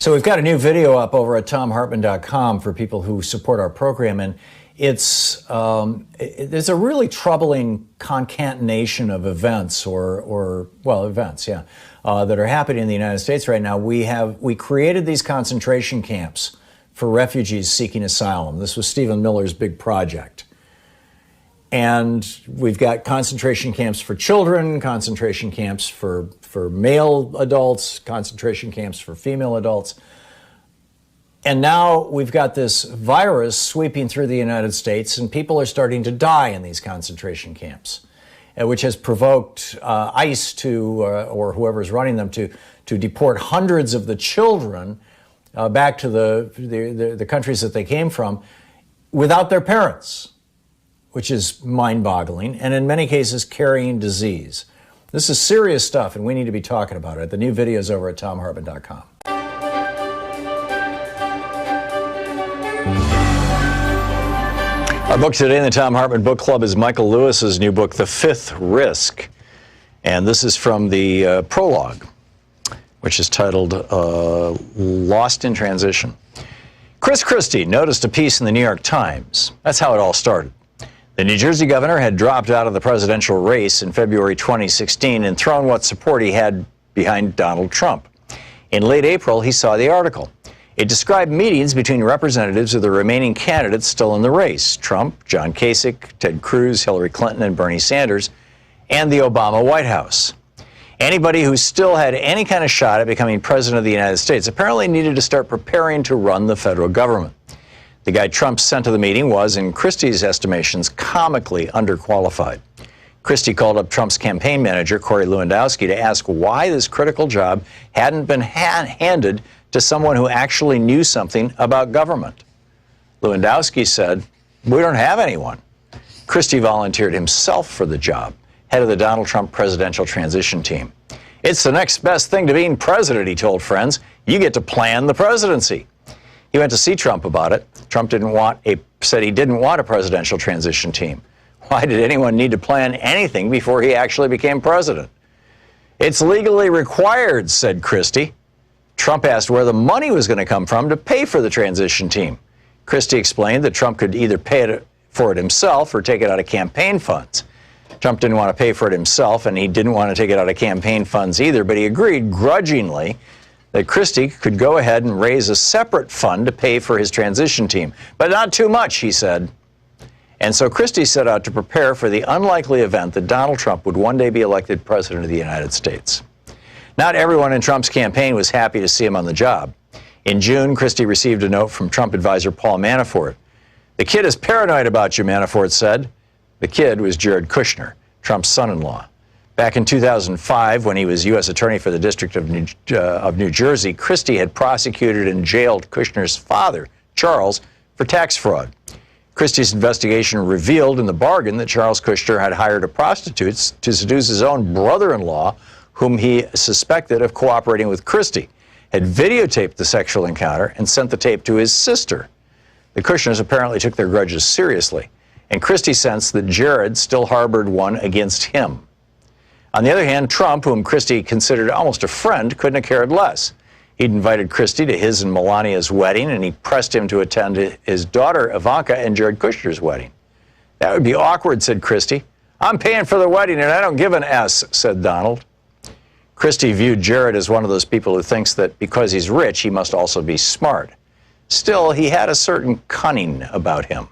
So we've got a new video up over at thomhartmann.com for people who support our program, and there's a really troubling concatenation of events, that are happening in the United States right now. We created these concentration camps for refugees seeking asylum. This was Stephen Miller's big project. And we've got concentration camps for children, concentration camps for male adults, concentration camps for female adults. And now we've got this virus sweeping through the United States, and people are starting to die in these concentration camps, which has provoked ICE or whoever's running them to deport hundreds of the children back to the countries that they came from without their parents, which is mind-boggling, and in many cases carrying disease. This is serious stuff, and we need to be talking about it. The new video is over at thomhartmann.com. Our book today in the Thom Hartmann Book Club is Michael Lewis's new book, The Fifth Risk. And this is from the prologue, which is titled Lost in Transition. Chris Christie noticed a piece in the New York Times. That's how it all started. The New Jersey governor had dropped out of the presidential race in February 2016 and thrown what support he had behind Donald Trump. In late April, he saw the article. It described meetings between representatives of the remaining candidates still in the race: Trump, John Kasich, Ted Cruz, Hillary Clinton, and Bernie Sanders, and the Obama White House. Anybody who still had any kind of shot at becoming president of the United States apparently needed to start preparing to run the federal government. The guy Trump sent to the meeting was, in Christie's estimations, comically underqualified. Christie called up Trump's campaign manager, Corey Lewandowski, to ask why this critical job hadn't been handed to someone who actually knew something about government. Lewandowski said, "We don't have anyone." Christie volunteered himself for the job, head of the Donald Trump presidential transition team. "It's the next best thing to being president," he told friends. "You get to plan the presidency." He went to see Trump about it. Trump said he didn't want a presidential transition team. Why did anyone need to plan anything before he actually became president? "It's legally required," said Christie. Trump asked where the money was going to come from to pay for the transition team. Christie explained that Trump could either pay for it himself or take it out of campaign funds. Trump didn't want to pay for it himself, and he didn't want to take it out of campaign funds either, but he agreed grudgingly that Christie could go ahead and raise a separate fund to pay for his transition team. But not too much, he said. And so Christie set out to prepare for the unlikely event that Donald Trump would one day be elected president of the United States. Not everyone in Trump's campaign was happy to see him on the job. In June, Christie received a note from Trump advisor Paul Manafort. "The kid is paranoid about you," Manafort said. The kid was Jared Kushner, Trump's son-in-law. Back in 2005, when he was U.S. Attorney for the District of New Jersey, Christie had prosecuted and jailed Kushner's father, Charles, for tax fraud. Christie's investigation revealed in the bargain that Charles Kushner had hired a prostitute to seduce his own brother-in-law, whom he suspected of cooperating with Christie, had videotaped the sexual encounter and sent the tape to his sister. The Kushners apparently took their grudges seriously, and Christie sensed that Jared still harbored one against him. On the other hand, Trump, whom Christie considered almost a friend, couldn't have cared less. He'd invited Christie to his and Melania's wedding, and he pressed him to attend his daughter Ivanka and Jared Kushner's wedding. "That would be awkward," said Christie. "I'm paying for the wedding, and I don't give an S," said Donald. Christie viewed Jared as one of those people who thinks that because he's rich, he must also be smart. Still, he had a certain cunning about him.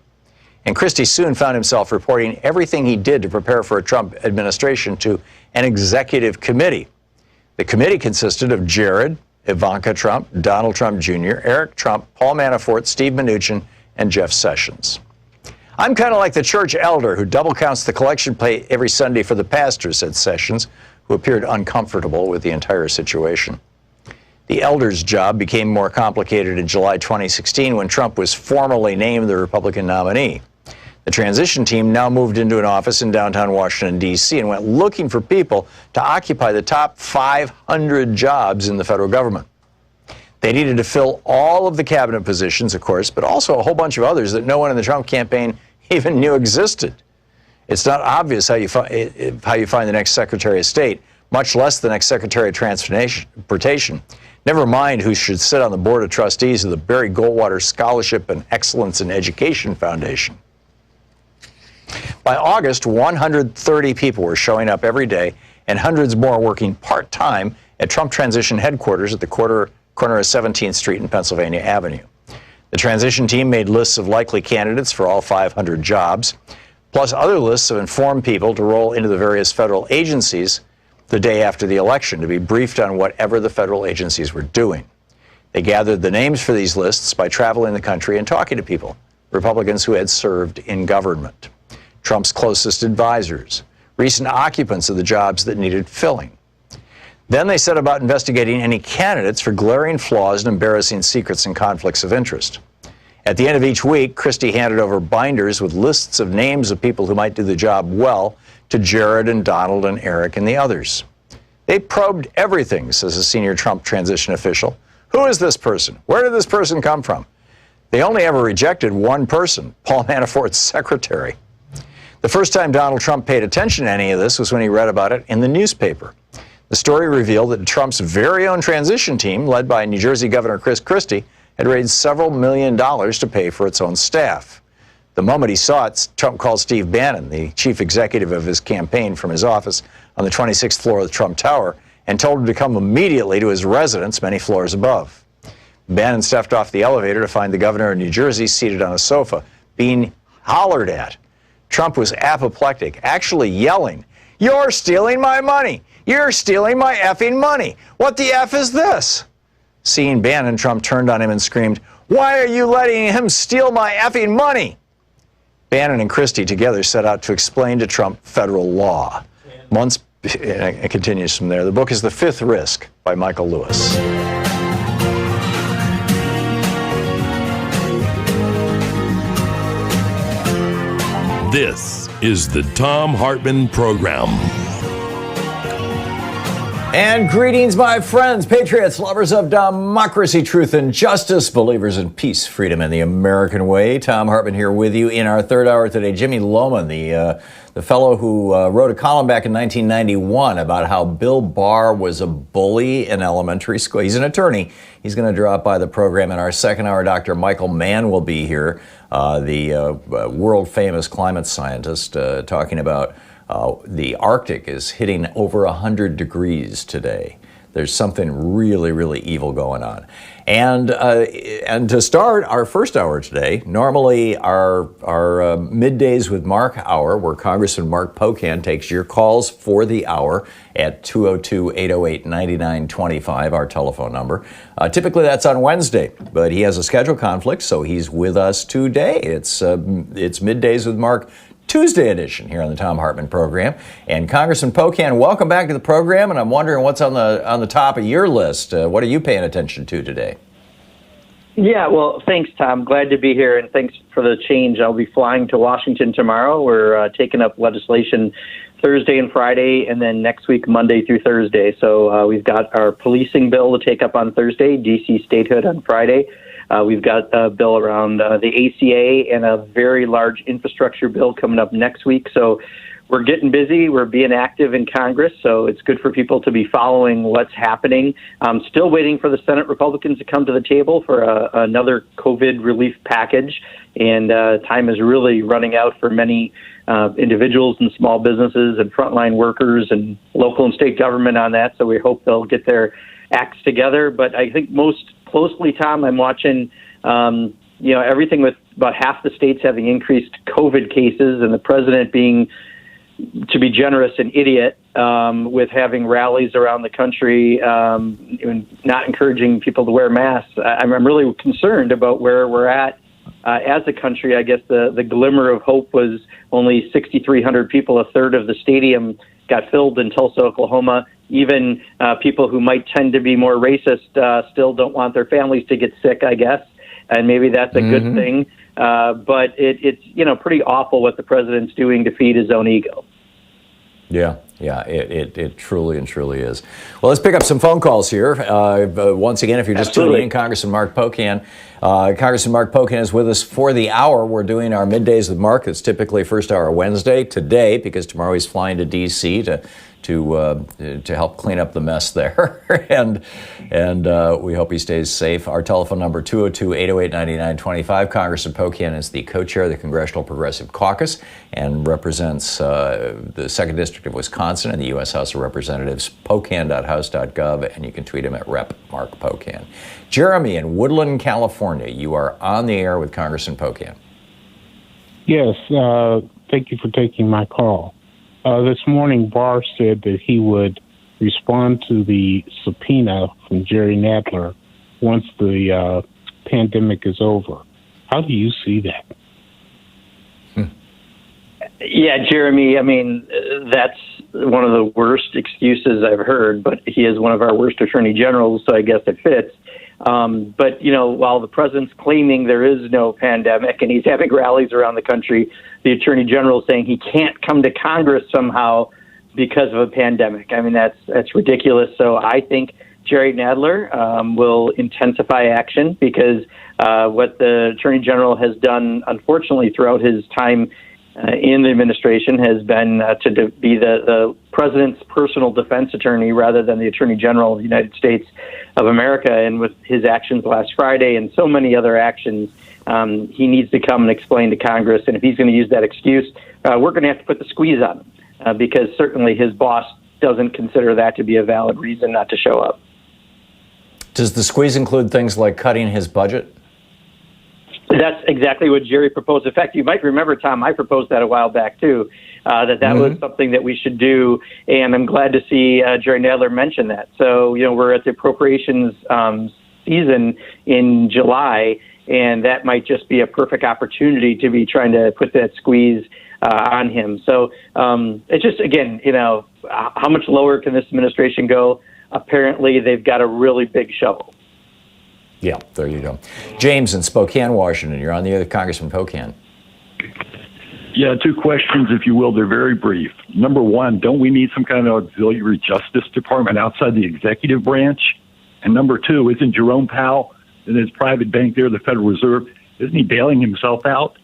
And Christie soon found himself reporting everything he did to prepare for a Trump administration to an executive committee. The committee consisted of Jared, Ivanka Trump, Donald Trump Jr., Eric Trump, Paul Manafort, Steve Mnuchin, and Jeff Sessions. "I'm kind of like the church elder who double counts the collection plate every Sunday for the pastor," said Sessions, who appeared uncomfortable with the entire situation. The elder's job became more complicated in July 2016 when Trump was formally named the Republican nominee. The transition team now moved into an office in downtown Washington, D.C. and went looking for people to occupy the top 500 jobs in the federal government. They needed to fill all of the cabinet positions, of course, but also a whole bunch of others that no one in the Trump campaign even knew existed. It's not obvious how you find the next Secretary of State, much less the next Secretary of Transportation. Never mind who should sit on the board of trustees of the Barry Goldwater Scholarship and Excellence in Education Foundation. By August, 130 people were showing up every day and hundreds more working part-time at Trump Transition headquarters at the corner of 17th Street and Pennsylvania Avenue. The transition team made lists of likely candidates for all 500 jobs, plus other lists of informed people to roll into the various federal agencies the day after the election to be briefed on whatever the federal agencies were doing. They gathered the names for these lists by traveling the country and talking to people, Republicans who had served in government, Trump's closest advisors, recent occupants of the jobs that needed filling. Then they set about investigating any candidates for glaring flaws and embarrassing secrets and conflicts of interest. At the end of each week, Christie handed over binders with lists of names of people who might do the job well to Jared and Donald and Eric and the others. They probed everything, says a senior Trump transition official. Who is this person? Where did this person come from? They only ever rejected one person, Paul Manafort's secretary. The first time Donald Trump paid attention to any of this was when he read about it in the newspaper. The story revealed that Trump's very own transition team, led by New Jersey Governor Chris Christie, had raised several $1 million to pay for its own staff. The moment he saw it, Trump called Steve Bannon, the chief executive of his campaign, from his office on the 26th floor of the Trump Tower and told him to come immediately to his residence many floors above. Bannon stepped off the elevator to find the governor of New Jersey seated on a sofa, being hollered at. Trump was apoplectic, actually yelling, "You're stealing my money! You're stealing my effing money! What the F is this?" Seeing Bannon, Trump turned on him and screamed, "Why are you letting him steal my effing money?" Bannon and Christie together set out to explain to Trump federal law. Months, and it continues from there. The book is The Fifth Risk by Michael Lewis. This is the Thom Hartmann Program. And greetings, my friends, patriots, lovers of democracy, truth, and justice, believers in peace, freedom, and the American way. Thom Hartmann here with you in our third hour today. Jimmy Lohman, the fellow who wrote a column back in 1991 about how Bill Barr was a bully in elementary school. He's an attorney. He's going to drop by the program in our second hour. Dr. Michael Mann will be here, the world-famous climate scientist, talking about the Arctic is hitting over 100 degrees today. There's something really, really evil going on. And to start our first hour today, normally our middays with Mark hour, where Congressman Mark Pocan takes your calls for the hour at 202-808-9925, our telephone number. Typically that's on Wednesday, but he has a schedule conflict, so he's with us today. It's middays with Mark Tuesday edition here on the Thom Hartmann Program. And Congressman Pocan, welcome back to the program. And I'm wondering what's on the top of your list. What are you paying attention to today? Yeah, well, thanks, Tom. Glad to be here, and thanks for the change. I'll be flying to Washington tomorrow. We're taking up legislation Thursday and Friday, and then next week, Monday through Thursday. So we've got our policing bill to take up on Thursday, D.C. statehood on Friday. We've got a bill around the ACA and a very large infrastructure bill coming up next week. So we're getting busy. We're being active in Congress. So it's good for people to be following what's happening. I'm still waiting for the Senate Republicans to come to the table for another COVID relief package. And time is really running out for many individuals and small businesses and frontline workers and local and state government on that. So we hope they'll get their acts together. But I think most closely, Tom, I'm watching, everything with about half the states having increased COVID cases and the president being, to be generous, an idiot with having rallies around the country and not encouraging people to wear masks. I'm really concerned about where we're at as a country. I guess the glimmer of hope was only 6,300 people, a third of the stadium got filled in Tulsa, Oklahoma. Even people who might tend to be more racist still don't want their families to get sick, I guess, and maybe that's a good thing. But it's pretty awful what the president's doing to feed his own ego. Yeah, it truly and truly is. Well, let's pick up some phone calls here. Once again, if you're just tuning in, Congressman Mark Pocan. Congressman Mark Pocan is with us for the hour. We're doing our middays with Mark. It's typically first hour Wednesday. Today, because tomorrow he's flying to D.C. to to help clean up the mess there, and we hope he stays safe. Our telephone number 202-808-9925. Congressman Pocan is the co-chair of the Congressional Progressive Caucus and represents the 2nd District of Wisconsin in the U.S. House of Representatives. Pocan.house.gov, and you can tweet him at Rep. Mark Pocan. Jeremy in Woodland, California, you are on the air with Congressman Pocan. Yes, thank you for taking my call. This morning, Barr said that he would respond to the subpoena from Jerry Nadler once the pandemic is over. How do you see that? Yeah, Jeremy, I mean, that's one of the worst excuses I've heard, but he is one of our worst attorney generals, so I guess it fits. But, while the president's claiming there is no pandemic and he's having rallies around the country, the attorney general is saying he can't come to Congress somehow because of a pandemic. I mean, that's ridiculous. So I think Jerry Nadler will intensify action because what the attorney general has done, unfortunately, throughout his time in the administration has been to be the president's personal defense attorney rather than the attorney general of the United States of America. And with his actions last Friday and so many other actions, he needs to come and explain to Congress. And if he's going to use that excuse, we're going to have to put the squeeze on him because certainly his boss doesn't consider that to be a valid reason not to show up. Does the squeeze include things like cutting his budget? That's exactly what Jerry proposed. In fact, you might remember, Tom, I proposed that a while back, too, that was something that we should do. And I'm glad to see Jerry Nadler mention that. So, we're at the appropriations season in July, and that might just be a perfect opportunity to be trying to put that squeeze on him. So it's just, again, how much lower can this administration go? Apparently, they've got a really big shovel. Yeah, there you go. James in Spokane, Washington. You're on the air with Congressman Pocan. Yeah, 2 questions, if you will. They're very brief. Number one, don't we need some kind of auxiliary justice department outside the executive branch? And number 2, isn't Jerome Powell in his private bank there, the Federal Reserve, isn't he bailing himself out?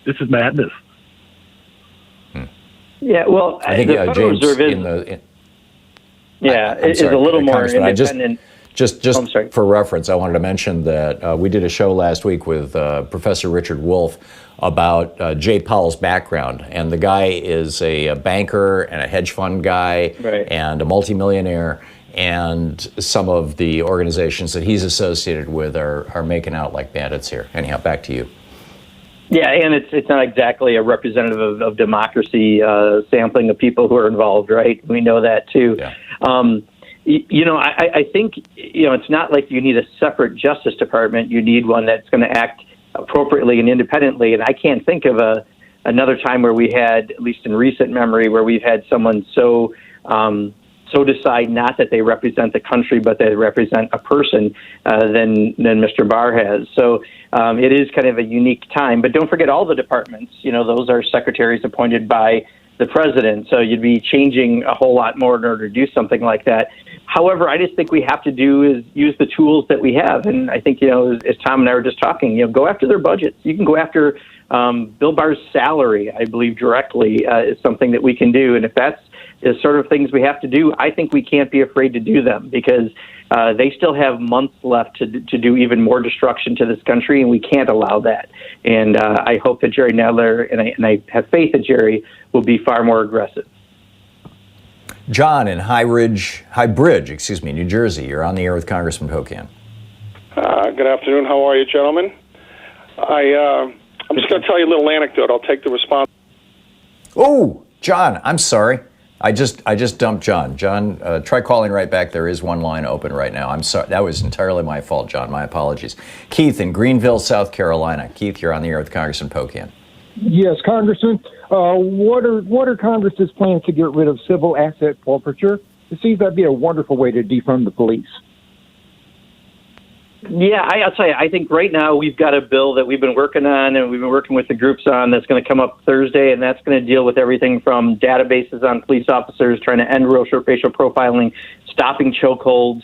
This is madness. Yeah, well, I think the Federal James Reserve is a little more independent. Just for reference, I wanted to mention that we did a show last week with Professor Richard Wolff about Jay Powell's background. And the guy is a banker and a hedge fund guy and a multimillionaire. And some of the organizations that he's associated with are making out like bandits here. Anyhow, back to you. Yeah, and it's not exactly a representative of democracy sampling of people who are involved, right? We know that, too. Yeah. I think, it's not like you need a separate Justice Department. You need one that's going to act appropriately and independently. And I can't think of another time where we had, at least in recent memory, where we've had someone so decide not that they represent the country, but they represent a person than Mr. Barr has. So it is kind of a unique time. But don't forget all the departments. Those are secretaries appointed by the president. So you'd be changing a whole lot more in order to do something like that. However, I just think we have to do is use the tools that we have. And I think, as Tom and I were just talking, go after their budgets. You can go after Bill Barr's salary, I believe, directly is something that we can do. And if that's the sort of things we have to do, I think we can't be afraid to do them because they still have months left to do even more destruction to this country, and we can't allow that. And I hope that Jerry Nadler, and I have faith that Jerry will be far more aggressive. John in High Bridge, New Jersey. You're on the air with Congressman Pocan. Good afternoon. How are you, gentlemen? I'm just going to tell you a little anecdote. I'll take the response. Oh, John, I'm sorry. I just dumped John. John, try calling right back. There is one line open right now. I'm sorry. That was entirely my fault, John. My apologies. Keith in Greenville, South Carolina. Keith, you're on the air with Congressman Pocan. Yes, Congressman. What are Congress's plans to get rid of civil asset forfeiture? It seems that'd be a wonderful way to defund the police. Yeah, I'll tell you, I think right now we've got a bill that we've been working on and we've been working with the groups on that's going to come up Thursday, and that's going to deal with everything from databases on police officers, trying to end racial profiling, stopping chokeholds,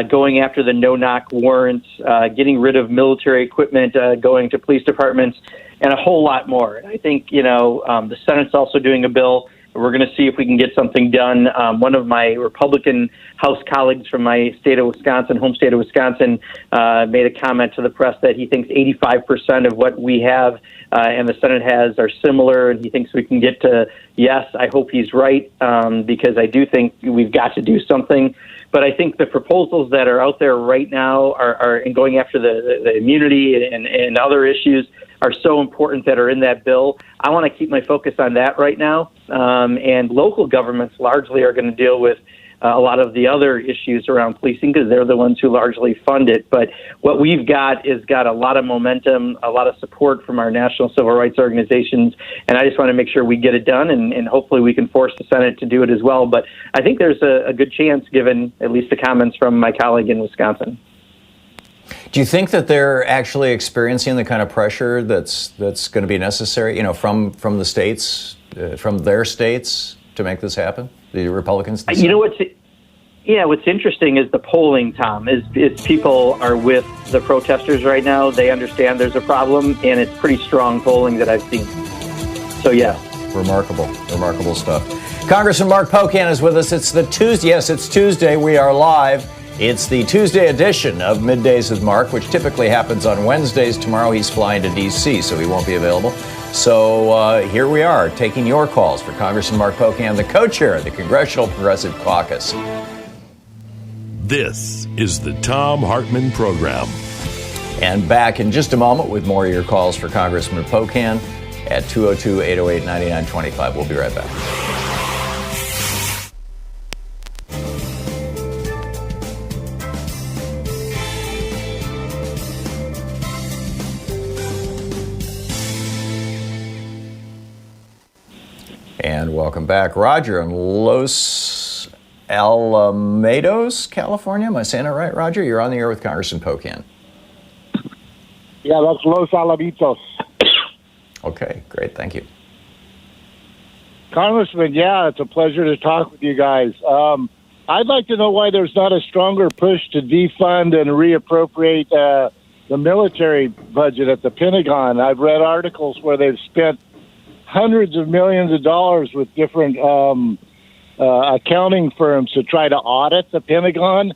going after the no-knock warrants, getting rid of military equipment going to police departments, and a whole lot more. And I think, the Senate's also doing a bill We're going to see if we can get something done. One of my Republican House colleagues from my state of Wisconsin, home state of Wisconsin, made a comment to the press that he thinks 85% of what we have and the Senate has are similar, and he thinks we can get to yes. I hope he's right, because I do think we've got to do something. But I think the proposals that are out there right now are in going after the immunity and other issues are so important that are in that bill. I want to keep my focus on that right now. And local governments largely are going to deal with a lot of the other issues around policing because they're the ones who largely fund it. But what we've got is got a lot of momentum, a lot of support from our national civil rights organizations, and I just want to make sure we get it done, and hopefully we can force the Senate to do it as well. But I think there's a good chance, given at least the comments from my colleague in Wisconsin. Do you think that they're actually experiencing the kind of pressure that's going to be necessary, from the states, from their states, to make this happen? The Republicans? You know what's interesting is the polling, Tom, is people are with the protesters right now. They understand there's a problem, and it's pretty strong polling that I've seen. So, yeah. Remarkable stuff. Congressman Mark Pocan is with us. It's the Tuesday. Yes, it's Tuesday. We are live. It's the Tuesday edition of Middays with Mark, which typically happens on Wednesdays. Tomorrow he's flying to D.C., so he won't be available. So here we are, taking your calls for Congressman Mark Pocan, the co-chair of the Congressional Progressive Caucus. This is the Thom Hartmann Program. And back in just a moment with more of your calls for Congressman Pocan at 202-808-9925. We'll be right back. And welcome back. Roger in Los Alamitos, California. Am I saying it right, Roger? You're on the air with Congressman Pocan. Yeah, that's Los Alamitos. Okay, great. Thank you. Congressman, yeah, it's a pleasure to talk with you guys. I'd like to know why there's not a stronger push to defund and reappropriate the military budget at the Pentagon. I've read articles where they've spent hundreds of millions of dollars with different accounting firms to try to audit the Pentagon,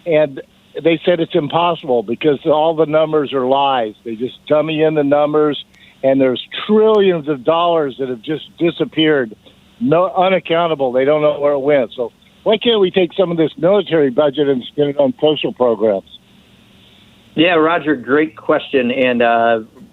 and they said it's impossible because all the numbers are lies. They just dummy in the numbers, and there's trillions of dollars that have just disappeared, unaccountable. They don't know where it went. So why can't we take some of this military budget and spend it on social programs? Yeah, Roger, great question. And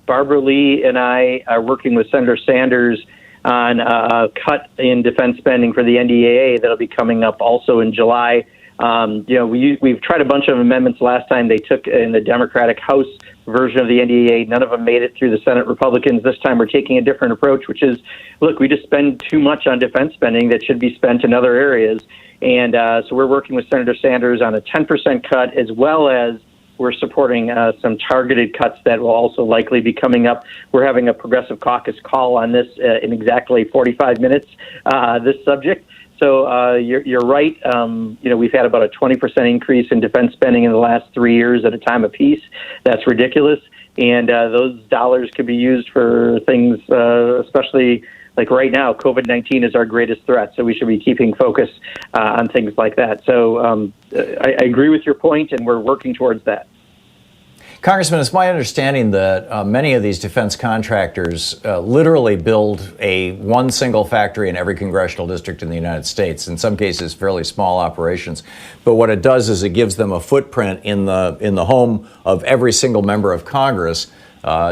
Barbara Lee and I are working with Senator Sanders on a cut in defense spending for the NDAA that'll be coming up also in July. We've tried a bunch of amendments last time. They took in the Democratic House version of the NDAA. None of them made it through the Senate Republicans. This time we're taking a different approach, which is, look, we just spend too much on defense spending that should be spent in other areas. And so we're working with Senator Sanders on a 10% cut, as well as we're supporting some targeted cuts that will also likely be coming up. We're having a Progressive Caucus call on this in exactly 45 minutes, this subject. So you're right. We've had about a 20% increase in defense spending in the last 3 years at a time of peace. That's ridiculous. And those dollars could be used for things, especially like right now, COVID-19 is our greatest threat. So we should be keeping focus on things like that. So I agree with your point, and we're working towards that. Congressman, it's my understanding that many of these defense contractors literally build one single factory in every congressional district in the United States, in some cases fairly small operations. But what it does is it gives them a footprint in the home of every single member of Congress.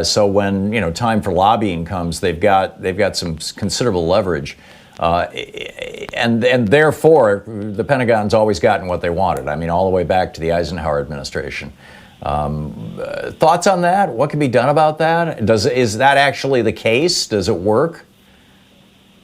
So when time for lobbying comes, they've got some considerable leverage. And therefore, the Pentagon's always gotten what they wanted. I mean, all the way back to the Eisenhower administration. Thoughts on that? What can be done about that? Is that actually the case? Does it work?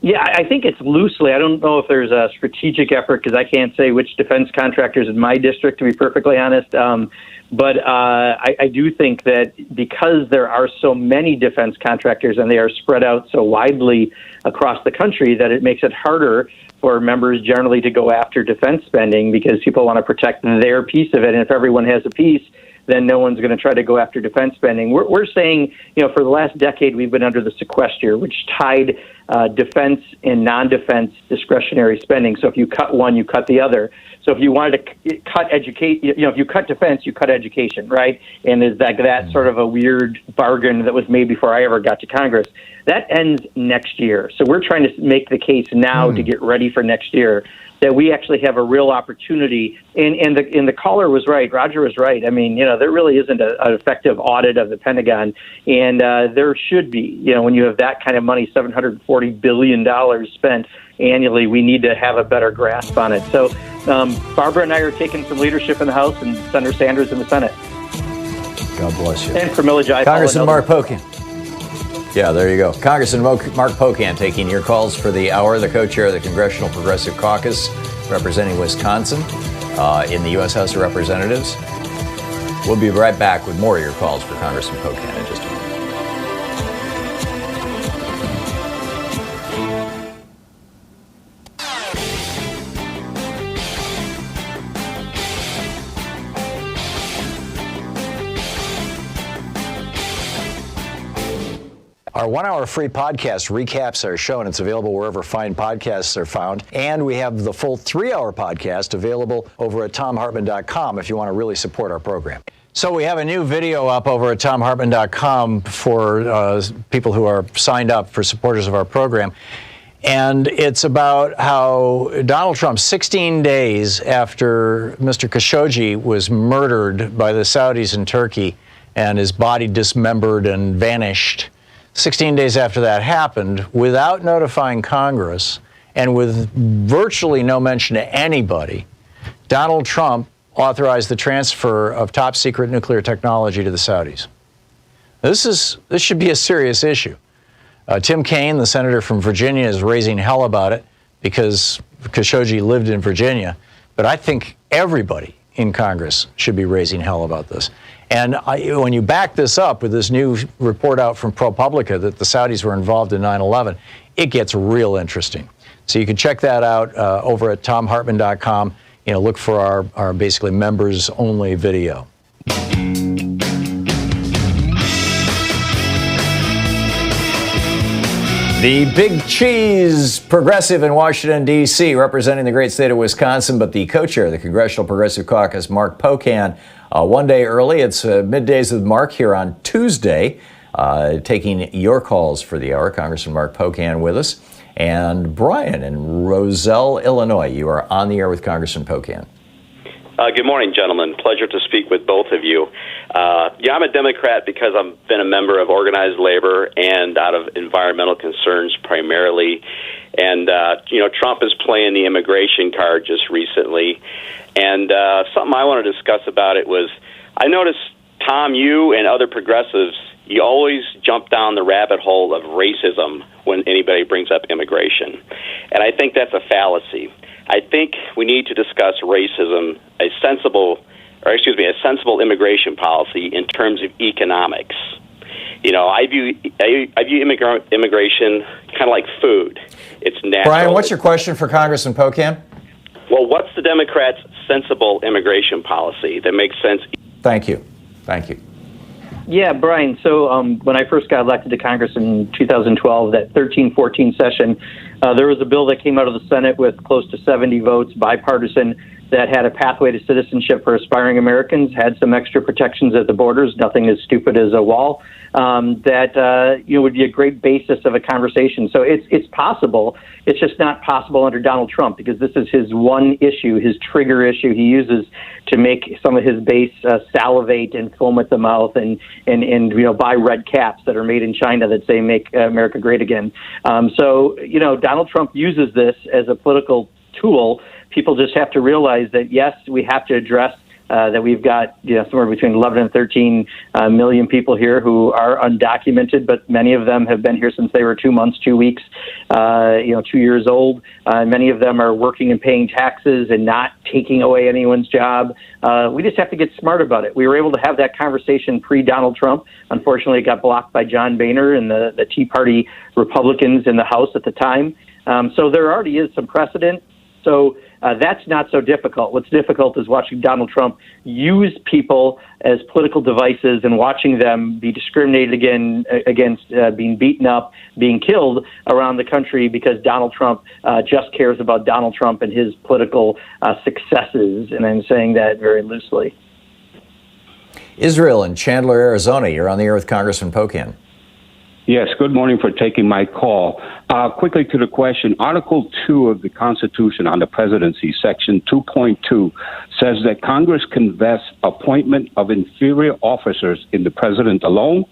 Yeah, I think it's loosely. I don't know if there's a strategic effort because I can't say which defense contractors in my district, to be perfectly honest. But I do think that because there are so many defense contractors and they are spread out so widely across the country that it makes it harder for members generally to go after defense spending because people want to protect their piece of it. And if everyone has a piece, then no one's going to try to go after defense spending. We're saying, for the last decade, we've been under the sequester, which tied defense and non-defense discretionary spending. So if you cut one, you cut the other. So if you wanted to cut if you cut defense, you cut education, right? And is that sort of a weird bargain that was made before I ever got to Congress? That ends next year. So we're trying to make the case now to get ready for next year that we actually have a real opportunity. And the caller was right. Roger was right. I mean, there really isn't an effective audit of the Pentagon. And there should be, when you have that kind of money, $740 billion spent annually, we need to have a better grasp on it. So Barbara and I are taking some leadership in the House and Senator Sanders in the Senate. God bless you. And Camilla Jai. Congressman Mark Pocan. Yeah, there you go. Congressman Mark Pocan taking your calls for the hour, the co-chair of the Congressional Progressive Caucus, representing Wisconsin in the U.S. House of Representatives. We'll be right back with more of your calls for Congressman Pocan in just a moment. Our 1 hour free podcast recaps our show, and it's available wherever fine podcasts are found. And we have the full 3 hour podcast available over at thomhartmann.com if you want to really support our program. So we have a new video up over at thomhartmann.com for people who are signed up, for supporters of our program. And it's about how Donald Trump, 16 days after Mr. Khashoggi was murdered by the Saudis in Turkey and his body dismembered and vanished, 16 days after that happened, without notifying Congress and with virtually no mention to anybody, Donald Trump authorized the transfer of top secret nuclear technology to the Saudis. This should be a serious issue. Tim Kaine, the senator from Virginia, is raising hell about it because Khashoggi lived in Virginia. But I think everybody in Congress should be raising hell about this. And when you back this up with this new report out from ProPublica that the Saudis were involved in 9/11, it gets real interesting. So you can check that out over at thomhartmann.com. Look for our basically members only video. The big cheese progressive in Washington, D.C., representing the great state of Wisconsin, but the co-chair of the Congressional Progressive Caucus, Mark Pocan, 1 day early. It's middays with Mark here on Tuesday, taking your calls for the hour. Congressman Mark Pocan with us. And Brian in Roselle, Illinois, you are on the air with Congressman Pocan. Good morning, gentlemen. Pleasure to speak with both of you. I'm a Democrat because I've been a member of organized labor and out of environmental concerns primarily. And, Trump is playing the immigration card just recently. And something I want to discuss about it was, I noticed, Tom, you and other progressives, you always jump down the rabbit hole of racism when anybody brings up immigration. And I think that's a fallacy. I think we need to discuss racism, a sensible immigration policy in terms of economics. I view immigration kind of like food. It's natural. Brian, what's your question for Congressman Pocan? Well, what's the Democrats' sensible immigration policy that makes sense? Thank you. Yeah, Brian. So when I first got elected to Congress in 2012, that 13-14 session, there was a bill that came out of the Senate with close to 70 votes, bipartisan, that had a pathway to citizenship for aspiring Americans, had some extra protections at the borders, nothing as stupid as a wall, that would be a great basis of a conversation. So it's possible. It's just not possible under Donald Trump because this is his one issue, his trigger issue he uses to make some of his base salivate and foam at the mouth and buy red caps that are made in China that say "Make America Great Again." Donald Trump uses this as a political tool. People just have to realize that, yes, we have to address that we've got somewhere between 11 and 13 million people here who are undocumented, but many of them have been here since they were 2 months, 2 weeks, 2 years old. Many of them are working and paying taxes and not taking away anyone's job. We just have to get smart about it. We were able to have that conversation pre-Donald Trump. Unfortunately, it got blocked by John Boehner and the Tea Party Republicans in the House at the time. So there already is some precedent. So That's not so difficult. What's difficult is watching Donald Trump use people as political devices and watching them be discriminated against, being beaten up, being killed around the country because Donald Trump just cares about Donald Trump and his political successes. And I'm saying that very loosely. Israel in Chandler, Arizona. You're on the air with Congressman Pocan. Yes, good morning for taking my call. Quickly to the question, Article 2 of the Constitution on the presidency, Section 2.2, says that Congress can vest appointment of inferior officers in the president alone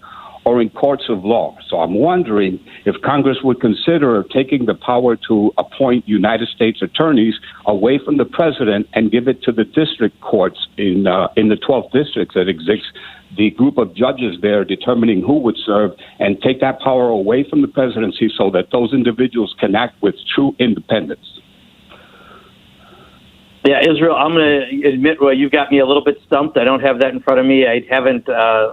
or in courts of law. So I'm wondering if Congress would consider taking the power to appoint United States attorneys away from the president and give it to the district courts in the 12th districts that exist, the group of judges there determining who would serve, and take that power away from the presidency so that those individuals can act with true independence. Yeah, Israel, I'm going to admit, well, you've got me a little bit stumped. I don't have that in front of me. I haven't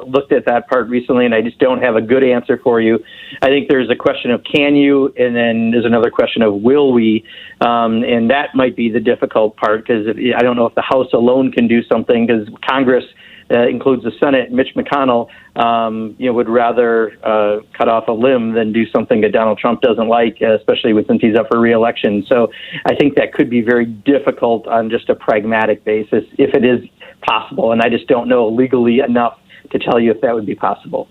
looked at that part recently, and I just don't have a good answer for you. I think there's a question of can you, and then there's another question of will we, and that might be the difficult part, because I don't know if the House alone can do something, because Congress includes the Senate. Mitch McConnell, would rather cut off a limb than do something that Donald Trump doesn't like, especially since he's up for re-election. So I think that could be very difficult on just a pragmatic basis, if it is possible. And I just don't know legally enough to tell you if that would be possible.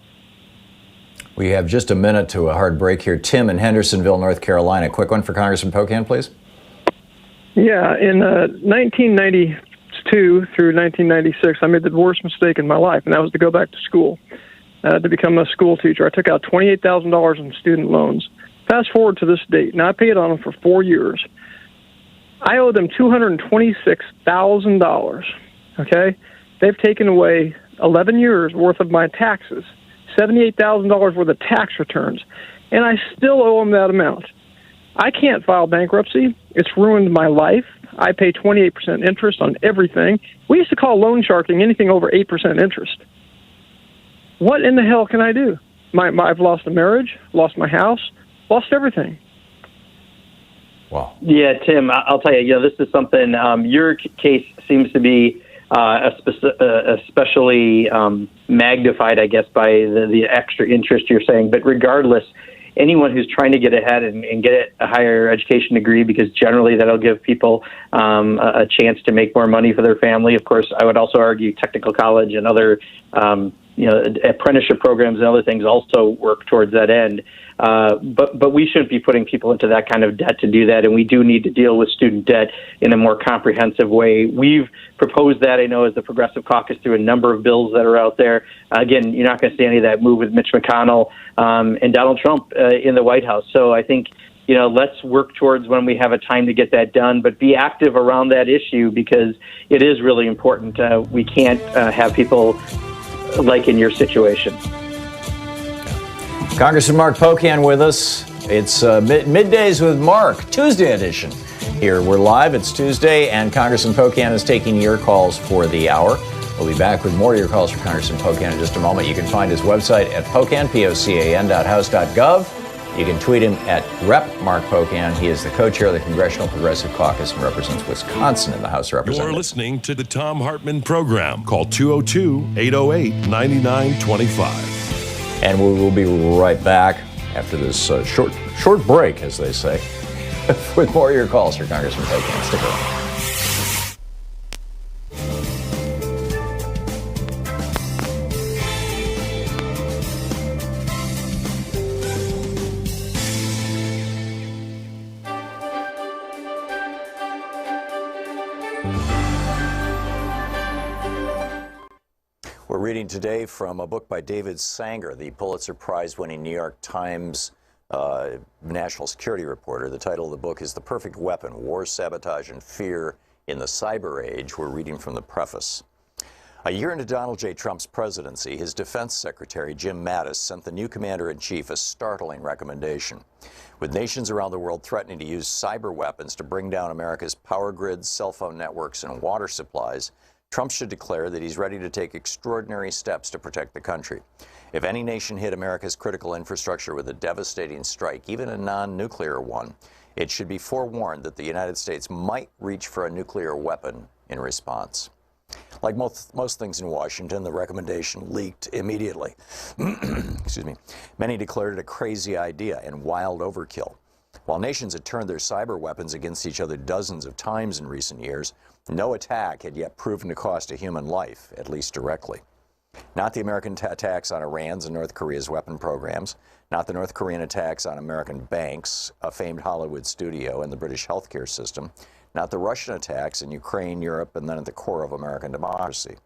We have just a minute to a hard break here. Tim in Hendersonville, North Carolina. Quick one for Congressman Pocan, please. Yeah, in 1992 through 1996, I made the worst mistake in my life, and that was to go back to school, to become a school teacher. I took out $28,000 in student loans. Fast forward to this date. Now, I paid on them for 4 years. I owe them $226,000, okay? They've taken away 11 years' worth of my taxes, $78,000 worth of tax returns, and I still owe them that amount. I can't file bankruptcy. It's ruined my life. I pay 28% interest on everything. We used to call loan sharking anything over 8% interest. What in the hell can I do? I've lost a marriage, lost my house, lost everything. Wow. Yeah, Tim, I'll tell you, this is something, your case seems to be especially magnified, I guess, by the extra interest you're saying. But regardless, anyone who's trying to get ahead and get a higher education degree, because generally that'll give people a chance to make more money for their family. Of course, I would also argue technical college and other apprenticeship programs and other things also work towards that end. But we shouldn't be putting people into that kind of debt to do that, and we do need to deal with student debt in a more comprehensive way. We've proposed that, I know, as the Progressive Caucus through a number of bills that are out there. Again, you're not going to see any of that move with Mitch McConnell and Donald Trump in the White House. So I think, let's work towards when we have a time to get that done, but be active around that issue, because it is really important. We can't have people like in your situation. Congressman Mark Pocan with us. It's Middays with Mark, Tuesday edition. Here we're live. It's Tuesday, and Congressman Pocan is taking your calls for the hour. We'll be back with more of your calls for Congressman Pocan in just a moment. You can find his website at Pocan, POCAN.house.gov. You can tweet him at Rep. Mark Pocan. He is the co-chair of the Congressional Progressive Caucus and represents Wisconsin in the House of Representatives. You're listening to the Thom Hartmann Program. Call 202-808-9925. And we will be right back after this short break, as they say, with more of your calls for Congressman Pocan. Stick around. We're reading today from a book by David Sanger, the Pulitzer Prize-winning New York Times national security reporter. The title of the book is The Perfect Weapon: War, Sabotage, and Fear in the Cyber Age. We're reading from the preface. A year into Donald J. Trump's presidency, his defense secretary, Jim Mattis, sent the new commander-in-chief a startling recommendation. With nations around the world threatening to use cyber weapons to bring down America's power grids, cell phone networks, and water supplies, Trump should declare that he's ready to take extraordinary steps to protect the country. If any nation hit America's critical infrastructure with a devastating strike, even a non-nuclear one, It should be forewarned that the United States might reach for a nuclear weapon in response. Like most things in Washington, the recommendation leaked immediately. Excuse me. Many declared it a crazy idea and wild overkill. While nations had turned their cyber weapons against each other dozens of times in recent years, no attack had yet proven to cost a human life, at least directly. Not the American attacks on Iran's and North Korea's weapon programs, not the North Korean attacks on American banks, a famed Hollywood studio, and the British healthcare system, not the Russian attacks in Ukraine, Europe, and then at the core of American democracy.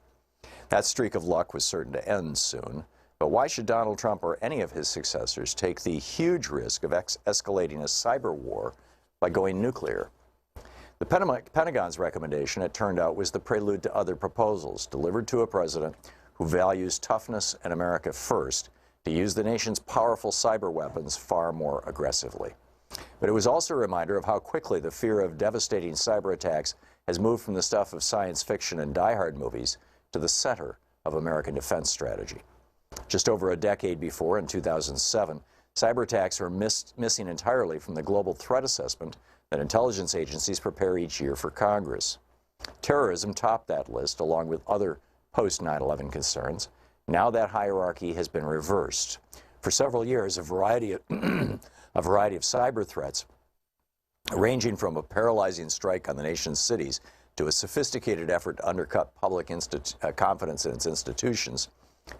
That streak of luck was certain to end soon. But why should Donald Trump or any of his successors take the huge risk of escalating a cyber war by going nuclear? The Pentagon's recommendation, it turned out, was the prelude to other proposals delivered to a president who values toughness and America first to use the nation's powerful cyber weapons far more aggressively. But it was also a reminder of how quickly the fear of devastating cyber attacks has moved from the stuff of science fiction and die-hard movies to the center of American defense strategy. Just over a decade before, in 2007, cyber attacks were missing entirely from the global threat assessment that intelligence agencies prepare each year for Congress. Terrorism topped that list, along with other post-9/11 concerns. Now that hierarchy has been reversed. For several years, a variety of cyber threats, ranging from a paralyzing strike on the nation's cities to a sophisticated effort to undercut public confidence in its institutions,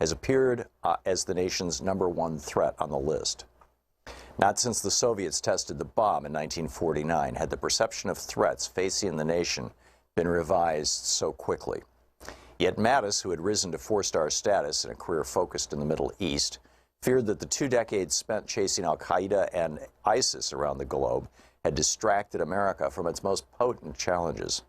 has appeared as the nation's #1 threat on the list. Not since the Soviets tested the bomb in 1949 had the perception of threats facing the nation been revised so quickly. Yet Mattis, who had risen to 4-star status in a career focused in the Middle East, feared that the 2 decades spent chasing al-Qaeda and ISIS around the globe had distracted America from its most potent challenges.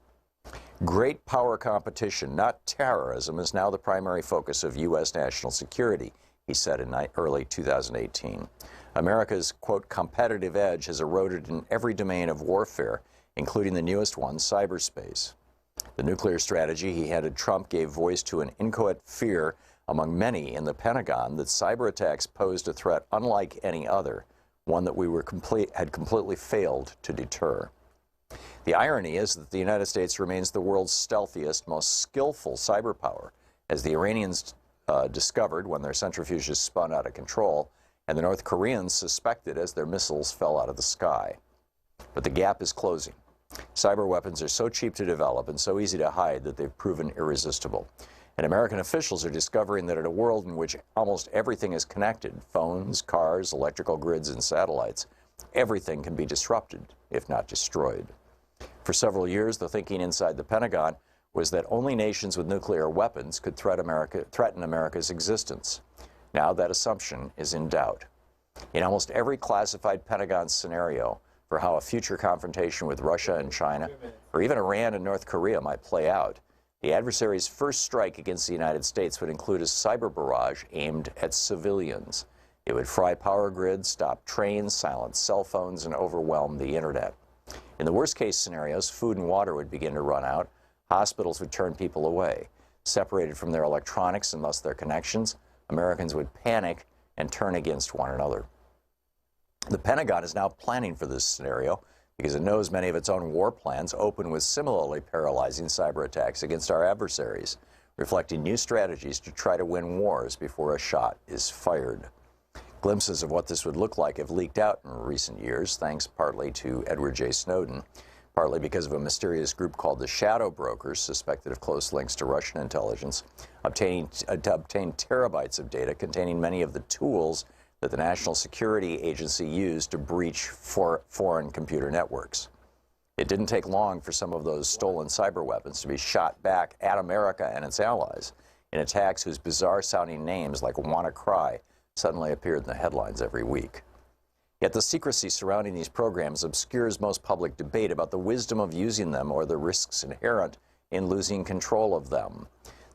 Great power competition, not terrorism, is now the primary focus of U.S. national security, he said in early 2018. America's, quote, competitive edge has eroded in every domain of warfare, including the newest one, cyberspace. The nuclear strategy he handed Trump gave voice to an inchoate fear among many in the Pentagon that cyber attacks posed a threat unlike any other, one that we had completely failed to deter. The irony is that the United States remains the world's stealthiest, most skillful cyber power, as the Iranians discovered when their centrifuges spun out of control, and the North Koreans suspected as their missiles fell out of the sky. But the gap is closing. Cyber weapons are so cheap to develop and so easy to hide that they've proven irresistible. And American officials are discovering that in a world in which almost everything is connected, phones, cars, electrical grids, and satellites, everything can be disrupted, if not destroyed. For several years, the thinking inside the Pentagon was that only nations with nuclear weapons could threaten America's existence. Now that assumption is in doubt. In almost every classified Pentagon scenario for how a future confrontation with Russia and China, or even Iran and North Korea might play out, the adversary's first strike against the United States would include a cyber barrage aimed at civilians. It would fry power grids, stop trains, silence cell phones, and overwhelm the internet. In the worst-case scenarios, food and water would begin to run out. Hospitals would turn people away. Separated from their electronics and thus their connections, Americans would panic and turn against one another. The Pentagon is now planning for this scenario because it knows many of its own war plans open with similarly paralyzing cyber attacks against our adversaries, reflecting new strategies to try to win wars before a shot is fired. Glimpses of what this would look like have leaked out in recent years, thanks partly to Edward J. Snowden, partly because of a mysterious group called the Shadow Brokers, suspected of close links to Russian intelligence, to obtain terabytes of data containing many of the tools that the National Security Agency used to breach foreign computer networks. It didn't take long for some of those stolen cyber weapons to be shot back at America and its allies in attacks whose bizarre-sounding names, like WannaCry, suddenly appeared in the headlines every week. Yet the secrecy surrounding these programs obscures most public debate about the wisdom of using them or the risks inherent in losing control of them.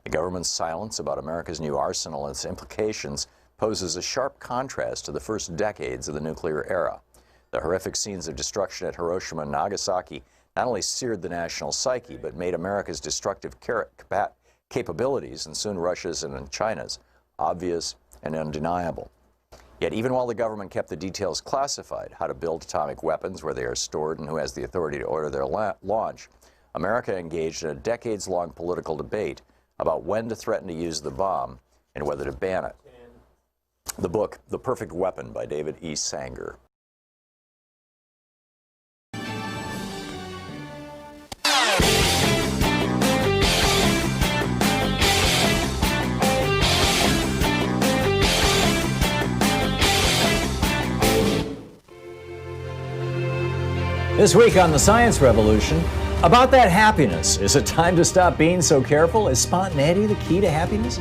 The government's silence about America's new arsenal and its implications poses a sharp contrast to the first decades of the nuclear era. The horrific scenes of destruction at Hiroshima and Nagasaki not only seared the national psyche, but made America's destructive capabilities, and soon Russia's and China's, obvious and undeniable. Yet even while the government kept the details classified, how to build atomic weapons, where they are stored, and who has the authority to order their launch, America engaged in a decades-long political debate about when to threaten to use the bomb and whether to ban it. The book, The Perfect Weapon by David E. Sanger. This week on The Science Revolution, about that happiness. Is it time to stop being so careful? Is spontaneity the key to happiness?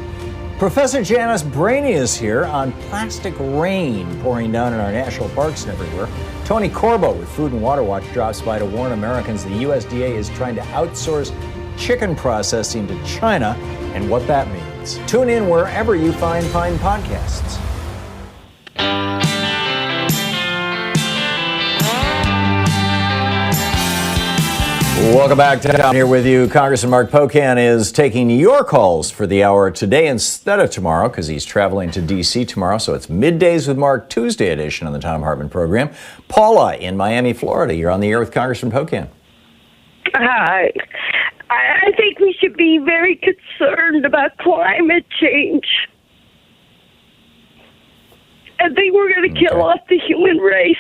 Professor Janice Brainy is here on plastic rain pouring down in our national parks and everywhere. Tony Corbo with Food and Water Watch drops by to warn Americans the USDA is trying to outsource chicken processing to China and what that means. Tune in wherever you find fine podcasts. Welcome back. Down here with you. Congressman Mark Pocan is taking your calls for the hour today instead of tomorrow because he's traveling to D.C. tomorrow. So it's Middays with Mark, Tuesday edition on the Thom Hartmann Program. Paula in Miami, Florida. You're on the air with Congressman Pocan. Hi. I think we should be very concerned about climate change. I think we're going to kill off the human race.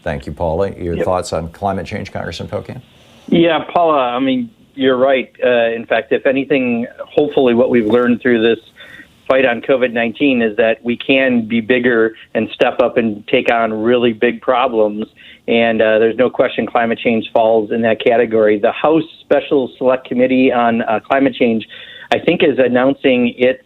Thank you, Paula. Your thoughts on climate change, Congressman Pocan? Yeah, Paula, I mean, you're right. In fact, if anything, hopefully what we've learned through this fight on COVID-19 is that we can be bigger and step up and take on really big problems. And there's no question climate change falls in that category. The House Special Select Committee on Climate Change, I think, is announcing its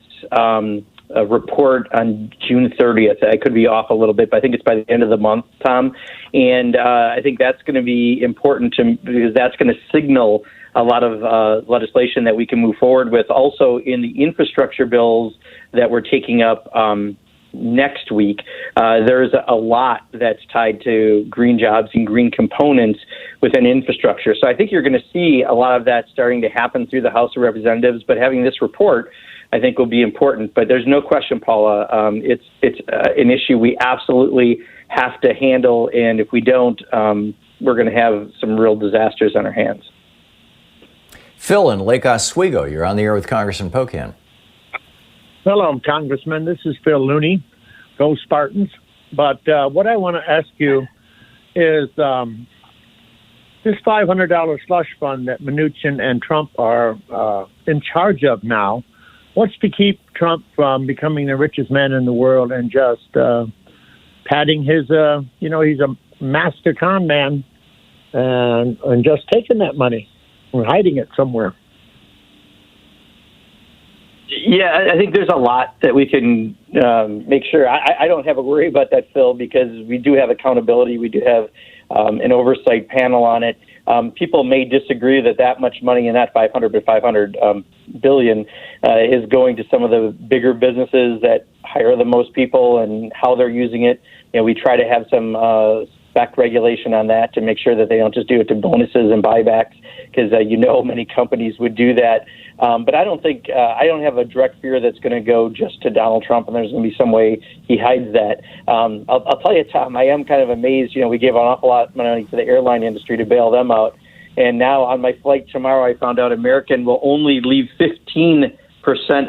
a report on June 30th. I could be off a little bit, but I think it's by the end of the month, Tom. And I think that's going to be important because that's going to signal a lot of legislation that we can move forward with. Also, in the infrastructure bills that we're taking up next week, there's a lot that's tied to green jobs and green components within infrastructure. So I think you're going to see a lot of that starting to happen through the House of Representatives. But having this report, I think, will be important. But there's no question, Paula, it's an issue we absolutely have to handle. And if we don't, we're going to have some real disasters on our hands. Phil in Lake Oswego, you're on the air with Congressman Pocan. Hello, Congressman. This is Phil Looney. Go Spartans. But what I want to ask you is this $500 slush fund that Mnuchin and Trump are in charge of now, what's to keep Trump from becoming the richest man in the world and just padding his, he's a master con man and just taking that money or hiding it somewhere? Yeah, I think there's a lot that we can make sure. I don't have a worry about that, Phil, because we do have accountability. We do have an oversight panel on it. People may disagree that much money in that 500 billion is going to some of the bigger businesses that hire the most people and how they're using it. You know, we try to have some spec regulation on that to make sure that they don't just do it to bonuses and buybacks, because many companies would do that. But I don't think I don't have a direct fear that's going to go just to Donald Trump, and there's going to be some way he hides that. I'll tell you, Tom, I am kind of amazed. We gave an awful lot of money to the airline industry to bail them out, and now on my flight tomorrow, I found out American will only leave 15%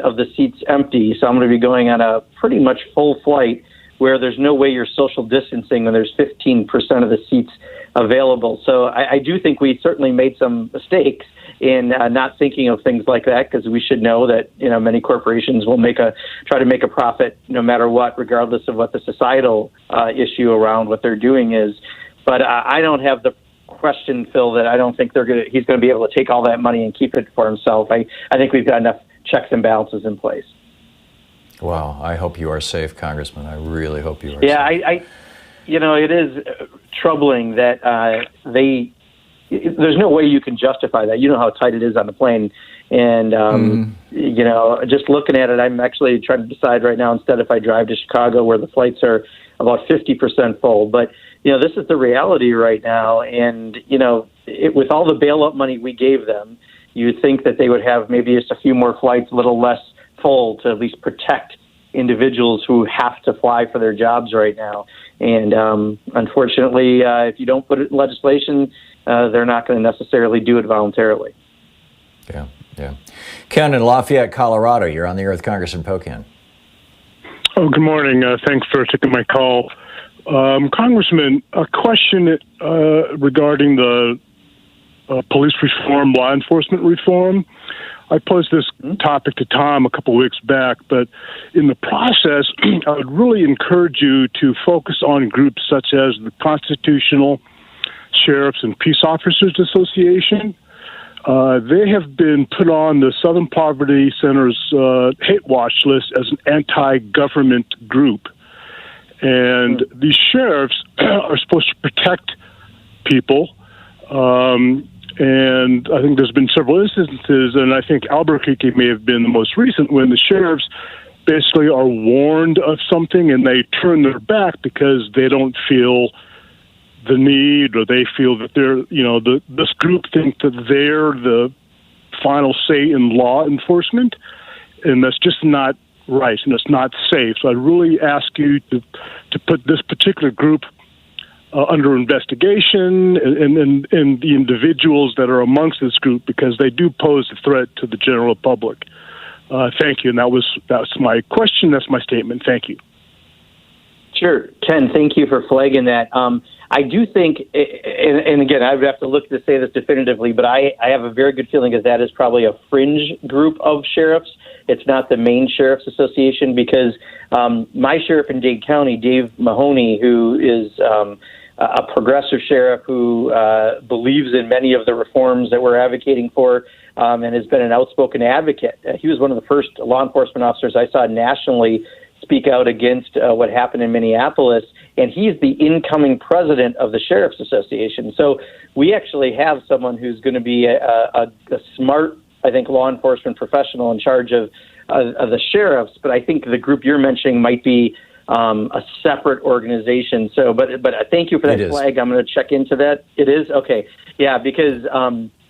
of the seats empty. So I'm going to be going on a pretty much full flight where there's no way you're social distancing when there's 15% of the seats available. So I do think we certainly made some mistakes in not thinking of things like that, because we should know that many corporations will try to make a profit no matter what, regardless of what the societal issue around what they're doing is. But I don't have the question, Phil, that I don't think he's going to be able to take all that money and keep it for himself. I think we've got enough checks and balances in place. Wow, I hope you are safe, Congressman. I really hope you are safe. Yeah, it is troubling that there's no way you can justify that. You know how tight it is on the plane. And, just looking at it, I'm actually trying to decide right now instead if I drive to Chicago, where the flights are about 50% full. But, this is the reality right now. And, with all the bailout money we gave them, you would think that they would have maybe just a few more flights, a little less full, to at least protect individuals who have to fly for their jobs right now. And unfortunately, if you don't put it in legislation, they're not going to necessarily do it voluntarily. Yeah, yeah. Ken in Lafayette, Colorado, you're on the air with Congressman Pocan. Oh, good morning. Thanks for taking my call. Congressman, a question regarding the police reform, law enforcement reform. I posed this topic to Tom a couple of weeks back, but in the process, I would really encourage you to focus on groups such as the Constitutional Sheriffs and Peace Officers Association. They have been put on the Southern Poverty Center's hate watch list as an anti-government group. And these sheriffs are supposed to protect people. And I think there's been several instances, and I think Albuquerque may have been the most recent, when the sheriffs basically are warned of something and they turn their back because they don't feel the need, or they feel that they're, this group think that they're the final say in law enforcement, and that's just not right, and it's not safe. So I really ask you to put this particular group under investigation, and the individuals that are amongst this group, because they do pose a threat to the general public. Thank you, and that's my question. That's my statement. Thank you. Sure, Ken. Thank you for flagging that. I do think, and again, I would have to look to say this definitively, but I have a very good feeling that is probably a fringe group of sheriffs. It's not the main sheriff's association, because my sheriff in Dade County, Dave Mahoney, who is a progressive sheriff who believes in many of the reforms that we're advocating for, and has been an outspoken advocate. He was one of the first law enforcement officers I saw nationally speak out against what happened in Minneapolis, and he's the incoming president of the Sheriff's Association. So we actually have someone who's going to be a smart, I think, law enforcement professional in charge of the sheriffs, but I think the group you're mentioning might be a separate organization. So, but thank you for that flag. I'm going to check into that. It is? Okay. Yeah, because,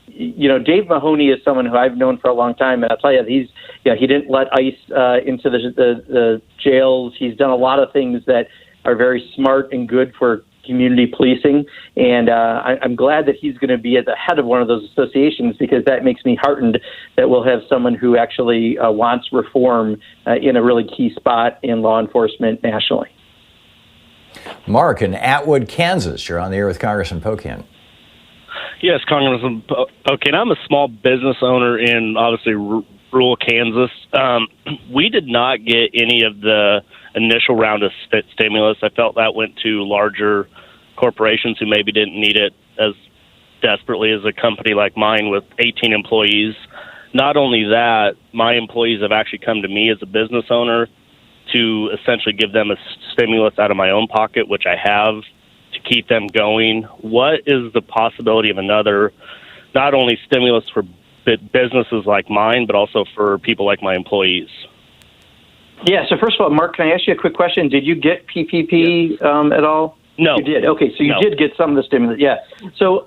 Dave Mahoney is someone who I've known for a long time, and I'll tell you, he didn't let ICE into the jails. He's done a lot of things that are very smart and good for community policing, and I'm glad that he's going to be at the head of one of those associations, because that makes me heartened that we'll have someone who actually wants reform in a really key spot in law enforcement nationally. Mark in Atwood, Kansas, you're on the air with Congressman Pocan. Yes, Congressman Pocan. I'm a small business owner in, obviously, rural Kansas. We did not get any of the initial round of stimulus. I felt that went to larger corporations who maybe didn't need it as desperately as a company like mine with 18 employees. Not only that, my employees have actually come to me as a business owner to essentially give them a stimulus out of my own pocket, which I have, to keep them going. What is the possibility of another, not only stimulus for businesses like mine, but also for people like my employees? Yeah, so first of all, Mark, can I ask you a quick question? Did you get PPP at all? No. You did? Okay, so you did get some of the stimulus. Yeah. So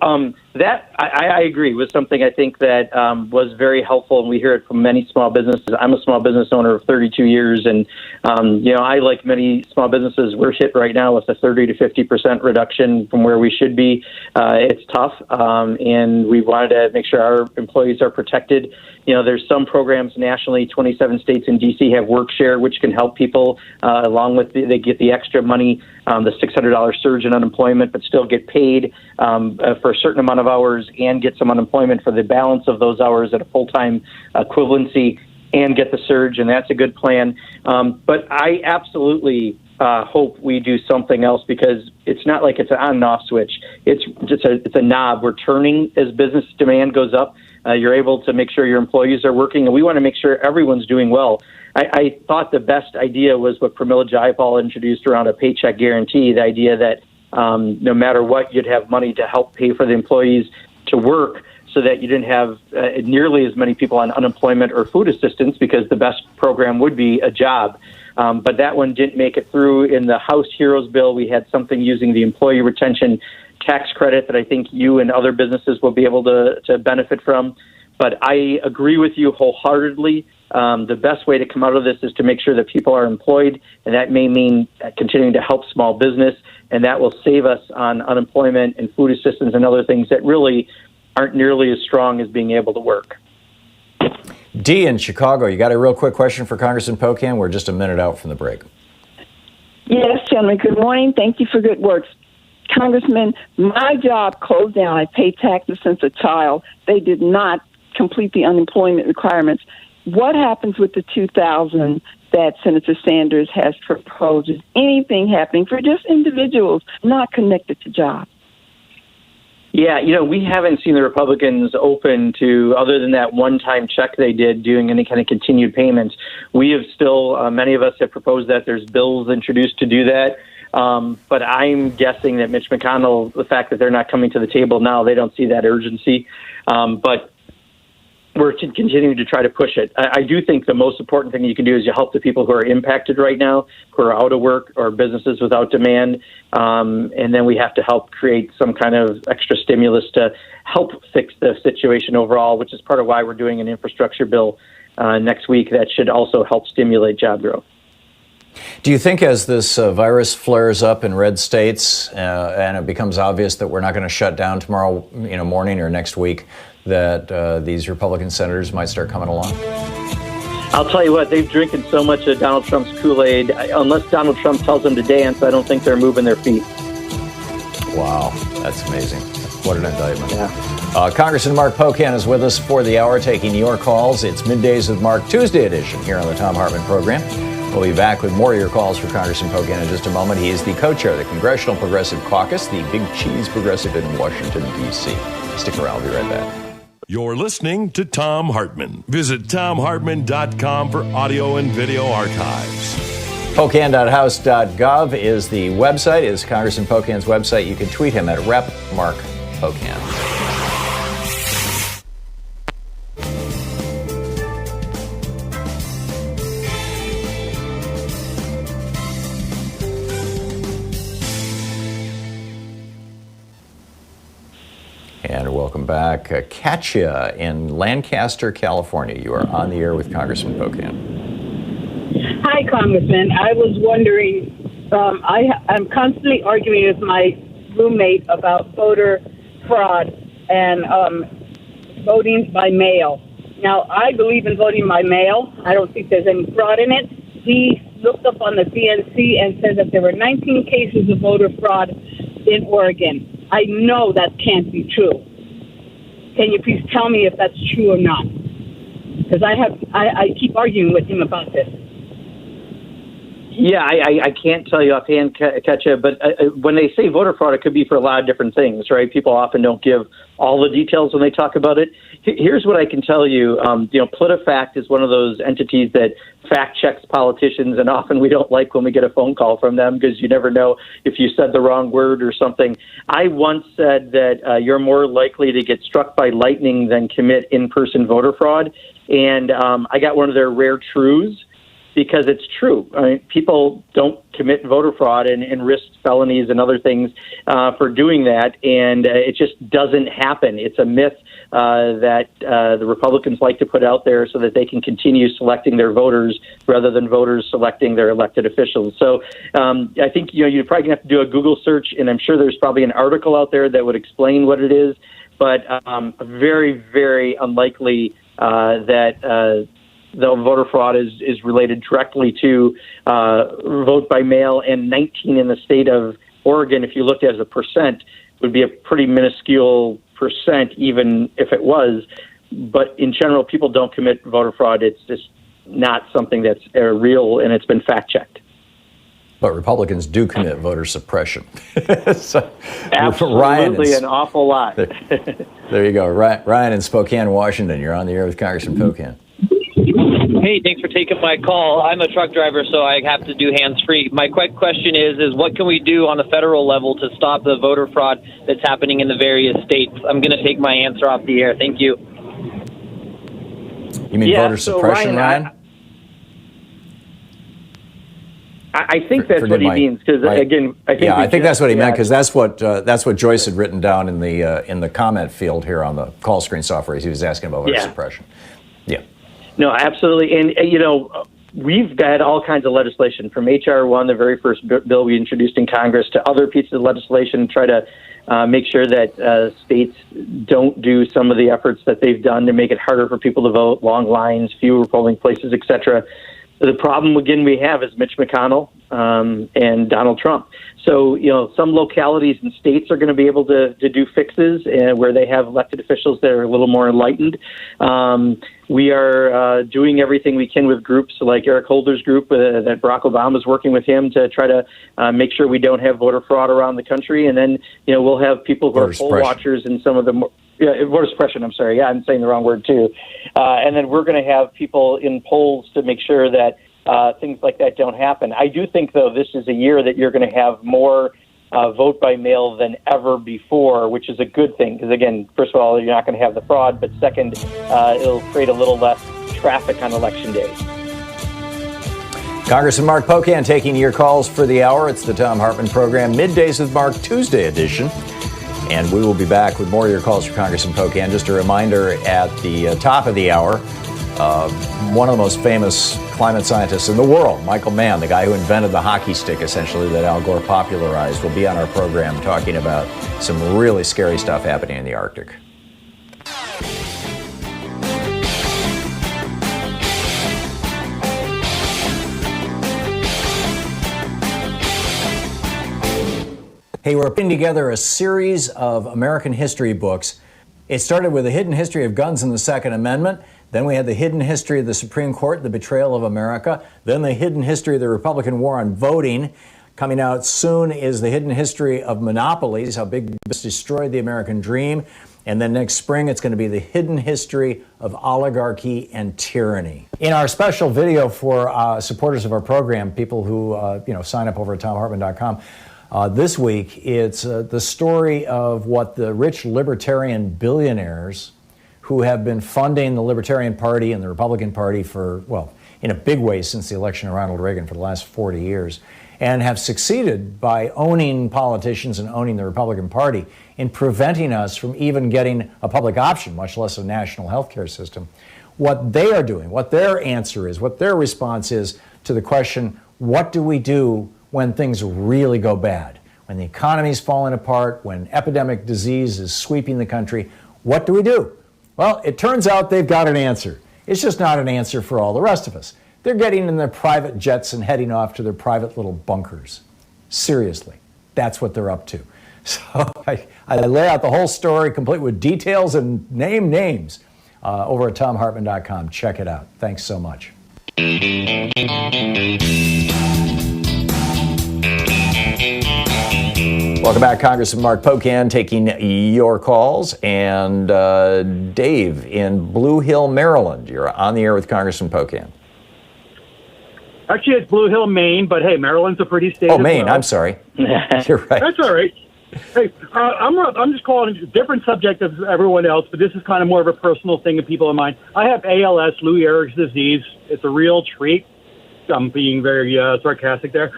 that, I agree, was something I think that was very helpful, and we hear it from many small businesses. I'm a small business owner of 32 years, and, I, like many small businesses, we're hit right now with a 30 to 50% reduction from where we should be. It's tough, and we wanted to make sure our employees are protected. There's some programs nationally, 27 states and D.C. have work share, which can help people, along with they get the extra money, the $600 surge in unemployment, but still get paid for a certain amount of hours and get some unemployment for the balance of those hours at a full-time equivalency and get the surge, and that's a good plan. But I absolutely hope we do something else, because it's not like it's an on and off switch. It's a knob. We're turning as business demand goes up. You're able to make sure your employees are working, and we want to make sure everyone's doing well. I thought the best idea was what Pramila Jayapal introduced around a paycheck guarantee, the idea that no matter what, you'd have money to help pay for the employees to work, so that you didn't have nearly as many people on unemployment or food assistance, because the best program would be a job. But that one didn't make it through. In the House Heroes bill, we had something using the employee retention tax credit that I think you and other businesses will be able to benefit from. But I agree with you wholeheartedly The best way to come out of this is to make sure that people are employed, and that may mean continuing to help small business, and that will save us on unemployment and food assistance and other things that really aren't nearly as strong as being able to work. Dee in Chicago, you got a real quick question for Congressman Pocan? We're just a minute out from the break. Yes, gentlemen. Good morning. Thank you for good work. Congressman, my job closed down. I paid taxes since a child. They did not complete the unemployment requirements. What happens with the 2,000 that Senator Sanders has proposed? Is anything happening for just individuals not connected to jobs? Yeah, we haven't seen the Republicans open to, other than that one-time check they did, doing any kind of continued payments. We have still, many of us have proposed that. There's bills introduced to do that. But I'm guessing that Mitch McConnell, the fact that they're not coming to the table now, they don't see that urgency. But we're continuing to try to push it. I do think the most important thing you can do is you help the people who are impacted right now, who are out of work or businesses without demand. And then we have to help create some kind of extra stimulus to help fix the situation overall, which is part of why we're doing an infrastructure bill next week that should also help stimulate job growth. Do you think as this virus flares up in red states and it becomes obvious that we're not going to shut down tomorrow morning or next week, that these Republican senators might start coming along? I'll tell you what, they've drinking so much of Donald Trump's Kool-Aid. Unless Donald Trump tells them to dance, I don't think they're moving their feet. Wow, that's amazing. What an indictment. Yeah. Congressman Mark Pocan is with us for the hour, taking your calls. It's Middays with Mark, Tuesday edition here on the Thom Hartmann Program. We'll be back with more of your calls for Congressman Pocan in just a moment. He is the co-chair of the Congressional Progressive Caucus, the Big Cheese Progressive in Washington, D.C. Stick around. I'll be right back. You're listening to Thom Hartmann. Visit thomhartmann.com for audio and video archives. Pocan.house.gov is the website, is Congressman Pocan's website. You can tweet him at Rep. Mark Pocan. And welcome back. Katya in Lancaster, California. You are on the air with Congressman Pocan. Hi, Congressman. I was wondering, I'm constantly arguing with my roommate about voter fraud and voting by mail. Now, I believe in voting by mail. I don't think there's any fraud in it. He looked up on the DNC and said that there were 19 cases of voter fraud in Oregon. I know that can't be true. Can you please tell me if that's true or not? Because I keep arguing with him about this. Yeah, I can't tell you offhand, Katya, but when they say voter fraud, it could be for a lot of different things, right? People often don't give all the details when they talk about it. Here's what I can tell you. PolitiFact is one of those entities that fact checks politicians, and often we don't like when we get a phone call from them because you never know if you said the wrong word or something. I once said that you're more likely to get struck by lightning than commit in-person voter fraud, and I got one of their rare truths. Because it's true. I mean, people don't commit voter fraud and risk felonies and other things for doing that, and it just doesn't happen. It's a myth that the Republicans like to put out there so that they can continue selecting their voters rather than voters selecting their elected officials. So I think you're probably going to have to do a Google search, and I'm sure there's probably an article out there that would explain what it is, but very, very unlikely that the voter fraud is related directly to vote by mail, and 19 in the state of Oregon, if you looked at it as a percent, would be a pretty minuscule percent, even if it was. But in general, people don't commit voter fraud. It's just not something that's real, and it's been fact-checked. But Republicans do commit voter suppression. So, absolutely, an awful lot. There you go. Ryan in Spokane, Washington. You're on the air with Congressman Pocan. Hey, thanks for taking my call. I'm a truck driver, so I have to do hands-free. My quick question is what can we do on the federal level to stop the voter fraud that's happening in the various states? I'm going to take my answer off the air. Thank you. You mean voter suppression, Ryan? I think that's what he means, because again, I think that's what he meant, because that's what Joyce had written down in the comment field here on the call screen software. He was asking about voter suppression. Yeah. No, absolutely. And, we've had all kinds of legislation from H.R. 1, the very first bill we introduced in Congress, to other pieces of legislation to try to make sure that states don't do some of the efforts that they've done to make it harder for people to vote, long lines, fewer polling places, et cetera. The problem, again, we have is Mitch McConnell and Donald Trump. So, some localities and states are going to be able to do fixes where they have elected officials that are a little more enlightened. We are doing everything we can with groups like Eric Holder's group that Barack Obama is working with him to try to make sure we don't have voter fraud around the country. And then, we'll have people who are poll watchers in some of the more... Yeah, voter suppression, I'm sorry. Yeah, I'm saying the wrong word, too. And then we're going to have people in polls to make sure that things like that don't happen. I do think, though, this is a year that you're going to have more vote by mail than ever before, which is a good thing. Because, again, first of all, you're not going to have the fraud. But second, it'll create a little less traffic on Election Day. Congressman Mark Pocan taking your calls for the hour. It's the Thom Hartmann Program, Middays with Mark, Tuesday edition. And we will be back with more of your calls for Congressman Pocan. Just a reminder, at the top of the hour, one of the most famous climate scientists in the world, Michael Mann, the guy who invented the hockey stick, essentially, that Al Gore popularized, will be on our program talking about some really scary stuff happening in the Arctic. Hey, we're putting together a series of American history books. It started with a hidden history of guns and the Second Amendment. Then we had the hidden history of the Supreme Court, the betrayal of America. Then the hidden history of the Republican war on voting. Coming out soon is the hidden history of monopolies, how big business destroyed the American dream. And then next spring, it's going to be the hidden history of oligarchy and tyranny. In our special video for supporters of our program, people who sign up over at ThomHartmann.com, this week, it's the story of what the rich libertarian billionaires who have been funding the Libertarian Party and the Republican Party for, well, in a big way since the election of Ronald Reagan for the last 40 years, and have succeeded by owning politicians and owning the Republican Party in preventing us from even getting a public option, much less a national health care system. What they are doing, what their answer is, what their response is to the question, what do we do when things really go bad? When the economy's falling apart, when epidemic disease is sweeping the country, what do we do? Well, it turns out they've got an answer. It's just not an answer for all the rest of us. They're getting in their private jets and heading off to their private little bunkers. Seriously, that's what they're up to. So I lay out the whole story, complete with details and names, over at ThomHartmann.com. Check it out. Thanks so much. Welcome back, Congressman Mark Pocan, taking your calls. And Dave in Blue Hill, Maryland, you're on the air with Congressman Pocan. Actually, it's Blue Hill, Maine, but hey, Maryland's a pretty state. Oh, Maine, well. I'm sorry. You're right. That's all right. Hey, I'm just calling it a different subject of everyone else, but this is kind of more of a personal thing of people in mind. I have ALS, Lou Gehrig's disease. It's a real treat. I'm being very sarcastic there.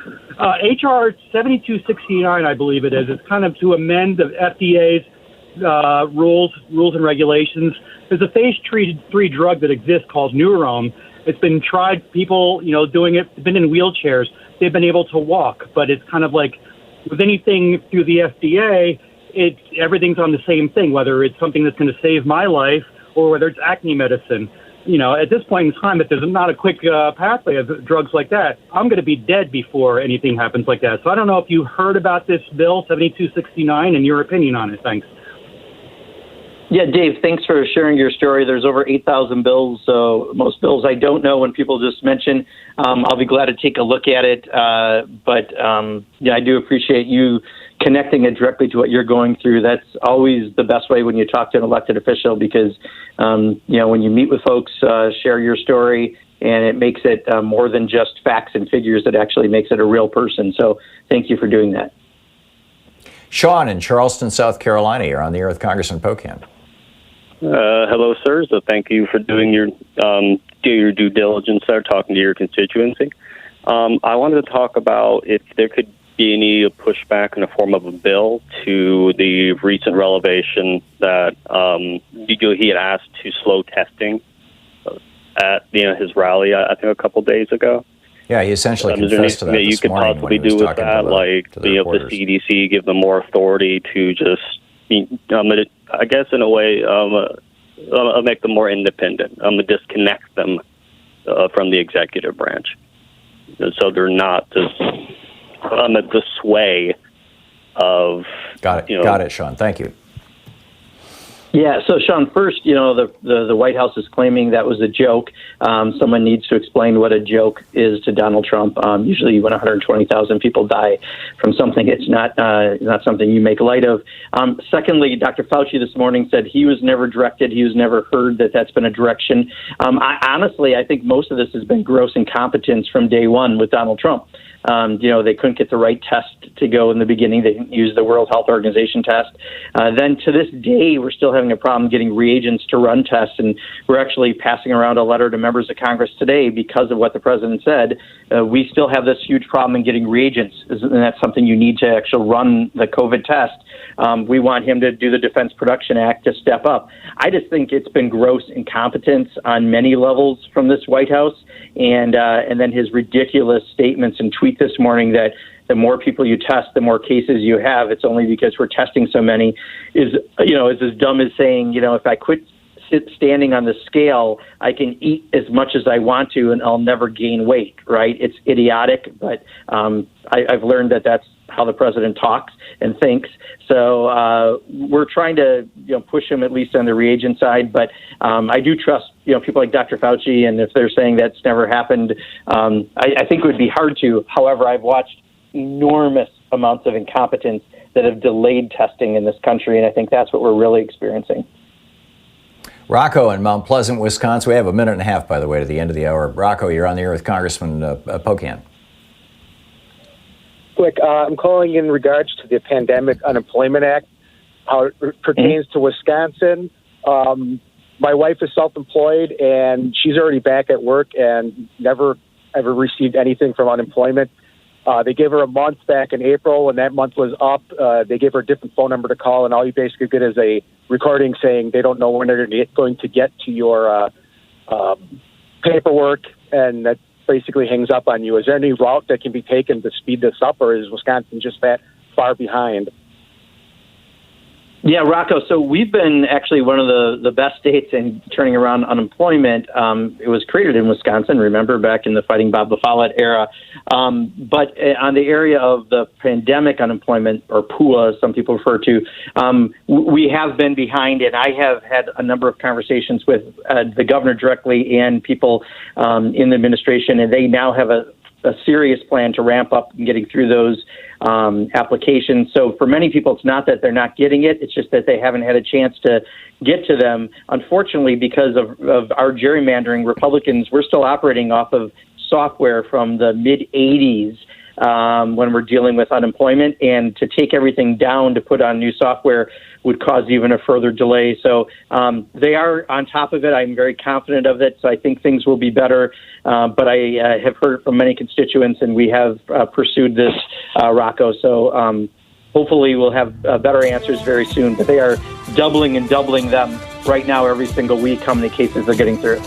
H.R. 7269, I believe it is. It's kind of to amend the FDA's rules and regulations. There's a phase 3 drug that exists called Neurome. It's been tried, people, doing it, been in wheelchairs. They've been able to walk, but it's kind of like with anything through the FDA, everything's on the same thing, whether it's something that's going to save my life or whether it's acne medicine. At this point in time, if there's not a quick pathway of drugs like that, I'm going to be dead before anything happens like that. So I don't know if you heard about this bill, 7269, and your opinion on it. Thanks. Yeah, Dave, thanks for sharing your story. There's over 8,000 bills, so most bills I don't know when people just mention. I'll be glad to take a look at it. But I do appreciate you connecting it directly to what you're going through. That's always the best way when you talk to an elected official because, when you meet with folks, share your story, and it makes it more than just facts and figures. It actually makes it a real person. So thank you for doing that. Sean in Charleston, South Carolina, you're on the air with Congressman Pocan. Hello, sir. So thank you for doing your due diligence there, talking to your constituency. I wanted to talk about if there could be any pushback in the form of a bill to the recent revelation that he had asked to slow testing at his rally, I think a couple days ago. Yeah, he essentially Is there confessed to that anything this that you could morning possibly when he was do with talking that, like to the the reporters. CDC, give them more authority to just, I guess in a way, make them more independent, disconnect them from the executive branch, so they're not just at the sway of. Got it. Got it, Sean. Thank you. Yeah, so Sean, first, the White House is claiming that was a joke. Someone needs to explain what a joke is to Donald Trump. Usually when 120,000 people die from something, it's not something you make light of. Secondly, Dr. Fauci this morning said he was never directed, he was never heard that that's been a direction. I think most of this has been gross incompetence from day one with Donald Trump. They couldn't get the right test to go in the beginning. They didn't use the World Health Organization test. Then to this day, we're still having a problem getting reagents to run tests, and we're actually passing around a letter to members of Congress today because of what the president said. We still have this huge problem in getting reagents, and that's something you need to actually run the COVID test. We want him to do the Defense Production Act to step up. I just think it's been gross incompetence on many levels from this White House, and then his ridiculous statements and tweet this morning that the more people you test, the more cases you have. It's only because we're testing so many is as dumb as saying, if I quit standing on the scale, I can eat as much as I want to and I'll never gain weight, right? It's idiotic, but I've learned that that's how the president talks and thinks. So we're trying to push him at least on the reagent side, but I do trust people like Dr. Fauci, and if they're saying that's never happened, I think it would be hard to. However, I've watched enormous amounts of incompetence that have delayed testing in this country, and I think that's what we're really experiencing. Rocco in Mount Pleasant, Wisconsin. We have a minute and a half, by the way, to the end of the hour. Rocco, you're on the air with Congressman Pocan. Quick, I'm calling in regards to the Pandemic Unemployment Act, how it pertains to Wisconsin. My wife is self-employed, and she's already back at work and never, ever received anything from unemployment. They gave her a month back in April. When that month was up, they gave her a different phone number to call, and all you basically get is a recording saying they don't know when they're going to get to your paperwork, and that basically hangs up on you. Is there any route that can be taken to speed this up, or is Wisconsin just that far behind? Yeah, Rocco, so we've been actually one of the best states in turning around unemployment. It was created in Wisconsin, remember, back in the Fighting Bob LaFollette era. But on the area of the pandemic unemployment, or PUA, as some people refer to, we have been behind, and I have had a number of conversations with the governor directly and people in the administration, and they now have a serious plan to ramp up and getting through those applications. So for many people, it's not that they're not getting it. It's just that they haven't had a chance to get to them. Unfortunately, because of our gerrymandering, Republicans, we're still operating off of software from the mid-'80s when we're dealing with unemployment. And to take everything down to put on new software would cause even a further delay. So they are on top of it. I'm very confident of it. So I think things will be better. But I have heard from many constituents, and we have pursued this, Rocco. So hopefully we'll have better answers very soon. But they are doubling and doubling them right now every single week, how many cases they're getting through.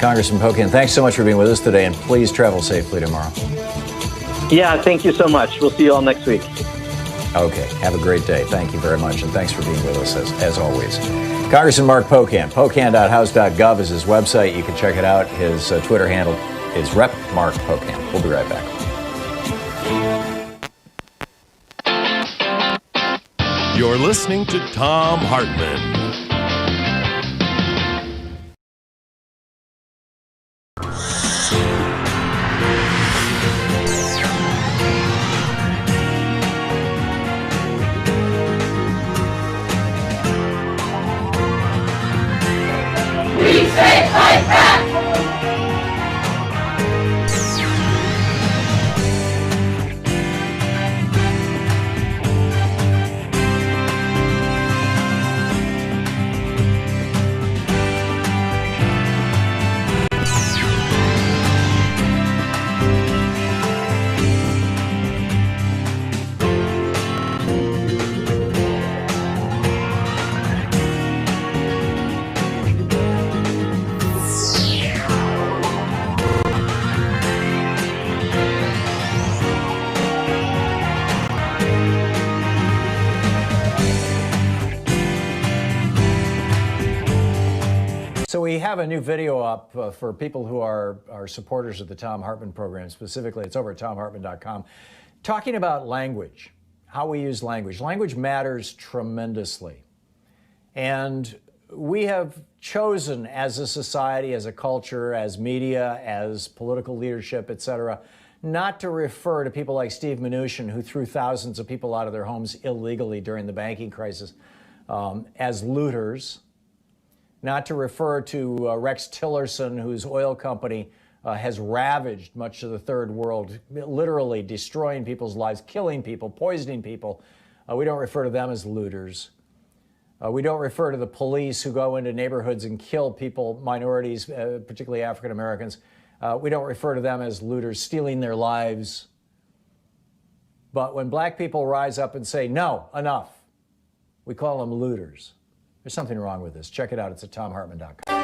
Congressman Pocan, thanks so much for being with us today, and please travel safely tomorrow. Yeah, thank you so much. We'll see you all next week. Okay, have a great day. Thank you very much, and thanks for being with us as always. Congressman Mark Pocan. Pocan.house.gov is his website. You can check it out. His Twitter handle is Rep Mark Pocan. We'll be right back. You're listening to Thom Hartmann. We say fight back! So we have a new video up for people who are supporters of the Thom Hartmann Program. Specifically, it's over at thomhartmann.com, talking about language, how we use language. Language matters tremendously. And we have chosen as a society, as a culture, as media, as political leadership, et cetera, not to refer to people like Steve Mnuchin, who threw thousands of people out of their homes illegally during the banking crisis, as looters, not to refer to Rex Tillerson, whose oil company has ravaged much of the third world, literally destroying people's lives, killing people, poisoning people. We don't refer to them as looters. We don't refer to the police who go into neighborhoods and kill people, minorities, particularly African Americans. We don't refer to them as looters, stealing their lives. But when black people rise up and say, no, enough, we call them looters. There's something wrong with this. Check it out. It's at thomhartmann.com.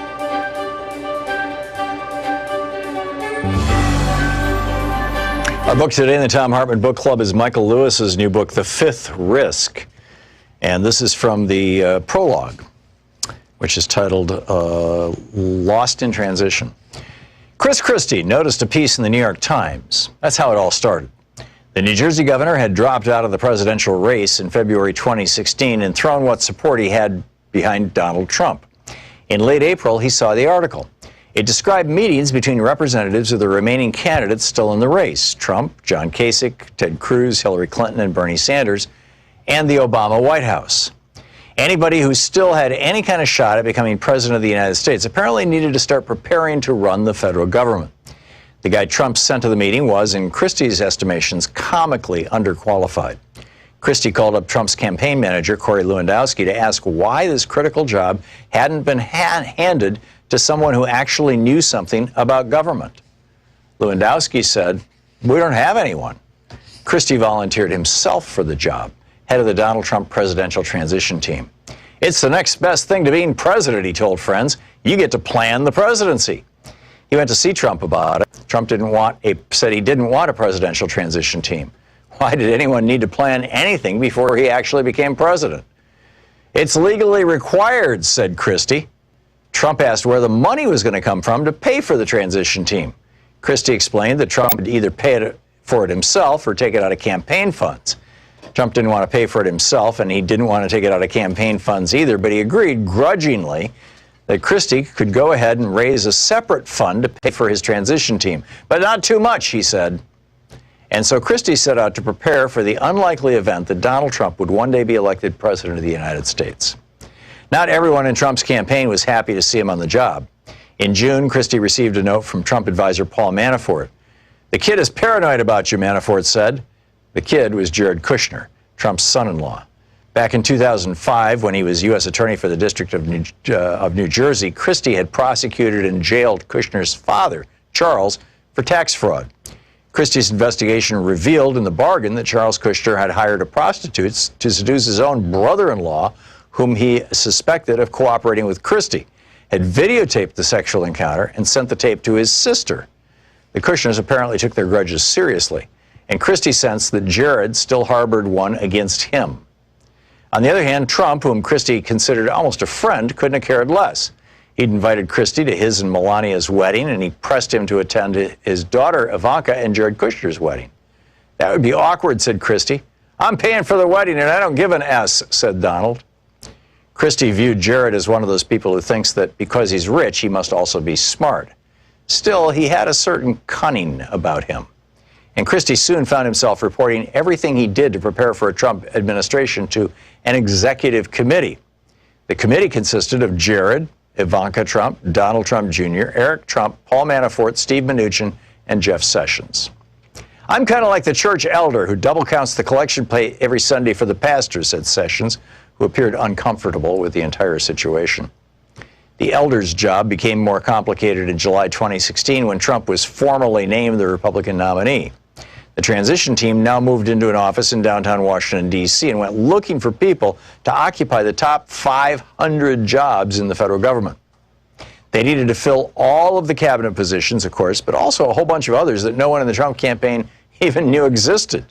Our book today in the Thom Hartmann Book Club is Michael Lewis's new book, The Fifth Risk. And this is from the prologue, which is titled Lost in Transition. Chris Christie noticed a piece in the New York Times. That's how it all started. The New Jersey governor had dropped out of the presidential race in February 2016 and thrown what support he had behind Donald Trump. In late April, he saw the article. It described meetings between representatives of the remaining candidates still in the race: Trump, John Kasich, Ted Cruz, Hillary Clinton, and Bernie Sanders, and the Obama White House. Anybody who still had any kind of shot at becoming president of the United States apparently needed to start preparing to run the federal government. The guy Trump sent to the meeting was, in Christie's estimations, comically underqualified. Christie called up Trump's campaign manager, Corey Lewandowski, to ask why this critical job hadn't been handed to someone who actually knew something about government. Lewandowski said, "We don't have anyone." Christie volunteered himself for the job, head of the Donald Trump presidential transition team. "It's the next best thing to being president," he told friends. "You get to plan the presidency." He went to see Trump about it. Trump said he didn't want a presidential transition team. Why did anyone need to plan anything before he actually became president? "It's legally required," said Christie. Trump asked where the money was going to come from to pay for the transition team. Christie explained that Trump would either pay for it himself or take it out of campaign funds. Trump didn't want to pay for it himself, and he didn't want to take it out of campaign funds either, but he agreed grudgingly that Christie could go ahead and raise a separate fund to pay for his transition team. But not too much, he said. And so Christie set out to prepare for the unlikely event that Donald Trump would one day be elected president of the United States. Not everyone in Trump's campaign was happy to see him on the job. In June, Christie received a note from Trump advisor Paul Manafort. "The kid is paranoid about you," Manafort said. The kid was Jared Kushner, Trump's son-in-law. Back in 2005, when he was U.S. Attorney for the District of New Jersey, Christie had prosecuted and jailed Kushner's father, Charles, for tax fraud. Christie's investigation revealed in the bargain that Charles Kushner had hired a prostitute to seduce his own brother-in-law, whom he suspected of cooperating with Christie, had videotaped the sexual encounter and sent the tape to his sister. The Kushners apparently took their grudges seriously, and Christie sensed that Jared still harbored one against him. On the other hand, Trump, whom Christie considered almost a friend, couldn't have cared less. He'd invited Christie to his and Melania's wedding, and he pressed him to attend his daughter Ivanka and Jared Kushner's wedding. "That would be awkward," said Christie. "I'm paying for the wedding, and I don't give an S," said Donald. Christie viewed Jared as one of those people who thinks that because he's rich, he must also be smart. Still, he had a certain cunning about him. And Christie soon found himself reporting everything he did to prepare for a Trump administration to an executive committee. The committee consisted of Jared, Ivanka Trump, Donald Trump Jr., Eric Trump, Paul Manafort, Steve Mnuchin, and Jeff Sessions. "I'm kind of like the church elder who double counts the collection plate every Sunday for the pastor," said Sessions, who appeared uncomfortable with the entire situation. The elder's job became more complicated in July 2016 when Trump was formally named the Republican nominee. The transition team now moved into an office in downtown Washington, D.C. and went looking for people to occupy the top 500 jobs in the federal government. They needed to fill all of the cabinet positions, of course, but also a whole bunch of others that no one in the Trump campaign even knew existed.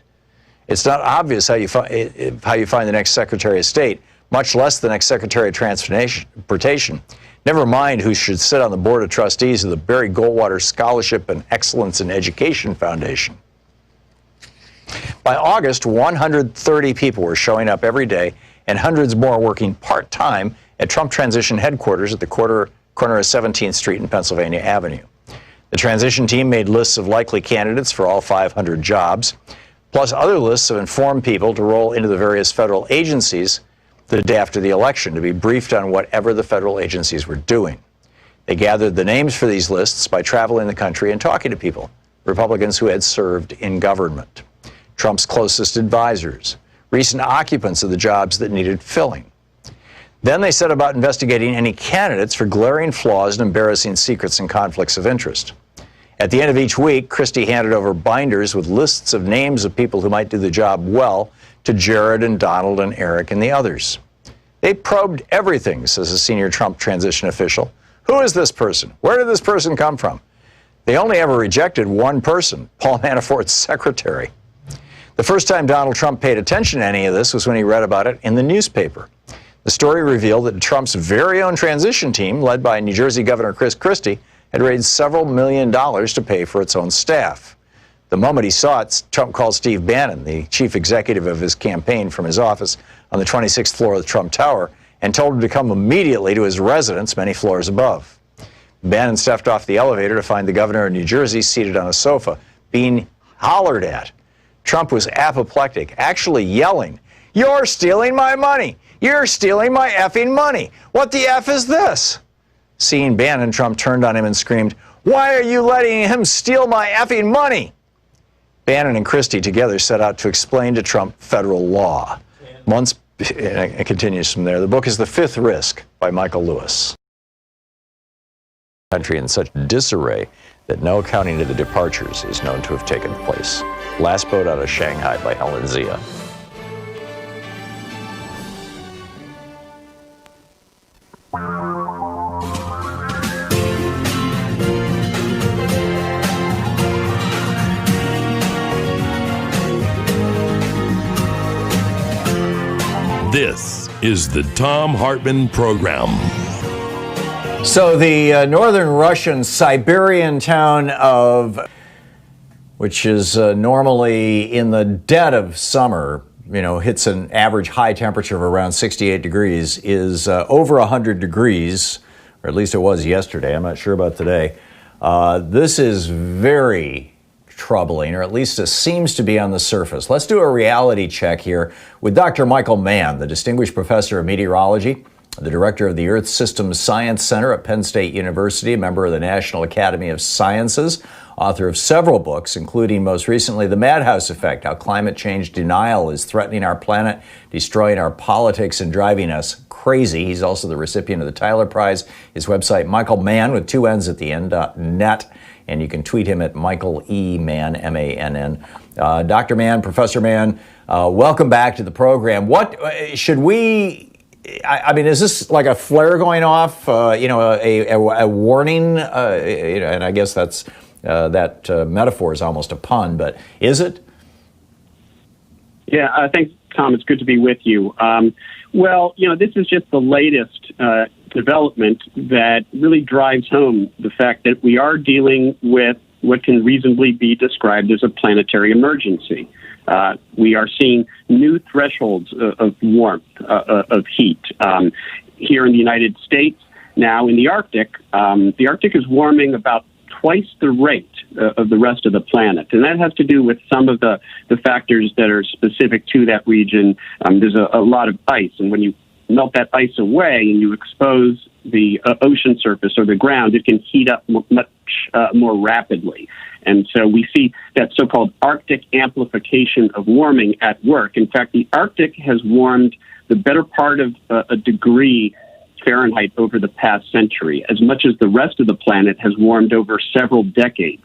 It's not obvious how you find the next Secretary of State, much less the next Secretary of Transportation. Never mind who should sit on the board of trustees of the Barry Goldwater Scholarship and Excellence in Education Foundation. By August, 130 people were showing up every day and hundreds more working part-time at Trump Transition headquarters at the corner of 17th Street and Pennsylvania Avenue. The transition team made lists of likely candidates for all 500 jobs, plus other lists of informed people to roll into the various federal agencies the day after the election to be briefed on whatever the federal agencies were doing. They gathered the names for these lists by traveling the country and talking to people, Republicans who had served in government, Trump's closest advisors, recent occupants of the jobs that needed filling. Then they set about investigating any candidates for glaring flaws and embarrassing secrets and conflicts of interest. At the end of each week, Christie handed over binders with lists of names of people who might do the job well to Jared and Donald and Eric and the others. They probed everything, says a senior Trump transition official. Who is this person? Where did this person come from? They only ever rejected one person, Paul Manafort's secretary. The first time Donald Trump paid attention to any of this was when he read about it in the newspaper. The story revealed that Trump's very own transition team, led by New Jersey Governor Chris Christie, had raised several $1 million to pay for its own staff. The moment he saw it, Trump called Steve Bannon, the chief executive of his campaign, from his office on the 26th floor of the Trump Tower and told him to come immediately to his residence many floors above. Bannon stepped off the elevator to find the governor of New Jersey seated on a sofa, being hollered at. Trump was apoplectic, actually yelling, "You're stealing my money! You're stealing my effing money! What the F is this?" Seeing Bannon, Trump turned on him and screamed, "Why are you letting him steal my effing money?" Bannon and Christie together set out to explain to Trump federal law. Months, and it continues from there. The book is The Fifth Risk by Michael Lewis. Country in such disarray that no accounting of the departures is known to have taken place. Last Boat Out of Shanghai by Helen Zia. This is the Thom Hartmann Program. So the northern Russian Siberian town of, which is normally in the dead of summer, hits an average high temperature of around 68 degrees, is over 100 degrees, or at least it was yesterday. I'm not sure about today. This is very troubling, or at least it seems to be on the surface. Let's do a reality check here with Dr. Michael Mann, the Distinguished Professor of Meteorology, the Director of the Earth Systems Science Center at Penn State University, a member of the National Academy of Sciences, author of several books, including most recently The Madhouse Effect, How Climate Change Denial is Threatening Our Planet, Destroying Our Politics, and Driving Us Crazy. He's also the recipient of the Tyler Prize. His website, Michael Mann, with two N's at the end, .net. And you can tweet him at Michael E. Mann, M-A-N-N. Dr. Mann, Professor Mann, welcome back to the program. What should we, I mean, is this like a flare going off, a warning? And I guess that metaphor is almost a pun, but is it? Yeah, thanks, Tom. It's good to be with you. This is just the latest development that really drives home the fact that we are dealing with what can reasonably be described as a planetary emergency. We are seeing new thresholds of warmth, of heat. Here in the United States, now in the Arctic is warming about twice the rate of the rest of the planet. And that has to do with some of the factors that are specific to that region. There's a lot of ice, and when you melt that ice away and you expose the ocean surface or the ground, it can heat up much more rapidly. And so we see that so-called Arctic amplification of warming at work. In fact, the Arctic has warmed the better part of a degree Fahrenheit over the past century, as much as the rest of the planet has warmed over several decades,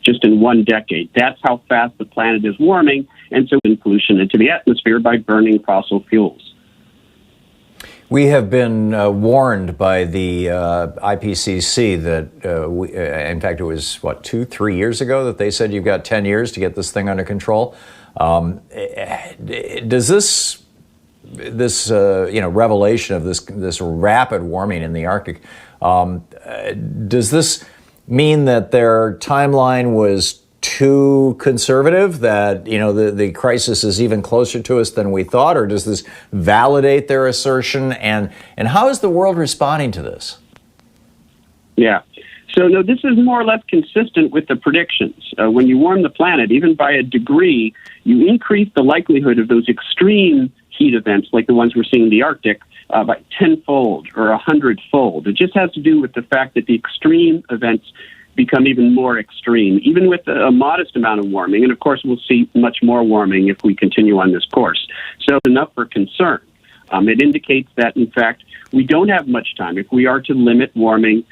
just in one decade. That's how fast the planet is warming, and so pollution into the atmosphere by burning fossil fuels. We have been warned by the IPCC that, in fact, it was, 2-3 years ago that they said you've got 10 years to get this thing under control. Does this revelation of this rapid warming in the Arctic, does this mean that their timeline was too conservative, that the crisis is even closer to us than we thought, or does this validate their assertion? And how is the world responding to this? Yeah. So, no, this is more or less consistent with the predictions. When you warm the planet, even by a degree, you increase the likelihood of those extreme heat events, like the ones we're seeing in the Arctic, by 10-fold or 100-fold. It just has to do with the fact that the extreme events become even more extreme, even with a modest amount of warming. And, of course, we'll see much more warming if we continue on this course. So enough for concern. It indicates that, in fact, we don't have much time. If we are to limit warming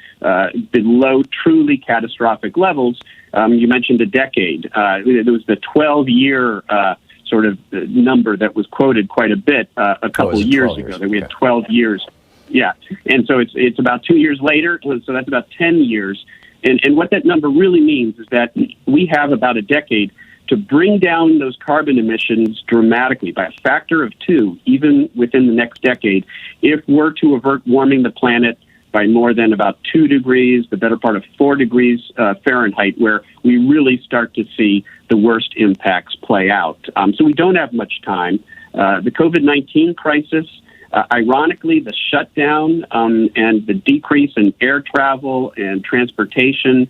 below truly catastrophic levels, you mentioned a decade. There was the 12-year sort of number that was quoted quite a bit a couple of years ago, that we had 12 years. Yeah, and so it's about 2 years later, so that's about 10 years. And what that number really means is that we have about a decade to bring down those carbon emissions dramatically by a factor of 2, even within the next decade, if we're to avert warming the planet by more than about 2 degrees, the better part of 4 degrees Fahrenheit, where we really start to see the worst impacts play out. So we don't have much time. The COVID-19 crisis, ironically, the shutdown and the decrease in air travel and transportation,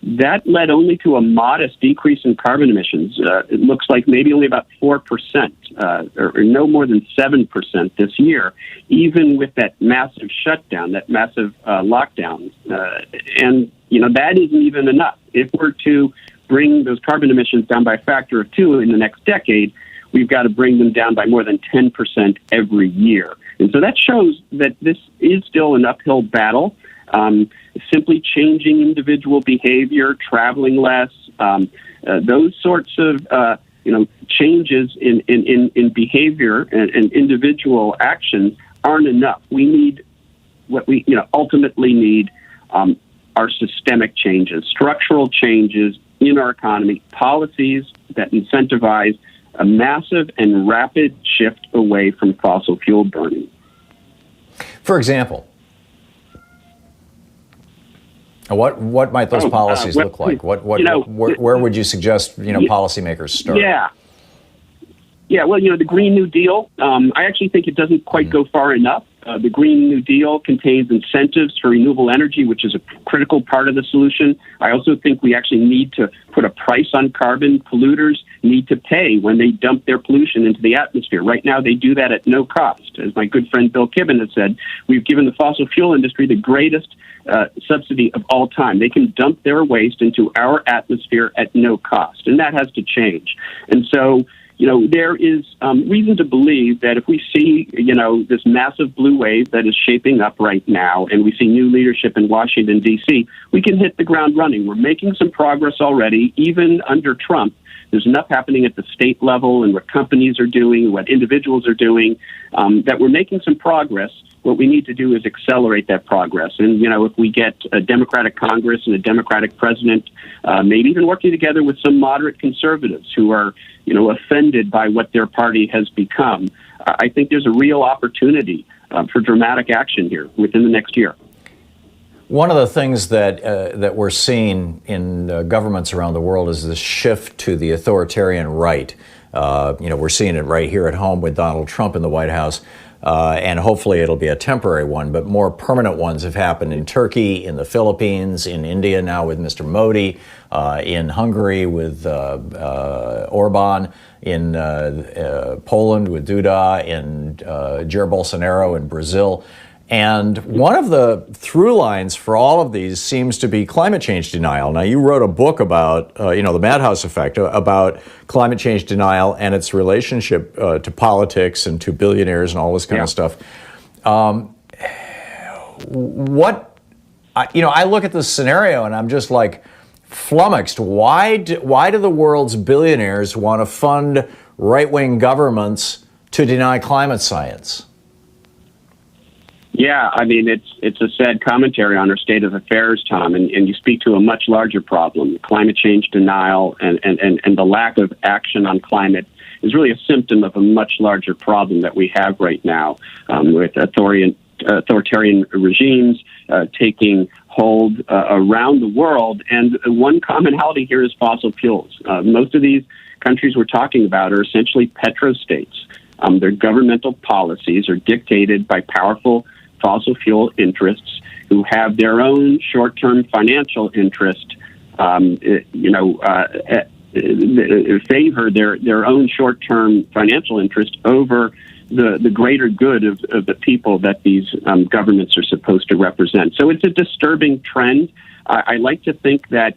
that led only to a modest decrease in carbon emissions. It looks like maybe only about 4%, or no more than 7% this year, even with that massive shutdown, that massive lockdown. And, that isn't even enough. If we're to bring those carbon emissions down by a factor of 2 in the next decade, we've got to bring them down by more than 10% every year. And so that shows that this is still an uphill battle. Simply changing individual behavior, traveling less, those sorts of changes in behavior and individual actions aren't enough. We need what we ultimately need are systemic changes, structural changes in our economy, policies that incentivize a massive and rapid shift away from fossil fuel burning. For example, what might those policies look like? Where would you suggest policymakers start? Yeah. Well, the Green New Deal. I actually think it doesn't quite go far enough. The Green New Deal contains incentives for renewable energy, which is a critical part of the solution. I also think we actually need to put a price on carbon. Polluters need to pay when they dump their pollution into the atmosphere. Right now, they do that at no cost. As my good friend Bill Kibben has said, we've given the fossil fuel industry the greatest subsidy of all time. They can dump their waste into our atmosphere at no cost, and that has to change. And so, there is reason to believe that if we see, this massive blue wave that is shaping up right now, and we see new leadership in Washington, D.C., we can hit the ground running. We're making some progress already, even under Trump. There's enough happening at the state level and what companies are doing, what individuals are doing, that we're making some progress. What we need to do is accelerate that progress. And, if we get a Democratic Congress and a Democratic president, maybe even working together with some moderate conservatives who are, offended by what their party has become, I think there's a real opportunity for dramatic action here within the next year. One of the things that we're seeing in governments around the world is this shift to the authoritarian right. We're seeing it right here at home with Donald Trump in the White House. And hopefully it'll be a temporary one, but more permanent ones have happened in Turkey, in the Philippines, in India now with Mr. Modi, in Hungary with Orban, in Poland with Duda, in Jair Bolsonaro in Brazil. And one of the through lines for all of these seems to be climate change denial. Now, you wrote a book about, the Madhouse Effect, about climate change denial and its relationship to politics and to billionaires and all this kind of stuff. I look at this scenario and I'm just like flummoxed. Why do the world's billionaires want to fund right-wing governments to deny climate science? Yeah, I mean, it's a sad commentary on our state of affairs, Tom, and you speak to a much larger problem, climate change denial and the lack of action on climate is really a symptom of a much larger problem that we have right now with authoritarian regimes taking hold around the world. And one commonality here is fossil fuels. Most of these countries we're talking about are essentially petrostates. Their governmental policies are dictated by powerful fossil fuel interests who have their own short-term financial interest, favor their own short-term financial interest over the greater good of the people that these governments are supposed to represent. So it's a disturbing trend. I like to think that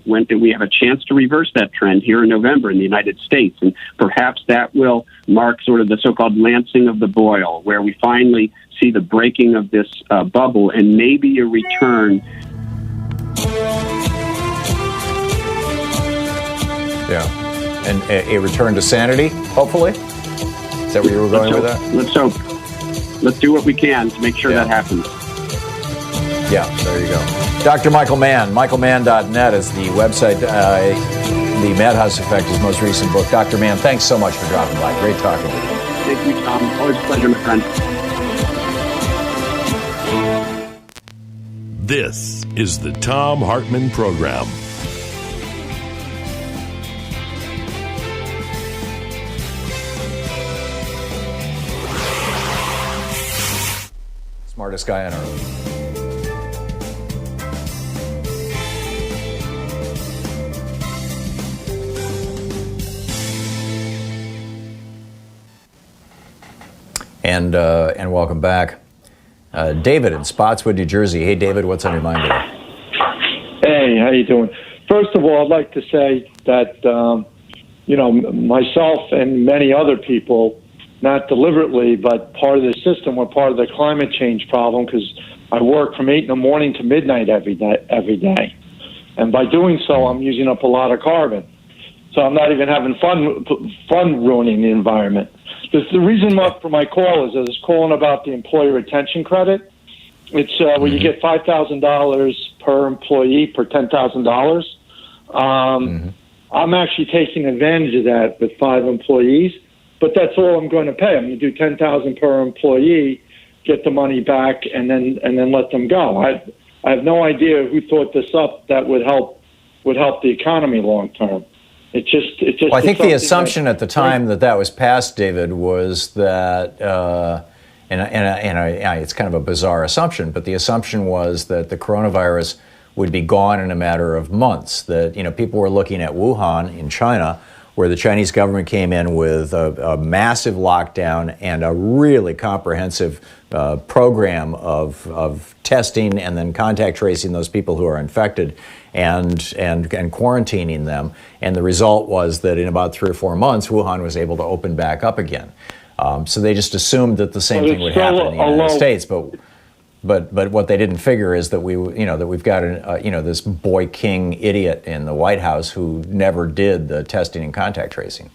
when we have a chance to reverse that trend here in November in the United States, and perhaps that will mark sort of the so-called lancing of the boil, where we finally see the breaking of this bubble and maybe a return. Yeah, and a return to sanity, hopefully? Is that where you were going with that? Let's hope. Let's do what we can to make sure that happens. Yeah, there you go. Dr. Michael Mann, michaelmann.net is the website. The Madhouse Effect, his most recent book. Dr. Mann, thanks so much for dropping by. Great talking with you. Thank you, Tom. Always a pleasure, my friend. This is the Thom Hartmann Program. Smartest guy on earth. And welcome back. David in Spotswood, New Jersey. Hey, David, what's on your mind today? Hey, how you doing? First of all, I'd like to say that, myself and many other people, not deliberately, but part of the system, we're part of the climate change problem because I work from 8 in the morning to midnight every day. And by doing so, I'm using up a lot of carbon. So I'm not even having fun ruining the environment. The reason for my call is I was calling about the employee retention credit. It's where you get $5,000 per employee per $10,000. I'm actually taking advantage of that with 5 employees, but that's all I'm going to pay. I'm going to do $10,000 per employee, get the money back, and then let them go. I have no idea who thought this up. That would help the economy long term. It just. Well, I think the assumption at the time that was passed, David, was that, it's kind of a bizarre assumption, but the assumption was that the coronavirus would be gone in a matter of months. That people were looking at Wuhan in China, where the Chinese government came in with a massive lockdown and a really comprehensive program of testing and then contact tracing those people who are infected and quarantining them. And the result was that in about 3 or 4 months, Wuhan was able to open back up again. So they just assumed that the same thing would happen in the United States, but what they didn't figure is that we've got this boy king idiot in the White House who never did the testing and contact tracing.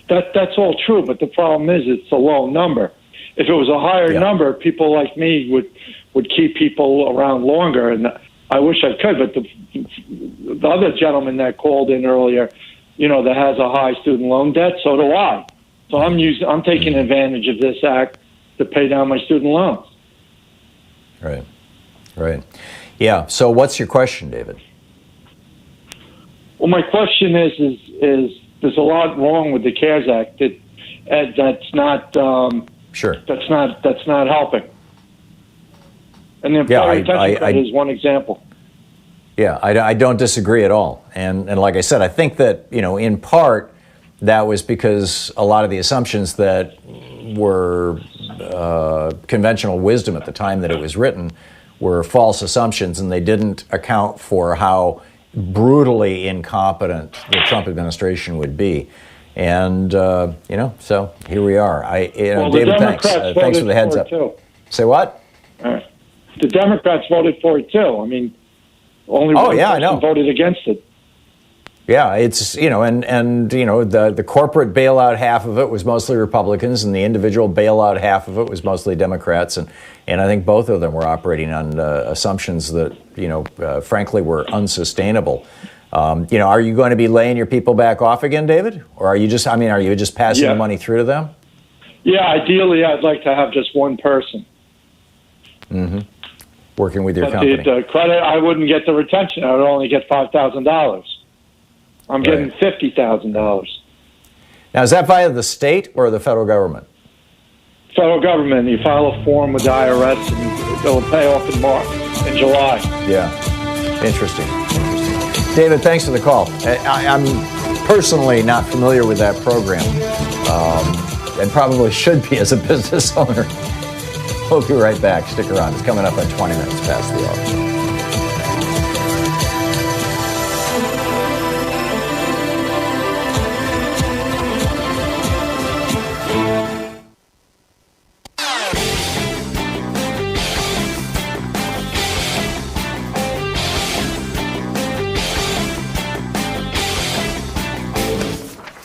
That's all true, but the problem is it's a low number. If it was a higher number, people like me would keep people around longer, and I wish I could. But the other gentleman that called in earlier, that has a high student loan debt, so do I. So I'm taking advantage of this act to pay down my student loans. Right. Yeah. So what's your question, David? Well, my question is there's a lot wrong with the CARES Act that's not that's not helping. And the employee retention credit is one example. Yeah, I don't disagree at all. And like I said, I think that, in part, that was because a lot of the assumptions that were conventional wisdom at the time that it was written were false assumptions, and they didn't account for how brutally incompetent the Trump administration would be. And, so here we are. David, thanks. Thanks for the heads up. Say what? The Democrats voted for it, too. I mean, only one person voted against it. Yeah, it's, the corporate bailout half of it was mostly Republicans, and the individual bailout half of it was mostly Democrats. And I think both of them were operating on assumptions that, frankly, were unsustainable. Are you going to be laying your people back off again, David? Or are you just passing the money through to them? Yeah, ideally, I'd like to have just one person. Mm-hmm. Working with your but company. The credit, I wouldn't get the retention. I would only get $5,000. I'm getting $50,000. Now, is that via the state or the federal government? Federal government. You file a form with the IRS, and it'll pay off in July. Yeah. Interesting. David, thanks for the call. I'm personally not familiar with that program, and probably should be as a business owner. We'll be right back. Stick around. It's coming up at 20 minutes past the hour.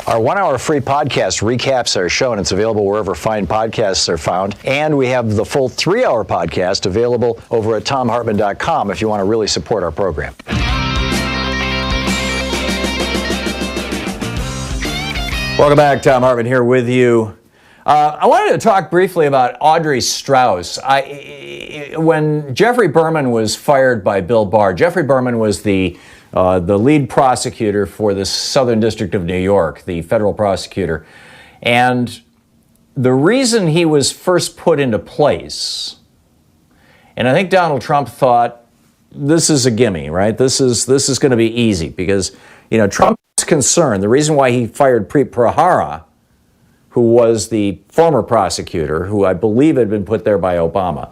Our 1 hour free podcast recaps our show, and it's available wherever fine podcasts are found. And we have the full 3 hour podcast available over at thomhartmann.com if you want to really support our program. Welcome back. Thom Hartmann here with you. I wanted to talk briefly about Audrey Strauss. When Jeffrey Berman was fired by Bill Barr, Jeffrey Berman was the lead prosecutor for the Southern District of New York, the federal prosecutor. And the reason he was first put into place, and I think Donald Trump thought, this is a gimme, right? This is going to be easy because, Trump's concern, the reason why he fired Preet Bharara, who was the former prosecutor, who I believe had been put there by Obama.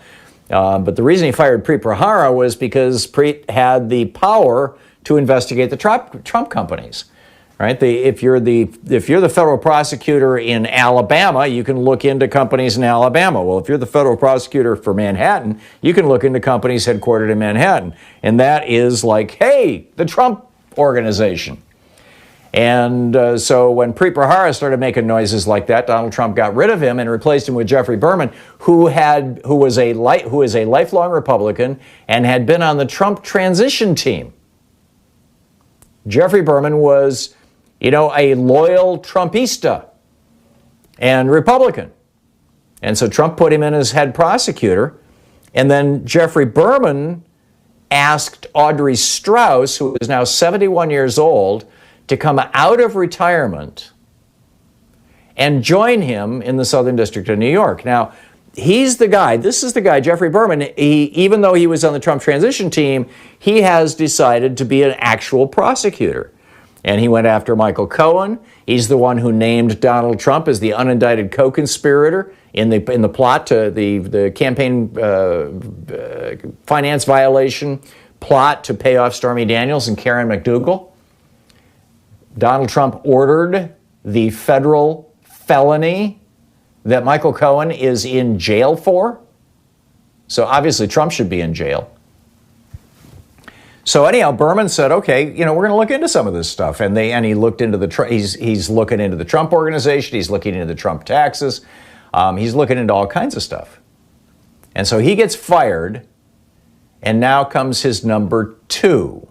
But the reason he fired Preet Bharara was because Preet had the power to investigate the Trump companies, right? If you're the federal prosecutor in Alabama, you can look into companies in Alabama. Well, if you're the federal prosecutor for Manhattan, you can look into companies headquartered in Manhattan, and that is like, hey, the Trump organization. And so when Preet Bharara started making noises like that, Donald Trump got rid of him and replaced him with Jeffrey Berman, who is a lifelong Republican and had been on the Trump transition team. Jeffrey Berman was, a loyal Trumpista and Republican. And so Trump put him in as head prosecutor. And then Jeffrey Berman asked Audrey Strauss, who is now 71 years old, to come out of retirement and join him in the Southern District of New York. Now, this is the guy, Jeffrey Berman, even though he was on the Trump transition team, he has decided to be an actual prosecutor. And he went after Michael Cohen. He's the one who named Donald Trump as the unindicted co-conspirator in the plot to the campaign finance violation plot to pay off Stormy Daniels and Karen McDougal. Donald Trump ordered the federal felony that Michael Cohen is in jail for. So obviously Trump should be in jail. So anyhow, Berman said, okay, we're going to look into some of this stuff. And he looked into he's looking into the Trump organization. He's looking into the Trump taxes. He's looking into all kinds of stuff. And so he gets fired. And now comes his number 2.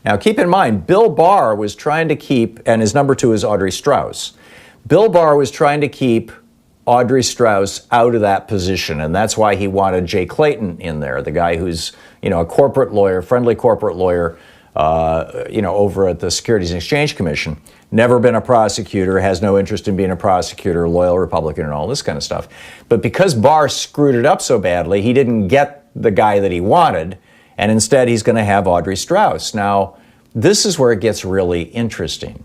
Now, keep in mind, Bill Barr was trying to keep, and his number 2 is Audrey Strauss. Bill Barr was trying to keep Audrey Strauss out of that position, and that's why he wanted Jay Clayton in there, the guy who's, a corporate lawyer, friendly corporate lawyer, over at the Securities and Exchange Commission. Never been a prosecutor, has no interest in being a prosecutor, loyal Republican, and all this kind of stuff. But because Barr screwed it up so badly, he didn't get the guy that he wanted, and instead he's going to have Audrey Strauss. Now, this is where it gets really interesting.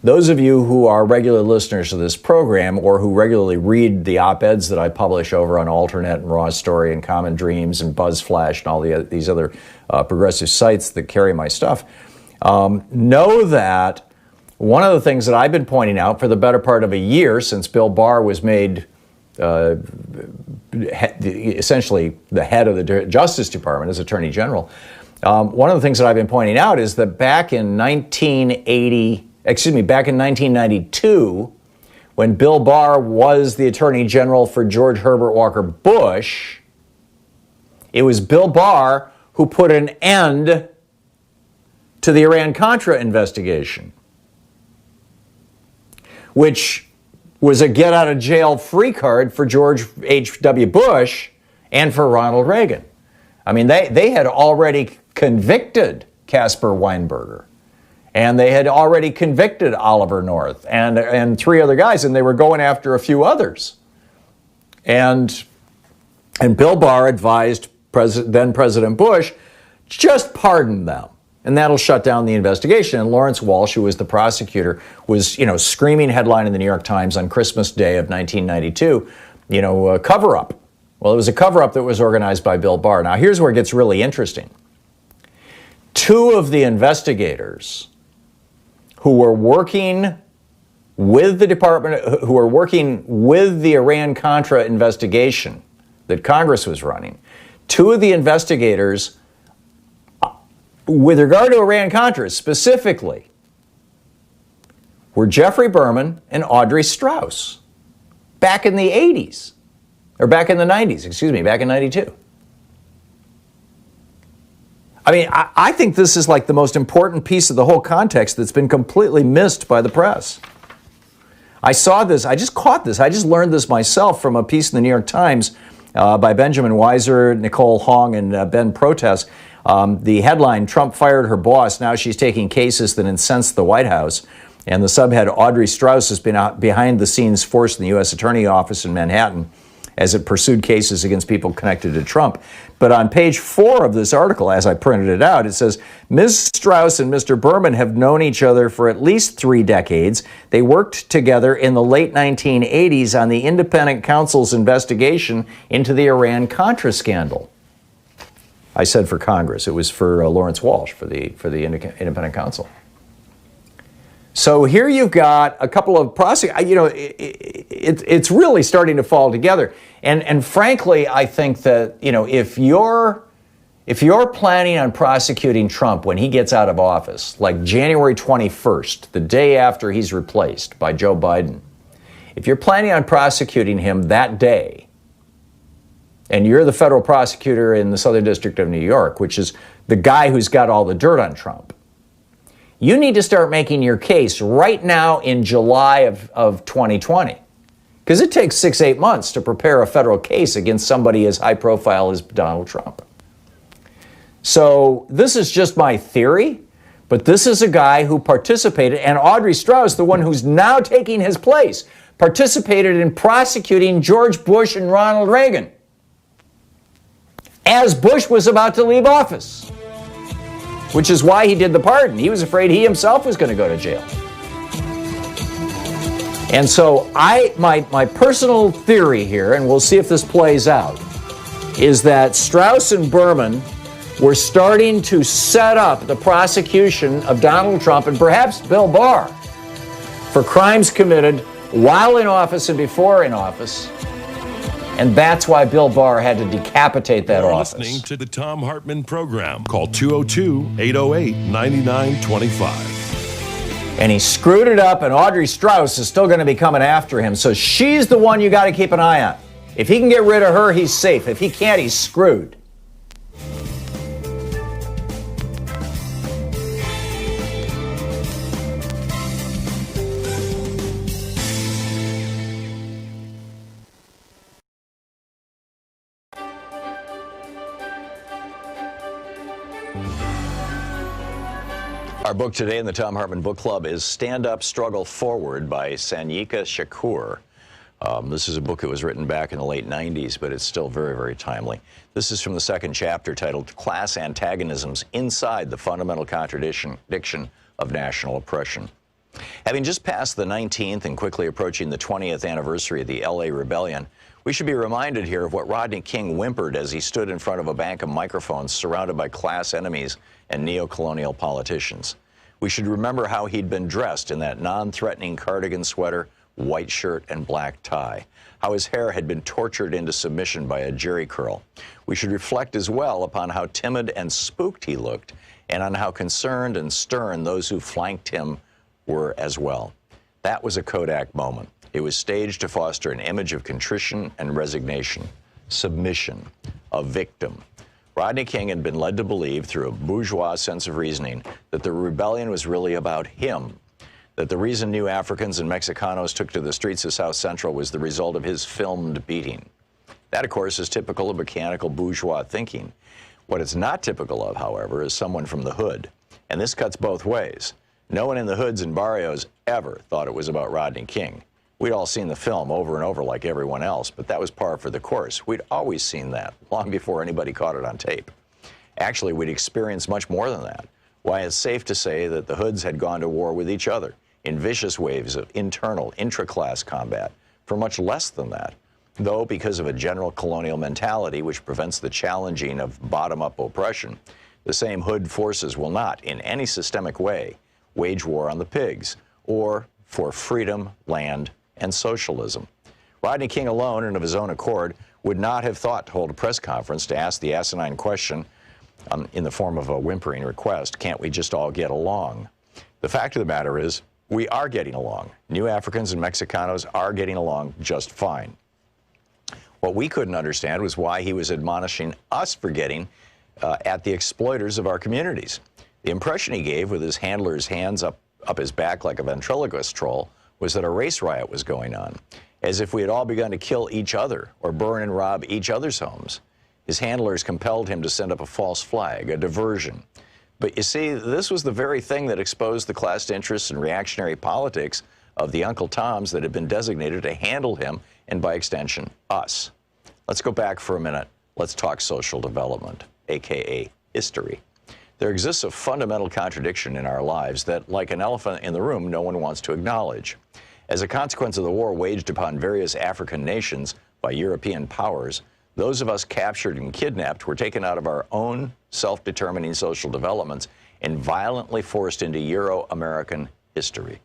Those of you who are regular listeners to this program or who regularly read the op-eds that I publish over on Alternet and Raw Story and Common Dreams and BuzzFlash and all these other progressive sites that carry my stuff, know that one of the things that I've been pointing out for the better part of a year since Bill Barr was made essentially the head of the Justice Department as Attorney General, one of the things that I've been pointing out is that back in 1992, when Bill Barr was the Attorney General for George Herbert Walker Bush, it was Bill Barr who put an end to the Iran-Contra investigation, which was a get-out-of-jail-free card for George H.W. Bush and for Ronald Reagan. I mean, they had already convicted Caspar Weinberger, and they had already convicted Oliver North and three other guys, and they were going after a few others. And Bill Barr advised then President Bush, just pardon them, and that'll shut down the investigation. And Lawrence Walsh, who was the prosecutor, was, screaming headline in the New York Times on Christmas Day of 1992, cover-up. Well, it was a cover-up that was organized by Bill Barr. Now, here's where it gets really interesting. Two of the investigators who were working with the department, who were working with the Iran-Contra investigation that Congress was running, two of the investigators, with regard to Iran-Contra specifically, were Jeffrey Berman and Audrey Strauss back in the 80s, or back in the 90s, back in 92. I mean, I think this is like the most important piece of the whole context that's been completely missed by the press. I saw this, I just caught this, I just learned this myself from a piece in the New York Times by Benjamin Weiser, Nicole Hong, and Ben Protest. The headline, Trump fired her boss, now she's taking cases that incense the White House. And the subhead, Audrey Strauss has been behind the scenes force in the U.S. Attorney Office in Manhattan as it pursued cases against people connected to Trump. But on page 4 of this article, as I printed it out, it says, Ms. Strauss and Mr. Berman have known each other for at least 3 decades. They worked together in the late 1980s on the independent counsel's investigation into the Iran-Contra scandal. I said for Congress. It was for Lawrence Walsh, for the independent counsel. So here you've got a couple of it's really starting to fall together. And frankly, I think that, if you're planning on prosecuting Trump when he gets out of office, like January 21st, the day after he's replaced by Joe Biden, if you're planning on prosecuting him that day, and you're the federal prosecutor in the Southern District of New York, which is the guy who's got all the dirt on Trump, you need to start making your case right now in July of 2020. Because it takes 6-8 months to prepare a federal case against somebody as high profile as Donald Trump. So this is just my theory, but this is a guy who participated, and Audrey Strauss, the one who's now taking his place, participated in prosecuting George Bush and Ronald Reagan as Bush was about to leave office, which is why he did the pardon. He was afraid he himself was going to go to jail. And so my personal theory here, and we'll see if this plays out, is that Strauss and Berman were starting to set up the prosecution of Donald Trump and perhaps Bill Barr for crimes committed while in office and before in office. And that's why Bill Barr had to decapitate that office. Listening to the Thom Hartmann Program. Call 202-808-9925. And he screwed it up, and Audrey Strauss is still going to be coming after him. So she's the one you got to keep an eye on. If he can get rid of her, he's safe. If he can't, he's screwed. Our book today in the Thom Hartmann Book Club is Stand Up, Struggle Forward by Sanyika Shakur. This is a book that was written back in the late 90s, but it's still very, very timely. This is from the second chapter titled Class Antagonisms Inside the Fundamental Contradiction of National Oppression. Having just passed the 19th and quickly approaching the 20th anniversary of the LA Rebellion, we should be reminded here of what Rodney King whimpered as he stood in front of a bank of microphones surrounded by class enemies and neo-colonial politicians. We should remember how he'd been dressed in that non-threatening cardigan sweater, white shirt, and black tie, how his hair had been tortured into submission by a jerry curl. We should reflect as well upon how timid and spooked he looked, and on how concerned and stern those who flanked him were as well. That was a Kodak moment. It was staged to foster an image of contrition and resignation, submission, a victim, Rodney King had been led to believe, through a bourgeois sense of reasoning, that the rebellion was really about him, that the reason new Africans and Mexicanos took to the streets of South Central was the result of his filmed beating. That, of course, is typical of mechanical bourgeois thinking. What it's not typical of, however, is someone from the hood. And this cuts both ways. No one in the hoods and barrios ever thought it was about Rodney King. We'd all seen the film over and over like everyone else, but that was par for the course. We'd always seen that, long before anybody caught it on tape. Actually, we'd experienced much more than that. Why, it's safe to say that the hoods had gone to war with each other in vicious waves of internal, intra-class combat for much less than that. Though, because of a general colonial mentality which prevents the challenging of bottom-up oppression, the same hood forces will not, in any systemic way, wage war on the pigs, or for freedom, land, and socialism. Rodney King alone, and of his own accord, would not have thought to hold a press conference to ask the asinine question, in the form of a whimpering request, can't we just all get along? The fact of the matter is, we are getting along. New Africans and Mexicanos are getting along just fine. What we couldn't understand was why he was admonishing us for getting at the exploiters of our communities. The impression he gave, with his handler's hands up his back like a ventriloquist troll, was that a race riot was going on, as if we had all begun to kill each other or burn and rob each other's homes. His handlers compelled him to send up a false flag, a diversion. But you see, this was the very thing that exposed the class interests and reactionary politics of the Uncle Toms that had been designated to handle him, and by extension, us. Let's go back for a minute. Let's talk social development, aka history. There exists a fundamental contradiction in our lives that, like an elephant in the room, no one wants to acknowledge. As a consequence of the war waged upon various African nations by European powers, those of us captured and kidnapped were taken out of our own self-determining social developments and violently forced into Euro-American history.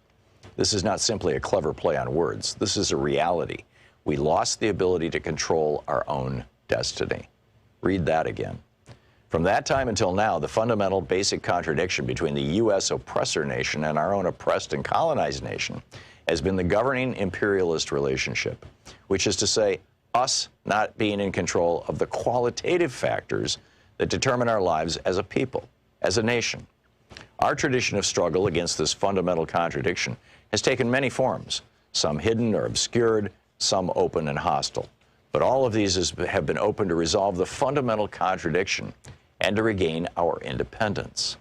This is not simply a clever play on words. This is a reality. We lost the ability to control our own destiny. Read that again. From that time until now, the fundamental basic contradiction between the U.S. oppressor nation and our own oppressed and colonized nation has been the governing imperialist relationship, which is to say, us not being in control of the qualitative factors that determine our lives as a people, as a nation. Our tradition of struggle against this fundamental contradiction has taken many forms, some hidden or obscured, some open and hostile. But all of these have been open to resolve the fundamental contradiction and to regain our independence.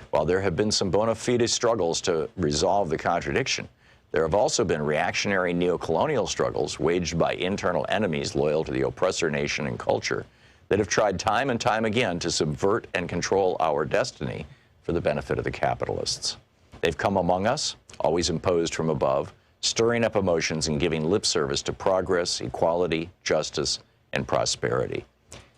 While there have been some bona fide struggles to resolve the contradiction, there have also been reactionary neocolonial struggles waged by internal enemies loyal to the oppressor nation and culture that have tried time and time again to subvert and control our destiny for the benefit of the capitalists. They've come among us, always imposed from above, stirring up emotions and giving lip service to progress, equality, justice, and prosperity.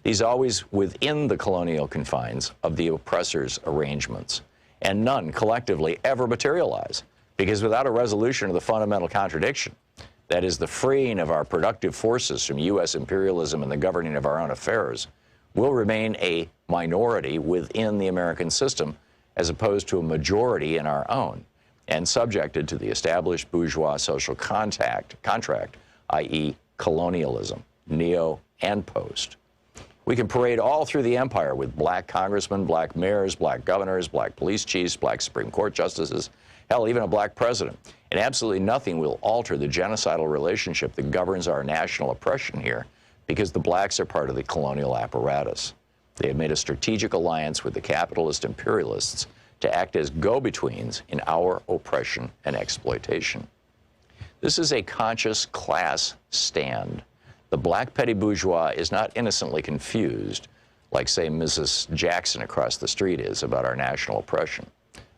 These always within the colonial confines of the oppressor's arrangements, and none collectively ever materialize, because without a resolution of the fundamental contradiction, that is the freeing of our productive forces from U.S. imperialism and the governing of our own affairs, we'll remain a minority within the American system as opposed to a majority in our own, and subjected to the established bourgeois social contract, i.e. colonialism, neo and post. We can parade all through the empire with black congressmen, black mayors, black governors, black police chiefs, black Supreme Court justices, hell, even a black president. And absolutely nothing will alter the genocidal relationship that governs our national oppression here, because the blacks are part of the colonial apparatus. They have made a strategic alliance with the capitalist imperialists to act as go-betweens in our oppression and exploitation. This is a conscious class stand. The black petty bourgeois is not innocently confused, like, say, Mrs. Jackson across the street is, about our national oppression,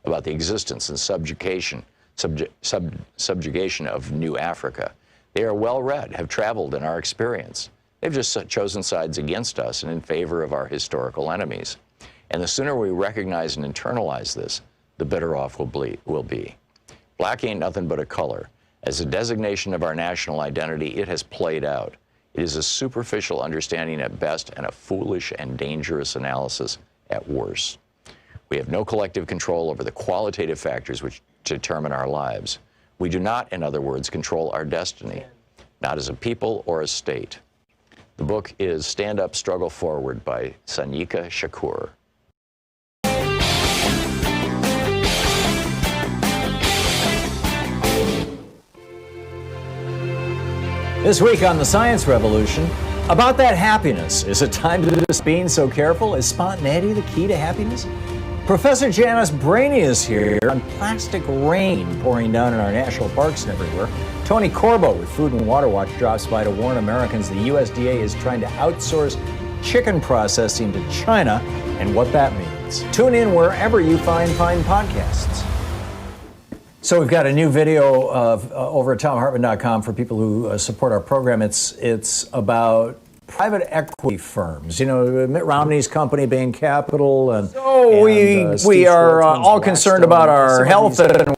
about the existence and subjugation of New Africa. They are well-read, have traveled in our experience. They've just chosen sides against us and in favor of our historical enemies. And the sooner we recognize and internalize this, the better off we'll be. Black ain't nothing but a color. As a designation of our national identity, it has played out. It is a superficial understanding at best and a foolish and dangerous analysis at worst. We have no collective control over the qualitative factors which determine our lives. We do not, in other words, control our destiny, not as a people or a state. The book is Stand Up, Struggle Forward by Sanyika Shakur. This week on The Science Revolution, about that happiness. Is it time to just being so careful? Is spontaneity the key to happiness? Professor Janice Brainy is here on plastic rain pouring down in our national parks and everywhere. Tony Corbo with Food and Water Watch drops by to warn Americans the USDA is trying to outsource chicken processing to China and what that means. Tune in wherever you find podcasts. So we've got a new video of over at ThomHartmann.com for people who support our program. It's about private equity firms. You know, Mitt Romney's company, Bain Capital, and so we are all concerned about our health and.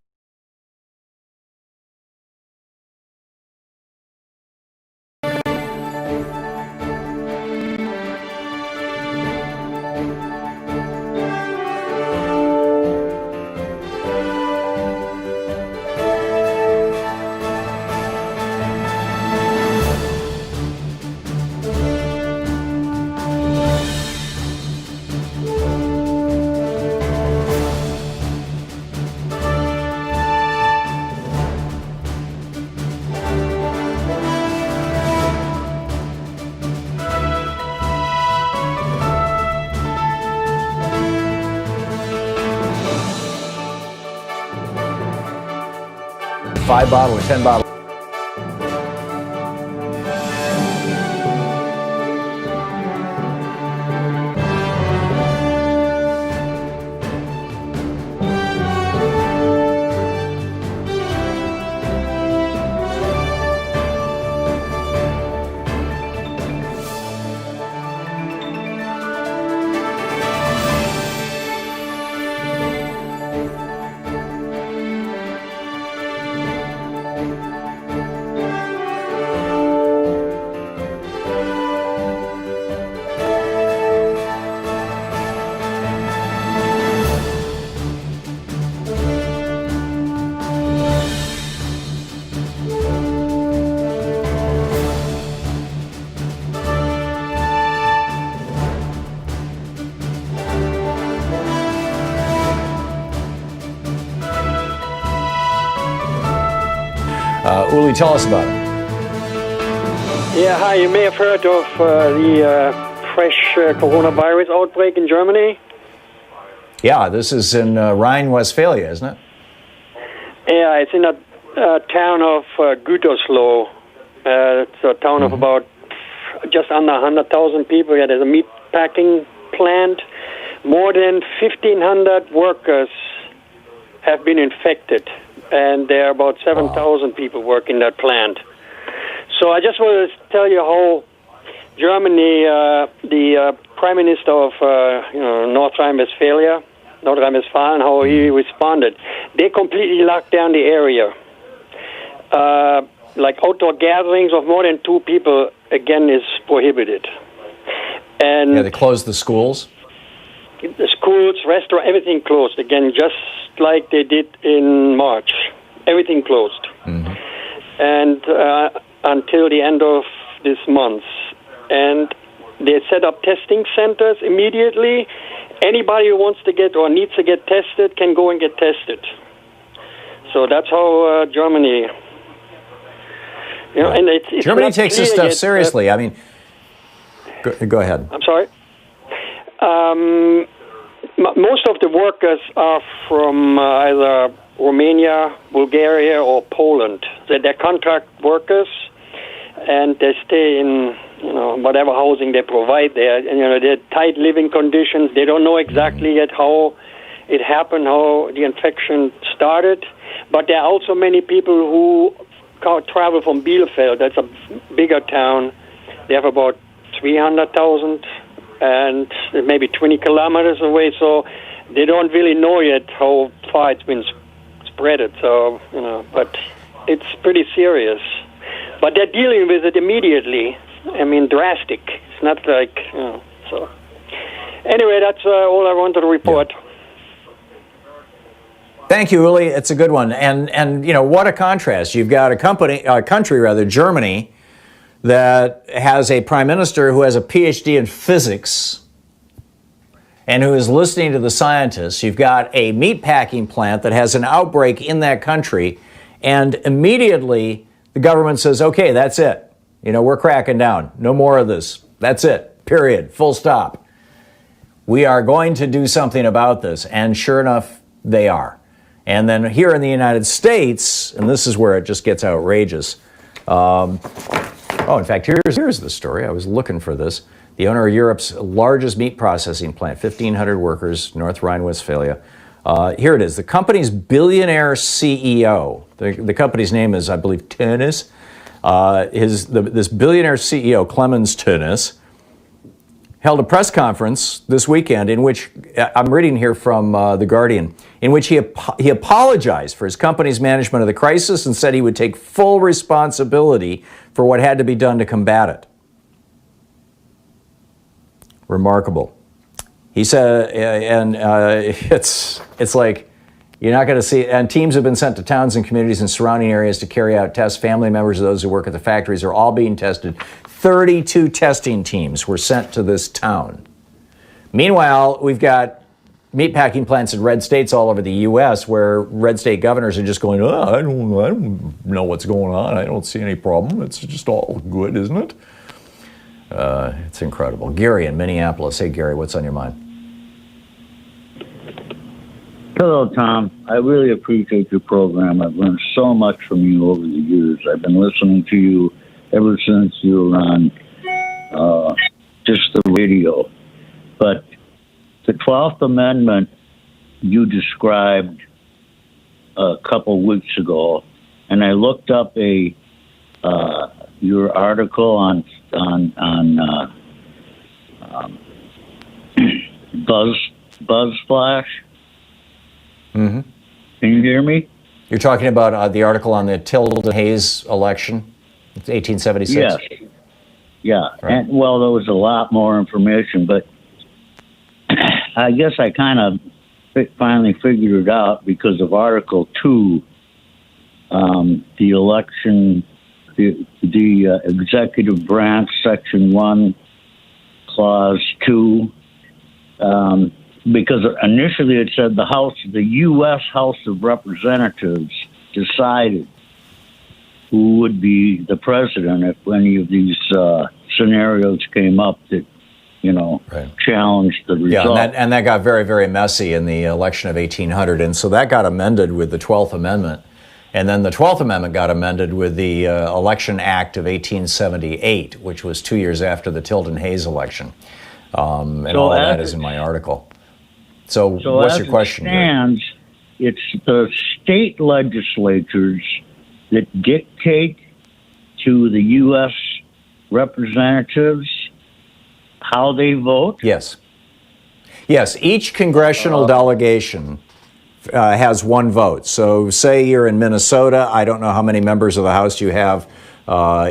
$5 or $10. Uli, tell us about it. Yeah, hi. You may have heard of the fresh coronavirus outbreak in Germany. Yeah, this is in Rhine-Westphalia, isn't it? Yeah, it's in a town of Gütersloh. It's a town of about just under 100,000 people. Yeah, there's a meat packing plant. More than 1,500 workers have been infected. And there are about 7,000 people work in that plant. So I just wanted to tell you how Germany, the Prime Minister of North Rhine-Westphalia, how he responded. They completely locked down the area. Like outdoor gatherings of more than 2 people, again, is prohibited. And yeah, they closed the schools? The schools, restaurants, everything closed again, just like they did in March. Everything closed. Mm-hmm. And until the end of this month. And they set up testing centers immediately. Anybody who wants to get or needs to get tested can go and get tested. So that's how Germany... and it's Germany takes this stuff seriously. I mean, go ahead. I'm sorry? Most of the workers are from either Romania, Bulgaria, or Poland. They're contract workers, and they stay in whatever housing they provide there. And they're tight living conditions. They don't know exactly yet how it happened, how the infection started. But there are also many people who travel from Bielefeld. That's a bigger town. They have about 300,000. And maybe 20 kilometers away, so they don't really know yet how far it's been spreaded. So, but it's pretty serious. But they're dealing with it immediately. I mean, drastic. It's not like, so. Anyway, that's all I wanted to report. Yeah. Thank you, Uli. It's a good one. And what a contrast. You've got a country, Germany, that has a prime minister who has a PhD in physics and who is listening to the scientists. You've got a meatpacking plant that has an outbreak in that country, and immediately the government says, okay, that's it. We're cracking down. No more of this. That's it. Period. Full stop. We are going to do something about this. And sure enough, they are. And then here in the United States, and this is where it just gets outrageous. In fact, here's the story. I was looking for this. The owner of Europe's largest meat processing plant, 1,500 workers, North Rhine-Westphalia. Here it is. The company's billionaire CEO, the company's name is, I believe, Tönnies. This billionaire CEO, Clemens Tönnies, held a press conference this weekend in which, I'm reading here from The Guardian, in which he apologized for his company's management of the crisis and said he would take full responsibility for what had to be done to combat it. Remarkable. He said, it's like, you're not going to see, and teams have been sent to towns and communities and surrounding areas to carry out tests. Family members of those who work at the factories are all being tested. 32 testing teams were sent to this town. Meanwhile, we've got meatpacking plants in red states all over the U.S. where red state governors are just going, I don't know what's going on. I don't see any problem. It's just all good, isn't it? It's incredible. Gary in Minneapolis. Hey, Gary, what's on your mind? Hello, Tom. I really appreciate your program. I've learned so much from you over the years. I've been listening to you ever since you were on just the radio. But the 12th Amendment you described a couple weeks ago, and I looked up your article on BuzzFlash. Mm-hmm. Can you hear me? You're talking about the article on the Tilden Hayes election, 1876? Yes. Yeah. Right. And, well, there was a lot more information, but I guess I kind of finally figured it out because of Article 2, the election, the executive branch, Section 1, Clause 2, because initially it said the U.S. House of Representatives decided who would be the president if any of these scenarios came up that, challenged the result. Yeah, and that got very, very messy in the election of 1800, and so that got amended with the 12th Amendment. And then the 12th Amendment got amended with the Election Act of 1878, which was 2 years after the Tilden Hayes election. And all of that is in my article. So what's your question? It's the state legislatures that dictate to the U.S. representatives how they vote? Yes. Yes, each congressional delegation has one vote. So say you're in Minnesota. I don't know how many members of the House you have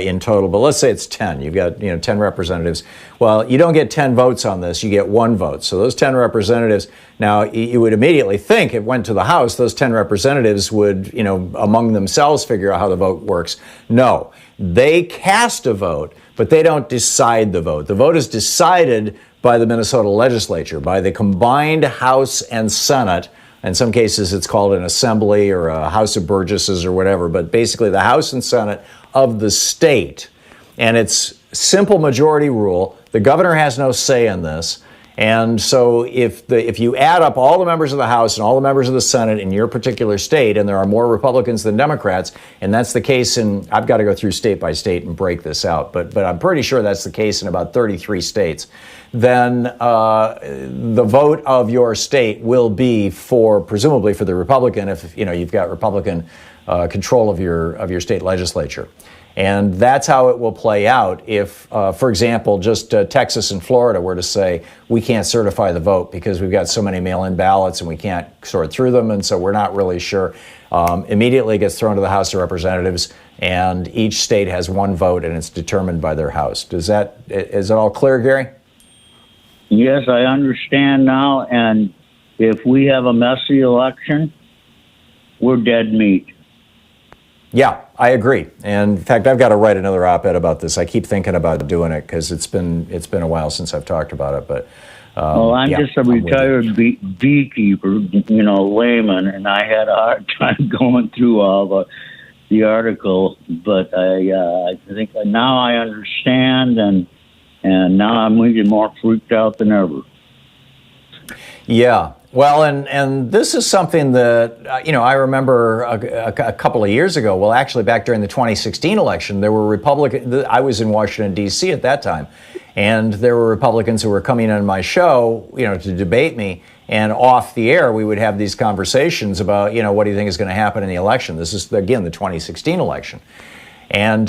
in total, but let's say it's 10. You've got 10 representatives. Well, you don't get 10 votes on this. You get one vote. So those 10 representatives, now you would immediately think it went to the House, those 10 representatives would, among themselves figure out how the vote works. No, they cast a vote, but they don't decide the vote. The vote is decided by the Minnesota legislature, by the combined House and Senate. In some cases, it's called an assembly or a House of Burgesses or whatever, but basically the House and Senate of the state. And it's simple majority rule. The governor has no say in this. And so if you add up all the members of the House and all the members of the Senate in your particular state, and there are more Republicans than Democrats, and that's the case I've got to go through state by state and break this out, but I'm pretty sure that's the case in about 33 states, then the vote of your state will be presumably for the Republican if you've got Republican control of your state legislature. And that's how it will play out if, for example, just Texas and Florida were to say, we can't certify the vote because we've got so many mail-in ballots and we can't sort through them, and so we're not really sure. Immediately it gets thrown to the House of Representatives, and each state has one vote, and it's determined by their House. Is it all clear, Gary? Yes, I understand now, and if we have a messy election, we're dead meat. Yeah, I agree. And in fact, I've got to write another op-ed about this. I keep thinking about doing it because it's been a while since I've talked about it. But well, I'm just a retired beekeeper, layman, and I had a hard time going through all the article. But I think now I understand, and now I'm even more freaked out than ever. Yeah. Well, and this is something that, I remember a couple of years ago, well, actually back during the 2016 election, there were Republicans, I was in Washington, D.C. at that time, and there were Republicans who were coming on my show, to debate me, and off the air, we would have these conversations about, what do you think is going to happen in the election? This is, again, the 2016 election. And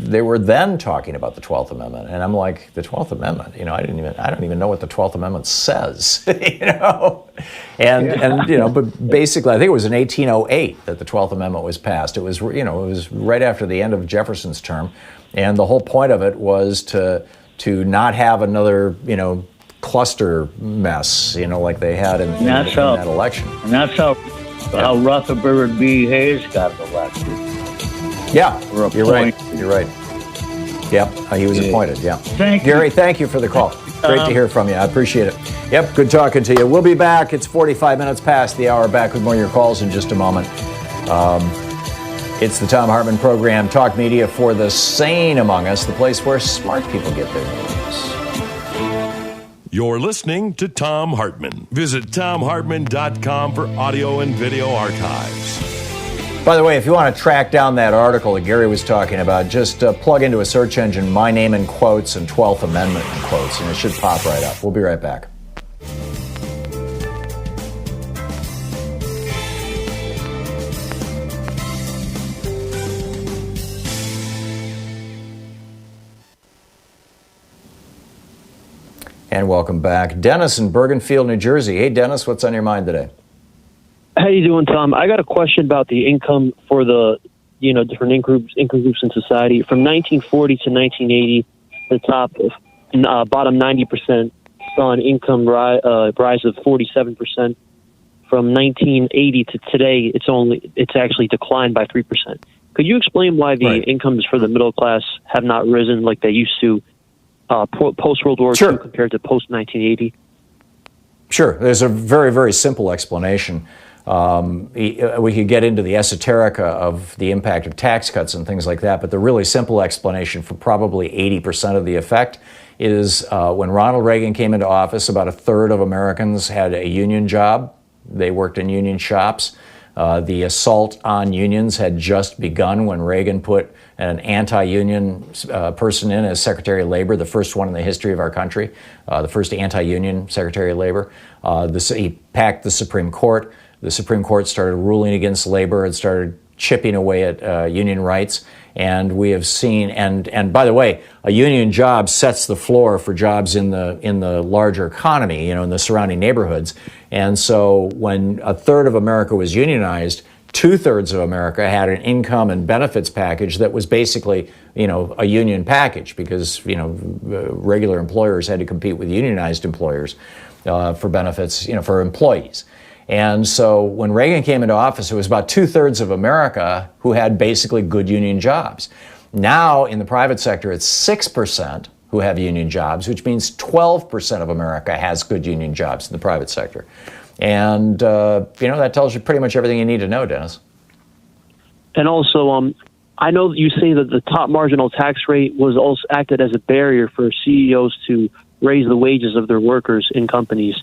they were then talking about the 12th Amendment, and I'm like, the 12th Amendment, I don't even know what the 12th Amendment says, but basically, I think it was in 1808 that the 12th Amendment was passed. It was, it was right after the end of Jefferson's term, and the whole point of it was to not have another, cluster mess, like they had in that election. And that's how Rutherford B. Hayes got elected. Yeah, you're right. You're right. Yep, he was appointed. Yeah. Thank you. Gary, thank you for the call. Great to hear from you. I appreciate it. Yep, good talking to you. We'll be back. It's 45 minutes past the hour. Back with more of your calls in just a moment. It's the Thom Hartmann Program, talk media for the sane among us, the place where smart people get their news. You're listening to Thom Hartmann. Visit thomhartmann.com for audio and video archives. By the way, if you want to track down that article that Gary was talking about, just plug into a search engine my name in quotes and 12th Amendment in quotes, and it should pop right up. We'll be right back. And welcome back. Dennis in Bergenfield, New Jersey. Hey, Dennis, what's on your mind today? How you doing, Tom? I got a question about the income for the, different income groups in society. From 1940 to 1980, the bottom 90% saw an income rise of 47%. From 1980 to today, it's actually declined by 3%. Could you explain why the incomes for the middle class have not risen like they used to post World War II compared to post 1980? Sure. There's a very, very simple explanation. We could get into the esoterica of the impact of tax cuts and things like that, but the really simple explanation for probably 80% of the effect is when Ronald Reagan came into office, about a third of Americans had a union job. They worked in union shops. The assault on unions had just begun when Reagan put an anti-union person in as Secretary of Labor, the first one in the history of our country, the first anti-union Secretary of Labor. He packed the Supreme Court. The Supreme Court started ruling against labor and started chipping away at union rights. And we have seen, and by the way, a union job sets the floor for jobs in the larger economy, in the surrounding neighborhoods. And so when a third of America was unionized, 2/3 of America had an income and benefits package that was basically, a union package because, regular employers had to compete with unionized employers for benefits, for employees. And so when Reagan came into office, it was about 2/3 of America who had basically good union jobs. Now in the private sector, it's 6% who have union jobs, which means 12% of America has good union jobs in the private sector. And, that tells you pretty much everything you need to know, Dennis. And also, I know that you say that the top marginal tax rate was also acted as a barrier for CEOs to raise the wages of their workers in companies.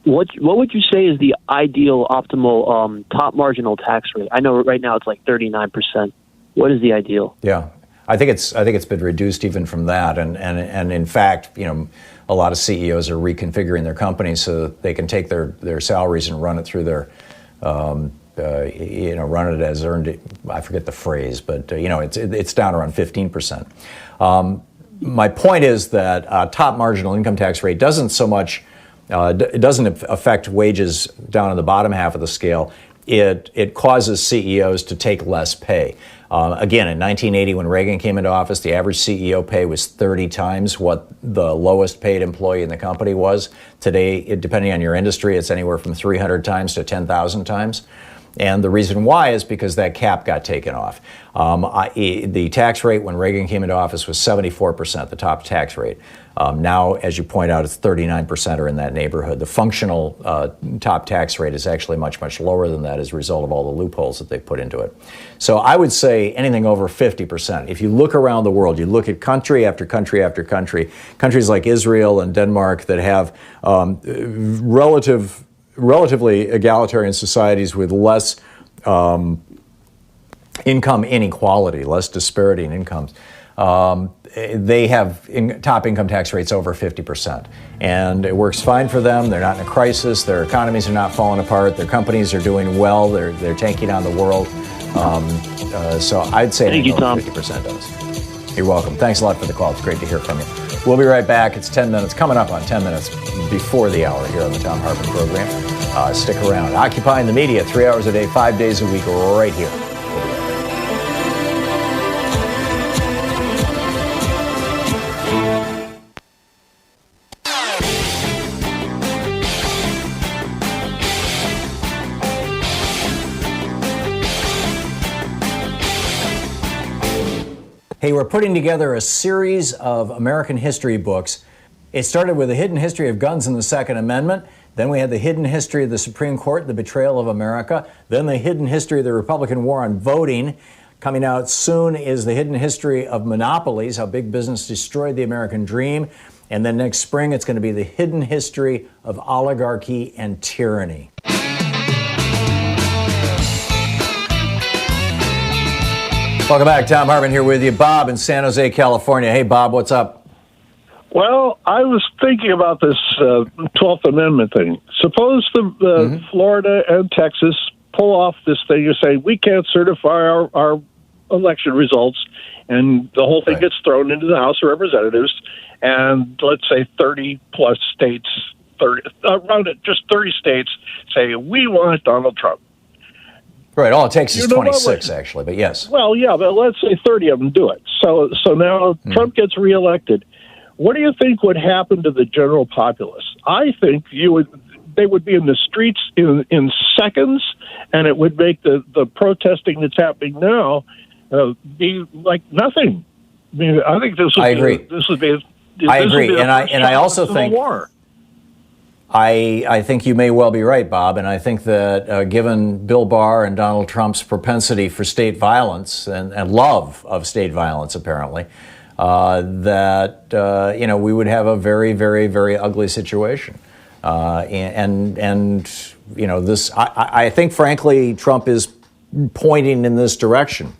What would you say is the ideal, optimal top marginal tax rate? I know right now it's like 39%. What is the ideal? Yeah, I think it's been reduced even from that, and in fact, a lot of CEOs are reconfiguring their companies so that they can take their salaries and run it through their, run it as earned. I forget the phrase, but it's down around 15%. My point is that top marginal income tax rate doesn't so much. It doesn't affect wages down in the bottom half of the scale. It causes CEOs to take less pay. Again, in 1980, when Reagan came into office, the average CEO pay was 30 times what the lowest paid employee in the company was. Today, depending on your industry, it's anywhere from 300 times to 10,000 times. And the reason why is because that cap got taken off. The tax rate when Reagan came into office was 74%, the top tax rate. Now, as you point out, it's 39% or in that neighborhood. The functional top tax rate is actually much, much lower than that as a result of all the loopholes that they've put into it. So I would say anything over 50%. If you look around the world, you look at country after country after country, countries like Israel and Denmark that have relatively egalitarian societies with less income inequality, less disparity in incomes. They have top income tax rates over 50%. And it works fine for them. They're not in a crisis. Their economies are not falling apart. Their companies are doing well. They're taking on the world. So I'd say Thank you, Tom. 50% does. You're welcome. Thanks a lot for the call. It's great to hear from you. We'll be right back. It's 10 minutes, coming up on 10 minutes before the hour here on the Thom Hartmann Program. Stick around. Occupying the media 3 hours a day, 5 days a week, right here. Hey, we're putting together a series of American history books. It started with the hidden history of guns and the Second Amendment. Then we had the hidden history of the Supreme Court, the betrayal of America. Then the hidden history of the Republican war on voting. Coming out soon is the hidden history of monopolies, how big business destroyed the American dream. And then next spring, it's going to be the hidden history of oligarchy and tyranny. Welcome back. Thom Hartmann here with you. Bob in San Jose, California. Hey, Bob, what's up? Well, I was thinking about this 12th Amendment thing. Suppose Florida and Texas pull off this thing and say, we can't certify our election results, and the whole thing gets thrown into the House of Representatives, and let's say 30-plus states, around it, just 30 states say, we want Donald Trump. Right, all it takes is 26, actually, but yes. Well, yeah, but let's say 30 of them do it. So now Trump gets reelected. What do you think would happen to the general populace? I think they would be in the streets in seconds, and it would make the protesting that's happening now be like nothing. I mean, I think this would I agree. I agree, and I also think war. I think you may well be right, Bob, and I think that given Bill Barr and Donald Trump's propensity for state violence and love of state violence, apparently, that we would have a very, very, very ugly situation. And this, I think, frankly, Trump is pointing in this direction,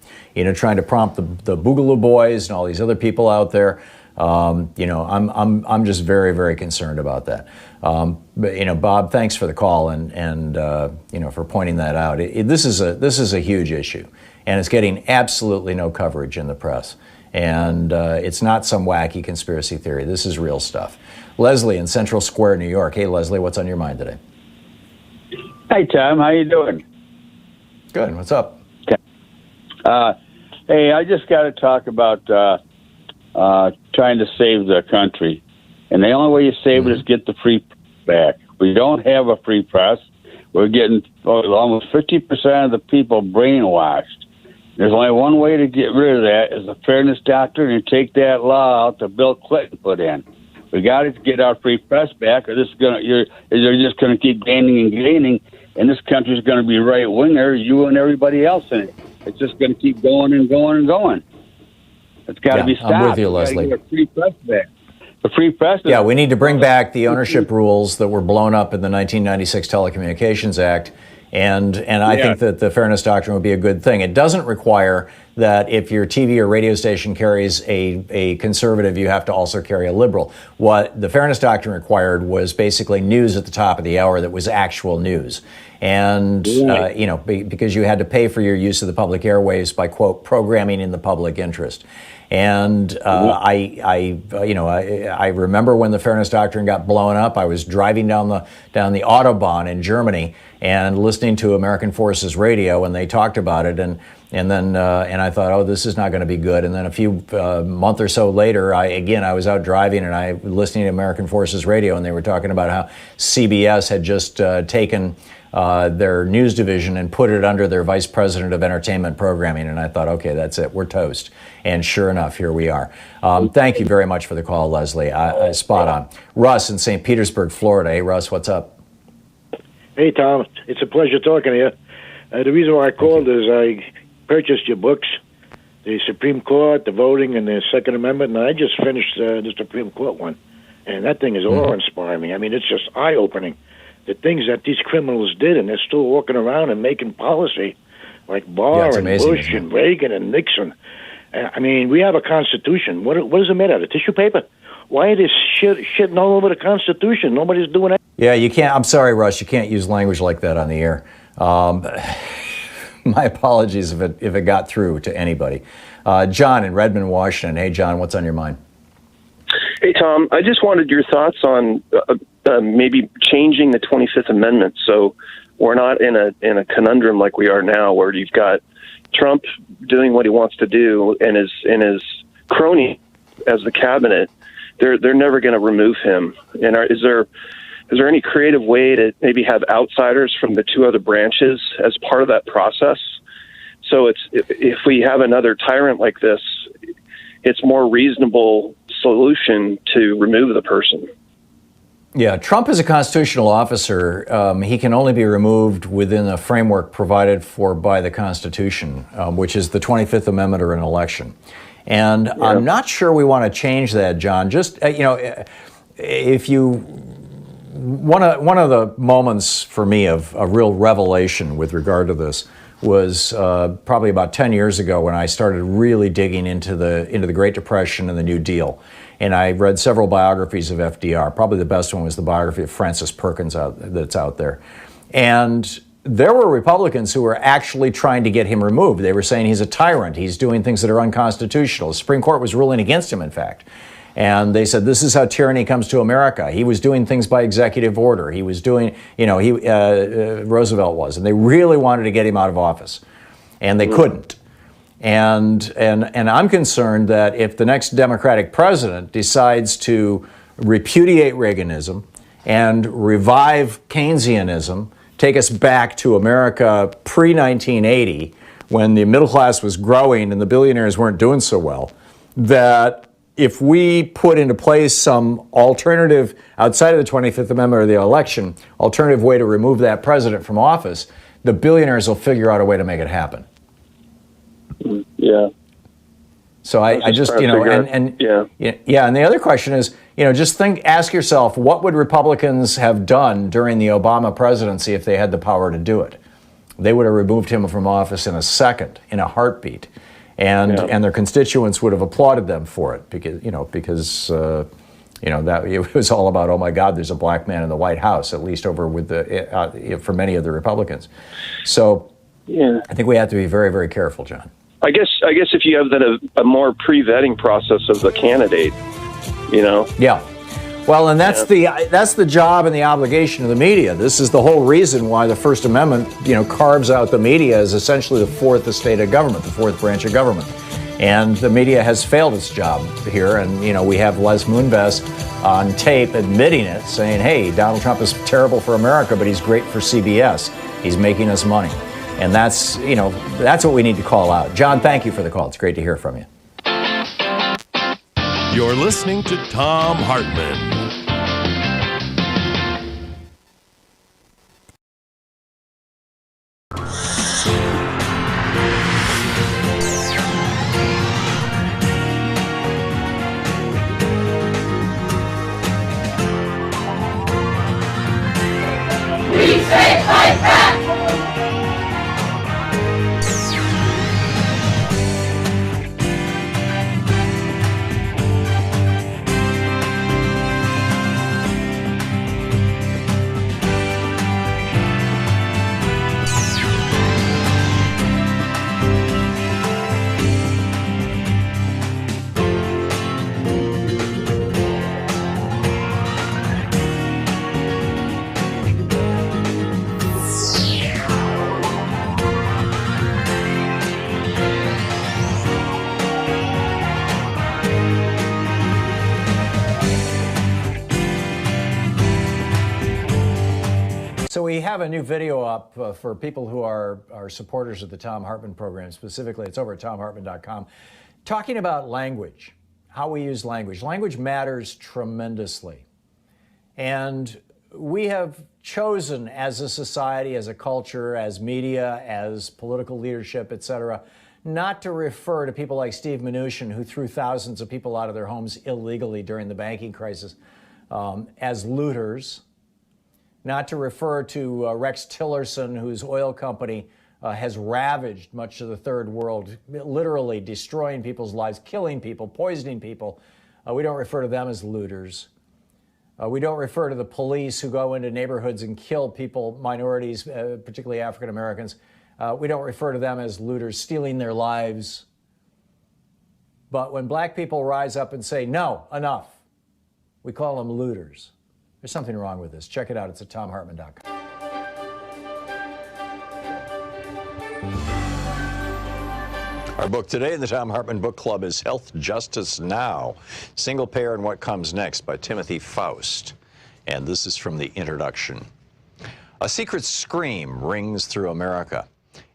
trying to prompt the Boogaloo Boys and all these other people out there. I'm just very, very concerned about that. But Bob, thanks for the call and for pointing that out. This is a huge issue, and it's getting absolutely no coverage in the press. And it's not some wacky conspiracy theory. This is real stuff. Leslie in Central Square, New York. Hey, Leslie, what's on your mind today? Hey, Tom. How you doing? Good. What's up? Hey, I just got to talk about trying to save the country. And the only way you save it is get the free press back. We don't have a free press. We're getting almost 50% of the people brainwashed. There's only one way to get rid of that is the fairness doctrine and take that law out that Bill Clinton put in. We got to get our free press back, or they're just going to keep gaining and gaining, and this country's going to be right winger, you and everybody else in it. It's just going to keep going and going and going. It's got to be stopped. I'm with you, Leslie. Get our free press back. The free press. Yeah, we need to bring back the ownership rules that were blown up in the 1996 Telecommunications Act. And I think that the fairness doctrine would be a good thing. It doesn't require that if your TV or radio station carries a conservative, you have to also carry a liberal. What the fairness doctrine required was basically news at the top of the hour that was actual news. And, because you had to pay for your use of the public airwaves by, quote, programming in the public interest. And I remember when the fairness doctrine got blown up. I was driving down the Autobahn in Germany and listening to American Forces Radio, and they talked about it. And And then, and I thought, oh, this is not going to be good. And then a few month or so later, I was out driving and I was listening to American Forces Radio, and they were talking about how CBS had just taken their news division and put it under their vice president of entertainment programming. And I thought, okay, that's it. We're toast. And sure enough, here we are. Thank you very much for the call, Leslie. Spot on. Russ in St. Petersburg, Florida. Hey, Russ, what's up? Hey, Tom. It's a pleasure talking to you. The reason why I called is I purchased your books, the Supreme Court, the voting, and the Second Amendment, and I just finished the Supreme Court one. And that thing is awe-inspiring. I mean, it's just eye-opening. The things that these criminals did, and they're still walking around and making policy, like Barr and Bush and Reagan and Nixon. I mean, we have a Constitution. What is it made out of? Tissue paper? Why are they shitting all over the Constitution? Nobody's doing it. Yeah, you can't. I'm sorry, Russ. You can't use language like that on the air. My apologies if it got through to anybody. John in Redmond, Washington. Hey, John, what's on your mind? Hey, Tom. I just wanted your thoughts on maybe changing the 25th Amendment so we're not in a conundrum like we are now, where you've got Trump doing what he wants to do, and his crony as the cabinet. They're never going to remove him. And is there any creative way to maybe have outsiders from the two other branches as part of that process? So if we have another tyrant like this, it's more reasonable solution to remove the person. Yeah, Trump is a constitutional officer. He can only be removed within a framework provided for by the Constitution, which is the 25th Amendment or an election. And I'm not sure we want to change that, John. Just, if you... One of the moments for me of a real revelation with regard to this was probably about 10 years ago when I started really digging into the Great Depression and the New Deal. And I read several biographies of FDR. Probably the best one was the biography of Francis Perkins that's out there. And there were Republicans who were actually trying to get him removed. They were saying he's a tyrant. He's doing things that are unconstitutional. The Supreme Court was ruling against him, in fact. And they said, this is how tyranny comes to America. He was doing things by executive order. He was doing, Roosevelt was. And they really wanted to get him out of office. And they couldn't. And I'm concerned that if the next Democratic president decides to repudiate Reaganism and revive Keynesianism, take us back to America pre-1980, when the middle class was growing and the billionaires weren't doing so well, that if we put into place some alternative, outside of the 25th Amendment or the election, alternative way to remove that president from office, the billionaires will figure out a way to make it happen. Yeah. So I just, and the other question is, just ask yourself, what would Republicans have done during the Obama presidency if they had the power to do it? They would have removed him from office in a second, in a heartbeat. And their constituents would have applauded them for it because that it was all about, oh my God, there's a black man in the White House, at least over with for many of the Republicans. So I think we have to be very, very careful, John. I guess if you have then a more pre-vetting process of the candidate, Yeah. Well, and that's the job and the obligation of the media. This is the whole reason why the First Amendment, carves out the media as essentially the fourth estate of government, the fourth branch of government. And the media has failed its job here. And, we have Les Moonves on tape admitting it, saying, hey, Donald Trump is terrible for America, but he's great for CBS. He's making us money. And that's what we need to call out. John, thank you for the call. It's great to hear from you. You're listening to Thom Hartmann. We say fight back! So we have a new video up for people who are supporters of the Thom Hartmann Program. Specifically, it's over at thomhartmann.com, talking about language, how we use language. Language matters tremendously. And we have chosen as a society, as a culture, as media, as political leadership, et cetera, not to refer to people like Steve Mnuchin, who threw thousands of people out of their homes illegally during the banking crisis, as looters, not to refer to Rex Tillerson, whose oil company has ravaged much of the third world, literally destroying people's lives, killing people, poisoning people. We don't refer to them as looters. We don't refer to the police who go into neighborhoods and kill people, minorities, particularly African Americans. We don't refer to them as looters, stealing their lives. But when black people rise up and say, no, enough, we call them looters. There's something wrong with this. Check it out. It's at thomhartmann.com. Our book today in the Thom Hartmann Book Club is Health Justice Now, Single Payer and What Comes Next by Timothy Faust. And this is from the introduction. A secret scream rings through America.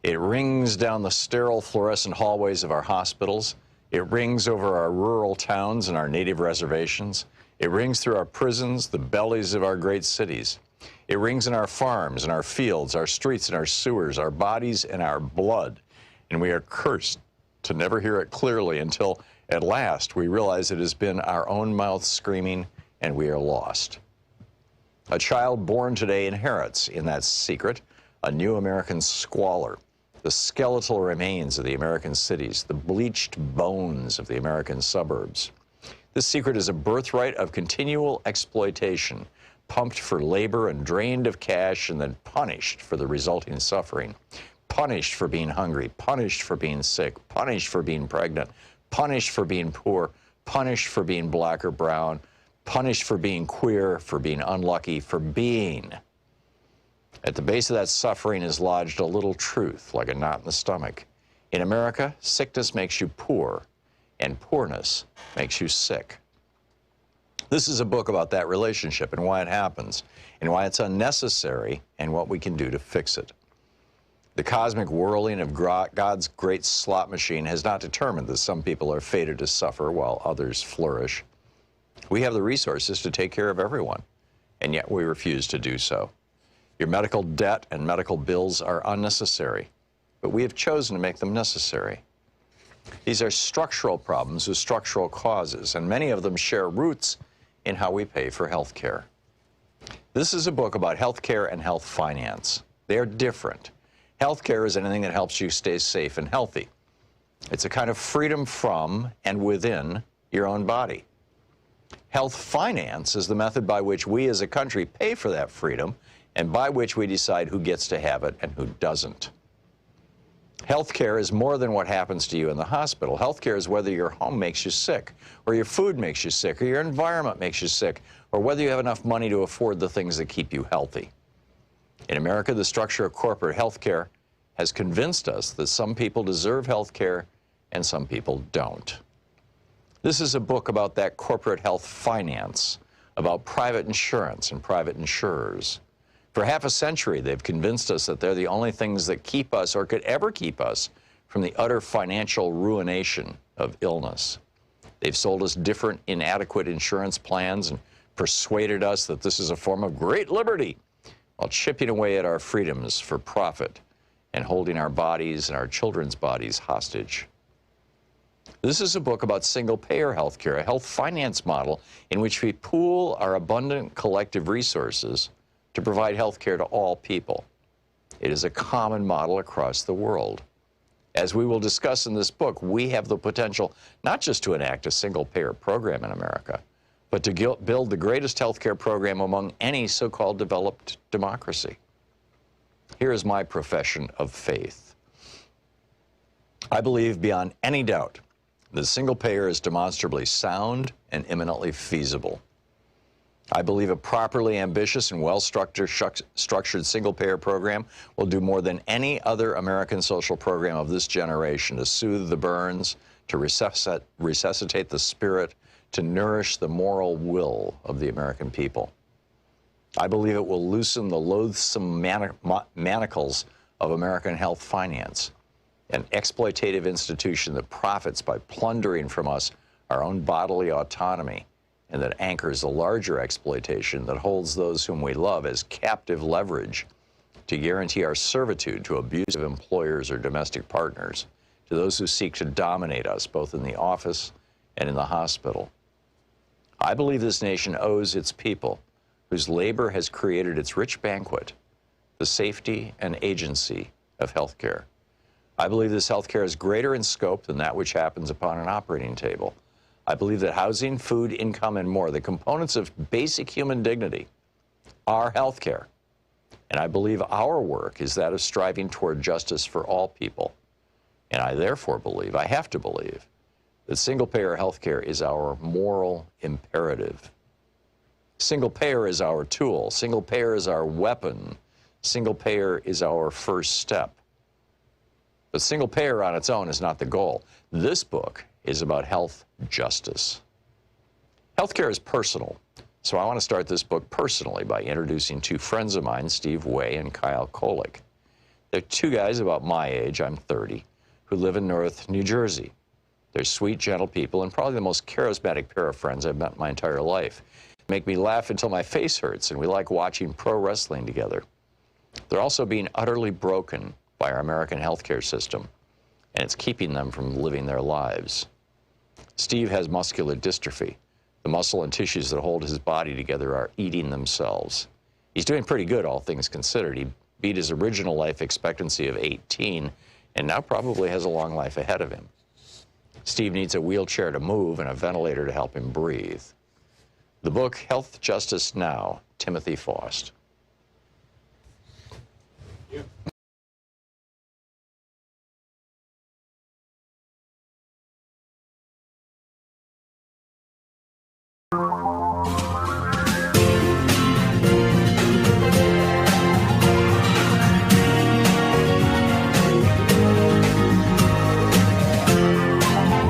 It rings down the sterile fluorescent hallways of our hospitals. It rings over our rural towns and our native reservations. It rings through our prisons, the bellies of our great cities. It rings in our farms and our fields, our streets and our sewers, our bodies and our blood. And we are cursed to never hear it clearly until at last we realize it has been our own mouth screaming and we are lost. A child born today inherits in that secret a new American squalor, the skeletal remains of the American cities, the bleached bones of the American suburbs. This secret is a birthright of continual exploitation, pumped for labor and drained of cash and then punished for the resulting suffering. Punished for being hungry, punished for being sick, punished for being pregnant, punished for being poor, punished for being black or brown, punished for being queer, for being unlucky, for being. At the base of that suffering is lodged a little truth, like a knot in the stomach. In America, sickness makes you poor, and poorness makes you sick. This is a book about that relationship and why it happens, and why it's unnecessary, and what we can do to fix it. The cosmic whirling of God's great slot machine has not determined that some people are fated to suffer while others flourish. We have the resources to take care of everyone, and yet we refuse to do so. Your medical debt and medical bills are unnecessary, but we have chosen to make them necessary. These are structural problems with structural causes, and many of them share roots in how we pay for health care. This is a book about health care and health finance. They are different. Health care is anything that helps you stay safe and healthy. It's a kind of freedom from and within your own body. Health finance is the method by which we as a country pay for that freedom and by which we decide who gets to have it and who doesn't. Health care is more than what happens to you in the hospital. Health care is whether your home makes you sick, or your food makes you sick, or your environment makes you sick, or whether you have enough money to afford the things that keep you healthy. In America, the structure of corporate health care has convinced us that some people deserve health care and some people don't. This is a book about that corporate health finance, about private insurance and private insurers. For half a century, they've convinced us that they're the only things that keep us or could ever keep us from the utter financial ruination of illness. They've sold us different inadequate insurance plans and persuaded us that this is a form of great liberty, while chipping away at our freedoms for profit and holding our bodies and our children's bodies hostage. This is a book about single-payer health care, a health finance model in which we pool our abundant collective resources to provide health care to all people. It is a common model across the world. As we will discuss in this book, we have the potential not just to enact a single-payer program in America, but to build the greatest healthcare program among any so-called developed democracy. Here is my profession of faith. I believe beyond any doubt that single payer is demonstrably sound and imminently feasible. I believe a properly ambitious and well-structured single-payer program will do more than any other American social program of this generation to soothe the burns, to resuscitate the spirit, to nourish the moral will of the American people. I believe it will loosen the loathsome manacles of American health finance, an exploitative institution that profits by plundering from us our own bodily autonomy, and that anchors a larger exploitation that holds those whom we love as captive leverage to guarantee our servitude to abusive employers or domestic partners, to those who seek to dominate us both in the office and in the hospital. I believe this nation owes its people, whose labor has created its rich banquet, the safety and agency of healthcare. I believe this healthcare is greater in scope than that which happens upon an operating table. I believe that housing, food, income, and more, the components of basic human dignity, are healthcare. And I believe our work is that of striving toward justice for all people. And I therefore believe, I have to believe, that single-payer healthcare is our moral imperative. Single-payer is our tool. Single-payer is our weapon. Single-payer is our first step. But single-payer on its own is not the goal. This book is about health justice. Healthcare is personal, so I want to start this book personally by introducing two friends of mine, Steve Way and Kyle Kolick. They're two guys about my age, I'm 30, who live in North New Jersey. They're sweet, gentle people, and probably the most charismatic pair of friends I've met in my entire life. They make me laugh until my face hurts, and we like watching pro wrestling together. They're also being utterly broken by our American healthcare system, and it's keeping them from living their lives. Steve has muscular dystrophy. The muscle and tissues that hold his body together are eating themselves. He's doing pretty good, all things considered. He beat his original life expectancy of 18, and now probably has a long life ahead of him. Steve needs a wheelchair to move and a ventilator to help him breathe. The book, Health Justice Now, Timothy Faust.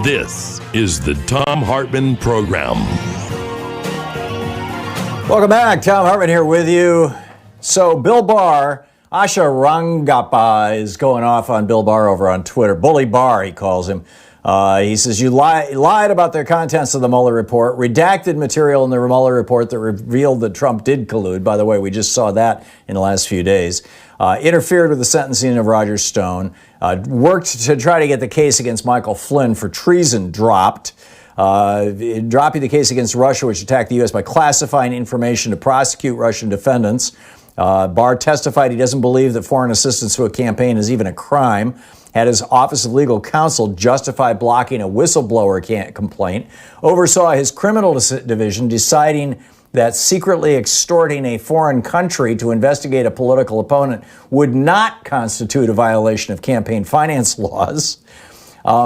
This is the Thom Hartmann Program. Welcome back. Thom Hartmann here with you. So Bill Barr, Asha Rangappa is going off on Bill Barr over on Twitter. Bully Barr, he calls him. He says, you lied about the contents of the Mueller report, redacted material in the Mueller report that revealed that Trump did collude. By the way, we just saw that in the last few days. Interfered with the sentencing of Roger Stone. Worked to try to get the case against Michael Flynn for treason dropped. Dropping the case against Russia, which attacked the U.S. by classifying information to prosecute Russian defendants. Barr testified he doesn't believe that foreign assistance to a campaign is even a crime. Had his Office of Legal Counsel justify blocking a whistleblower complaint. Oversaw his criminal division deciding that secretly extorting a foreign country to investigate a political opponent would not constitute a violation of campaign finance laws.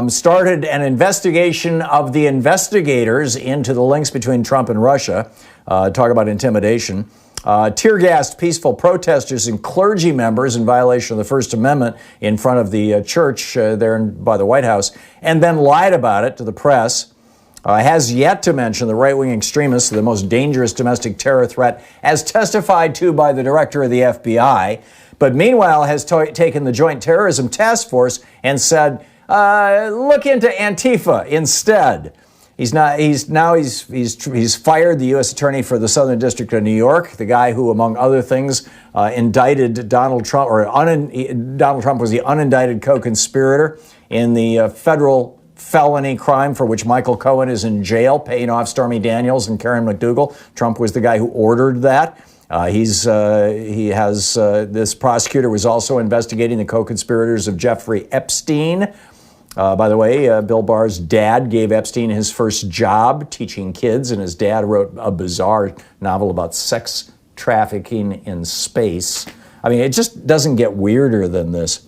Started an investigation of the investigators into the links between Trump and Russia. Talk about intimidation. Tear-gassed peaceful protesters and clergy members in violation of the First Amendment in front of the church there by the White House, and then lied about it to the press. Has yet to mention the right-wing extremists, the most dangerous domestic terror threat, as testified to by the director of the FBI. But meanwhile has taken the Joint Terrorism Task Force and said, look into Antifa instead. He's fired the U.S. Attorney for the Southern District of New York, the guy who, among other things, indicted Donald Trump, Donald Trump was the unindicted co-conspirator in the federal felony crime for which Michael Cohen is in jail, paying off Stormy Daniels and Karen McDougal. Trump was the guy who ordered that. This prosecutor was also investigating the co-conspirators of Jeffrey Epstein. By the way, Bill Barr's dad gave Epstein his first job teaching kids, and his dad wrote a bizarre novel about sex trafficking in space. I mean, it just doesn't get weirder than this.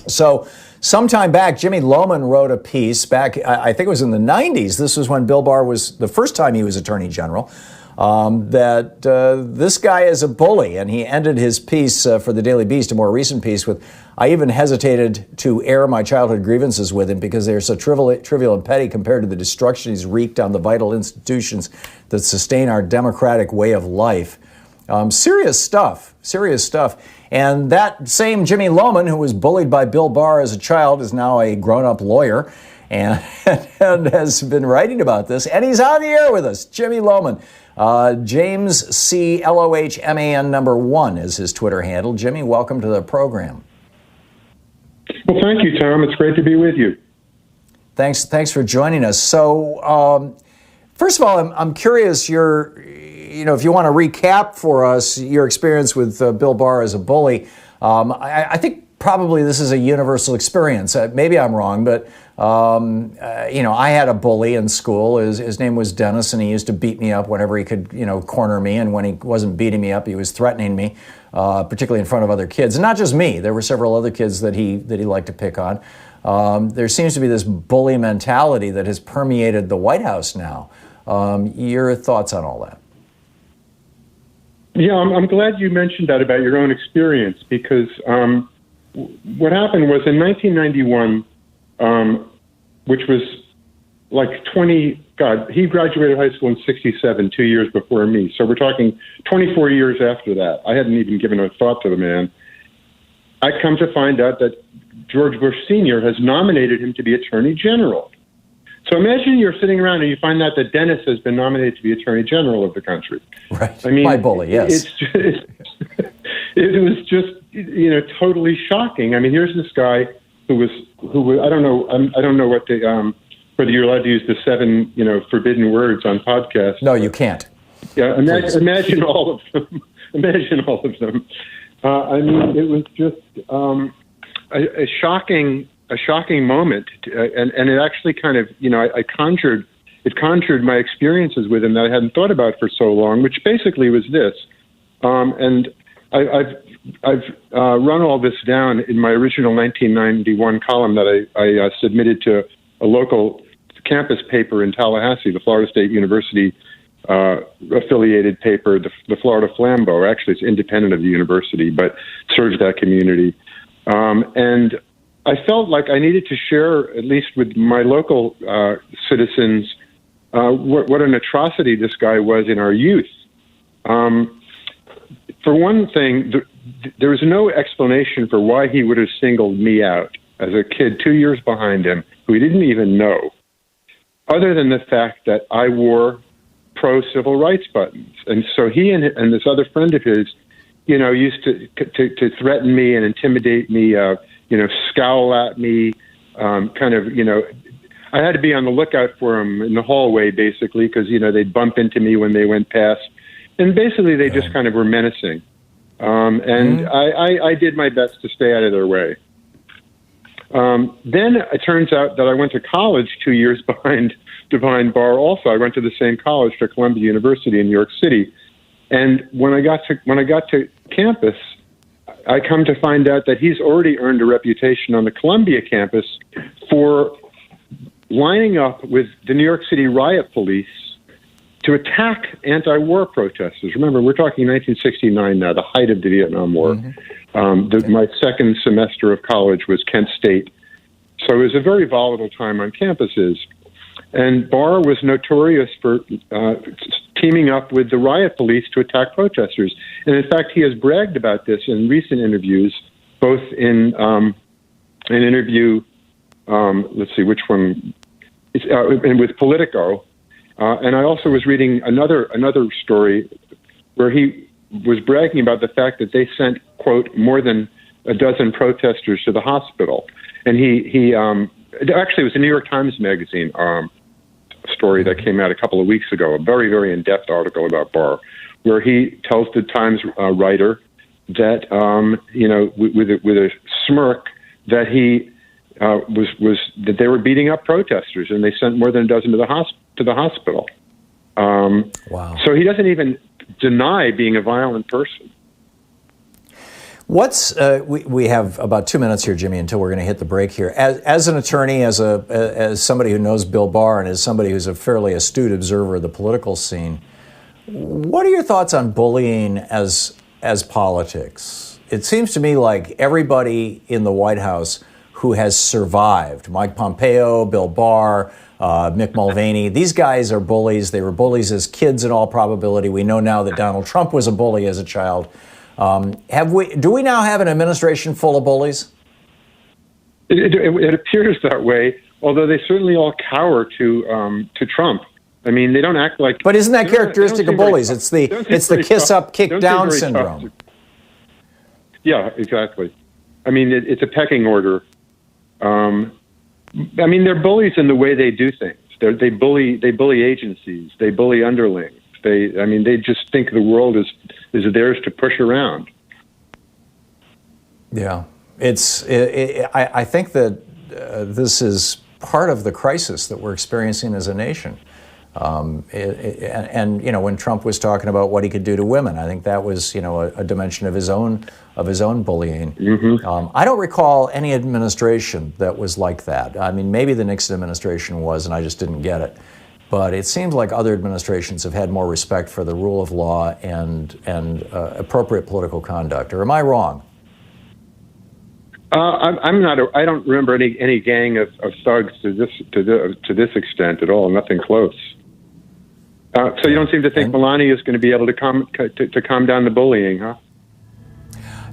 So sometime back, Jimmy Lohman wrote a piece back, I think it was in the 90s. This was when Bill Barr was the first time he was Attorney General. That this guy is a bully, and he ended his piece for the Daily Beast, a more recent piece, with, I even hesitated to air my childhood grievances with him because they're so trivial and petty compared to the destruction he's wreaked on the vital institutions that sustain our democratic way of life. Serious stuff. And that same Jimmy Lohman, who was bullied by Bill Barr as a child, is now a grown-up lawyer and has been writing about this. And he's on the air with us, Jimmy Lohman. James C. Lohman #1 is his Twitter handle. Jimmy, welcome to the program. Well, thank you, Tom. It's great to be with you. Thanks for joining us. So, first of all, I'm curious. If you want to recap for us your experience with Bill Barr as a bully, I think probably this is a universal experience. Maybe I'm wrong, but I had a bully in school. His name was Dennis, and he used to beat me up whenever he could, corner me. And when he wasn't beating me up, he was threatening me, particularly in front of other kids. And not just me. There were several other kids that he liked to pick on. There seems to be this bully mentality that has permeated the White House now. Your thoughts on all that? Yeah, I'm glad you mentioned that about your own experience, because what happened was in 1991, which was like he graduated high school in 67, 2 years before me. So we're talking 24 years after that. I hadn't even given a thought to the man. I come to find out that George Bush Sr. has nominated him to be Attorney General. So imagine you're sitting around and you find out that Dennis has been nominated to be Attorney General of the country. Right. I mean, my bully, yes. It was just, totally shocking. I mean, here's this guy who I don't know what whether you're allowed to use the 7, forbidden words on podcasts. No, you can't. Yeah, imagine all of them. Imagine all of them. I mean, it was just a shocking moment, and it actually kind of, it conjured my experiences with him that I hadn't thought about for so long, which basically was this. And I've run all this down in my original 1991 column that I submitted to a local campus paper in Tallahassee, the Florida State University affiliated paper, the Florida Flambeau. Actually, it's independent of the university, but serves that community. And I felt like I needed to share, at least with my local citizens, what an atrocity this guy was in our youth. For one thing, there was no explanation for why he would have singled me out as a kid 2 years behind him, who he didn't even know, other than the fact that I wore pro-civil rights buttons. And so he and this other friend of his, used to threaten me and intimidate me, scowl at me, I had to be on the lookout for him in the hallway, basically, because, they'd bump into me when they went past. And basically, they just kind of were menacing. And I did my best to stay out of their way. Then it turns out that I went to college 2 years behind Barr also. I went to the same college, to Columbia University in New York City. And when I got to campus, I come to find out that he's already earned a reputation on the Columbia campus for lining up with the New York City riot police to attack anti-war protesters. Remember, we're talking 1969 now, the height of the Vietnam War. My second semester of college was Kent State. So it was a very volatile time on campuses. And Barr was notorious for teaming up with the riot police to attack protesters. And in fact, he has bragged about this in recent interviews, both in an interview, let's see, which one, and with Politico. And I also was reading another story where he was bragging about the fact that they sent, quote, more than a dozen protesters to the hospital. And he actually, it was a New York Times Magazine story that came out a couple of weeks ago, a very, very in-depth article about Barr, where he tells the Times writer that, with a smirk, that he that they were beating up protesters, and they sent more than a dozen to the hospital. Wow! So he doesn't even deny being a violent person. We have about 2 minutes here, Jimmy, until we're going to hit the break here. As an attorney, as somebody who knows Bill Barr, and as somebody who's a fairly astute observer of the political scene, what are your thoughts on bullying as politics? It seems to me like everybody in the White House who has survived, Mike Pompeo, Bill Barr, Mick Mulvaney. These guys are bullies. They were bullies as kids in all probability. We know now that Donald Trump was a bully as a child. Do we now have an administration full of bullies? It appears that way, although they certainly all cower to Trump. I mean, they don't act like. But isn't that characteristic of bullies? It's the kiss up, kick down syndrome. Yeah, exactly. I mean, it's a pecking order. I mean, they're bullies in the way they do things. They bully agencies. They bully underlings. They just think the world is theirs to push around. Yeah, I think that this is part of the crisis that we're experiencing as a nation. And when Trump was talking about what he could do to women, I think that was a dimension of his own bullying. Mm-hmm. I don't recall any administration that was like that. I mean, maybe the Nixon administration was, and I just didn't get it. But it seems like other administrations have had more respect for the rule of law and appropriate political conduct. Or am I wrong? I'm not. I don't remember any gang of thugs to this extent at all. Nothing close. So you don't seem to think Melania is going to be able to calm down the bullying, huh?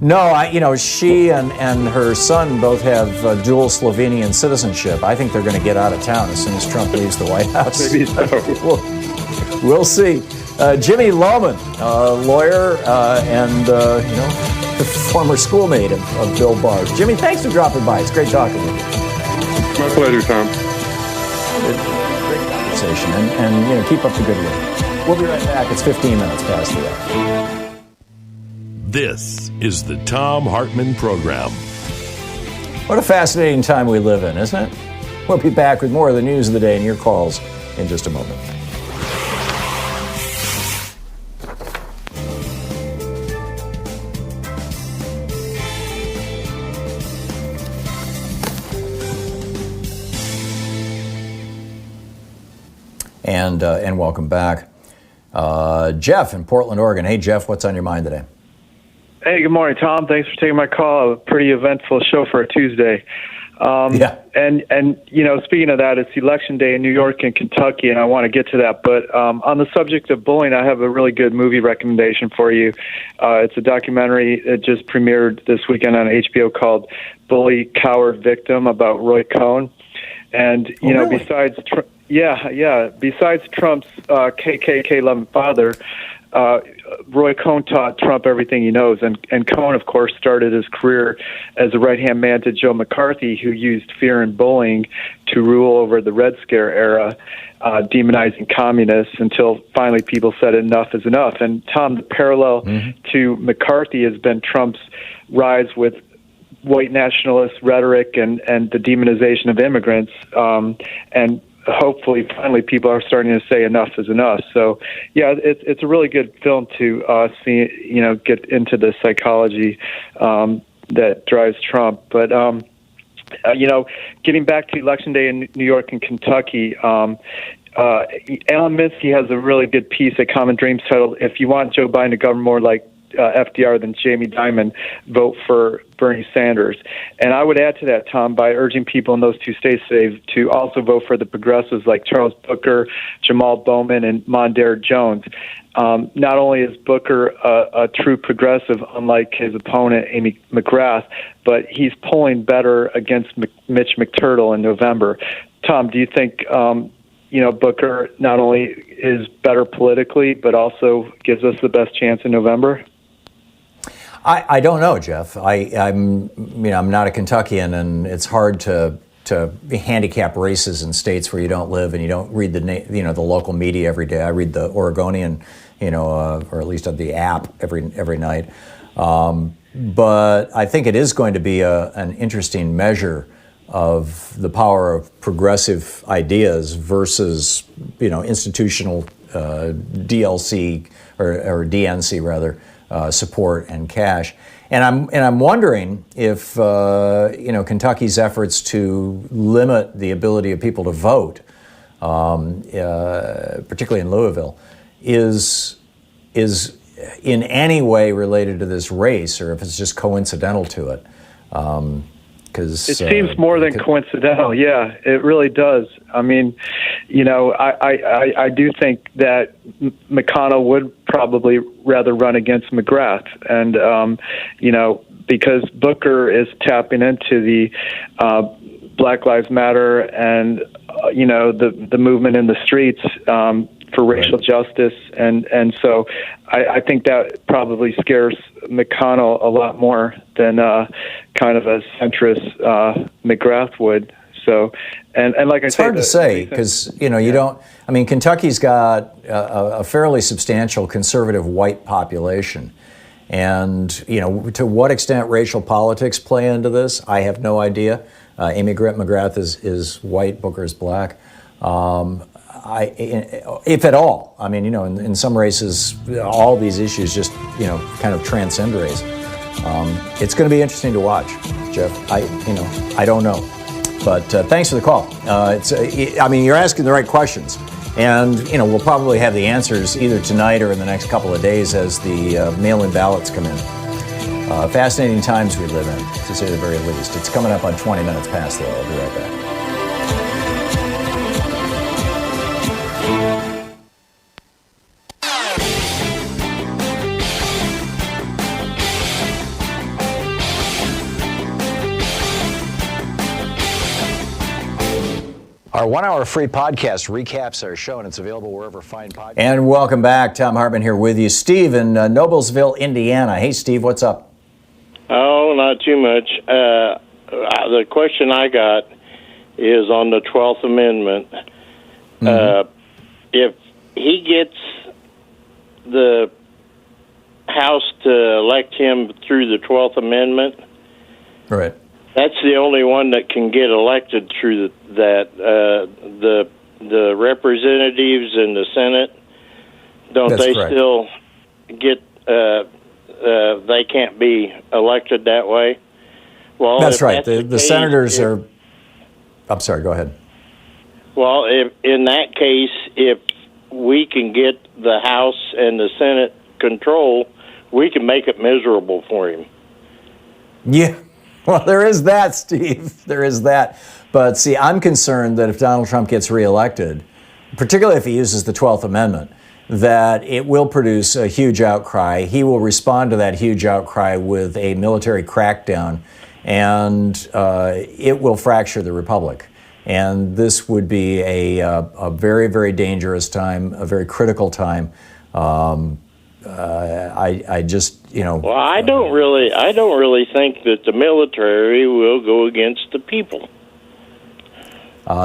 No, she and her son both have dual Slovenian citizenship. I think they're going to get out of town as soon as Trump leaves the White House. Maybe so. We'll see. Jimmy Lohman, lawyer and former schoolmate of Bill Barr. Jimmy, thanks for dropping by. It's great talking to you. My pleasure, Tom. Great conversation, and keep up the good work. We'll be right back. It's 15 minutes past the hour. This is the Thom Hartmann Program. What a fascinating time we live in, isn't it? We'll be back with more of the news of the day and your calls in just a moment. And welcome back. Jeff in Portland, Oregon. Hey, Jeff, what's on your mind today? Hey, good morning, Tom. Thanks for taking my call. A pretty eventful show for a Tuesday. Yeah. And speaking of that, it's Election Day in New York and Kentucky, and I want to get to that. But on the subject of bullying, I have a really good movie recommendation for you. It's a documentary that just premiered this weekend on HBO called Bully, Coward, Victim about Roy Cohn. And, really? besides Trump's KKK-loving father, Roy Cohn taught Trump everything he knows. And Cohn, of course, started his career as a right-hand man to Joe McCarthy, who used fear and bullying to rule over the Red Scare era, demonizing communists until finally people said enough is enough. And, Tom, the parallel to McCarthy has been Trump's rise with white nationalist rhetoric and the demonization of immigrants, and hopefully finally people are starting to say enough is enough. So yeah, it's a really good film to see, get into the psychology that drives Trump. But getting back to Election Day in New York and Kentucky, Alan Minsky has a really good piece at Common Dreams titled "If You Want Joe Biden to govern more like FDR than Jamie Dimon, vote for Bernie Sanders." And I would add to that, Tom, by urging people in those two states today to also vote for the progressives like Charles Booker, Jamal Bowman, and Mondaire Jones. Not only is Booker a true progressive, unlike his opponent, Amy McGrath, but he's polling better against Mitch McTurtle in November. Tom, do you think Booker not only is better politically, but also gives us the best chance in November? I don't know, Jeff. I'm not a Kentuckian, and it's hard to handicap races in states where you don't live and you don't read the local media every day. I read the Oregonian, or at least the app every night. But I think it is going to be an interesting measure of the power of progressive ideas versus institutional DLC or DNC rather. Support and cash, and I'm wondering if Kentucky's efforts to limit the ability of people to vote, particularly in Louisville, is in any way related to this race, or if it's just coincidental to it. Because Because it seems more than coincidental. Yeah, it really does. I mean, I do think that McConnell would probably rather run against McGrath, and because Booker is tapping into the Black Lives Matter and the movement in the streets for racial justice, and so I think that probably scares McConnell a lot more than kind of a centrist McGrath would. So, and like it's hard to say because you don't. I mean, Kentucky's got a fairly substantial conservative white population, and to what extent racial politics play into this, I have no idea. Amy McGrath is white, Booker's black. If at all. I mean, in some races, all these issues just, kind of transcend race. It's going to be interesting to watch, Jeff. I don't know. But thanks for the call. You're asking the right questions. And, we'll probably have the answers either tonight or in the next couple of days as the mail-in ballots come in. Fascinating times we live in, to say the very least. It's coming up on 20 minutes past, though. I'll be right back. Our 1-hour free podcast recaps our show, and it's available wherever fine podcasts. And welcome back. Thom Hartmann here with you. Steve in Noblesville, Indiana. Hey, Steve, what's up? Oh, not too much. The question I got is on the 12th Amendment. Mm-hmm. If he gets the House to elect him through the 12th Amendment, right? That's the only one that can get elected through that. The representatives in the Senate, That's they correct. still get? They can't be elected that way. Well, that's right. That's the senators are. I'm sorry. Go ahead. Well, if in that case, if we can get the House and the Senate control, we can make it miserable for him. Yeah. Well, there is that, Steve. There is that. But see, I'm concerned that if Donald Trump gets reelected, particularly if he uses the 12th Amendment, that it will produce a huge outcry. He will respond to that huge outcry with a military crackdown, and it will fracture the republic. And this would be a very, very dangerous time, a very critical time. I just, Well, I don't really think that the military will go against the people.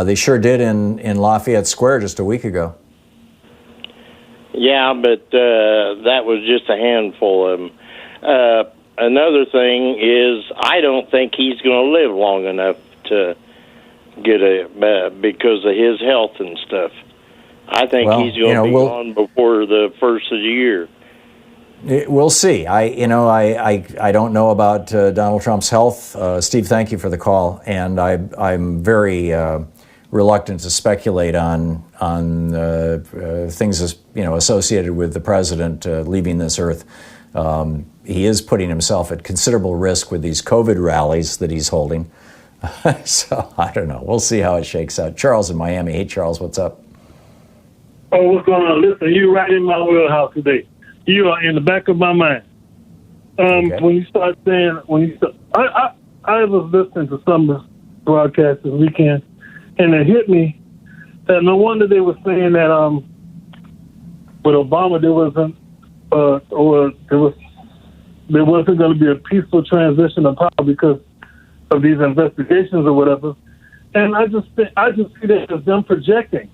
They sure did in Lafayette Square just a week ago. Yeah, but that was just a handful of them. Another thing is, I don't think he's going to live long enough to get because of his health and stuff. I think he's going to be gone before the first of the year. We'll see. I don't know about Donald Trump's health. Steve, thank you for the call, and I'm very reluctant to speculate on things associated with the president leaving this earth. He is putting himself at considerable risk with these COVID rallies that he's holding. So I don't know. We'll see how it shakes out. Charles in Miami. Hey, Charles, what's up? Oh, what's going on? Listen, you're right in my wheelhouse today. You are in the back of my mind. Okay. When you start saying, I was listening to some of the broadcasts this weekend, and it hit me that no wonder they were saying that with Obama there wasn't going to be a peaceful transition of power because of these investigations or whatever. And I just see that as them projecting.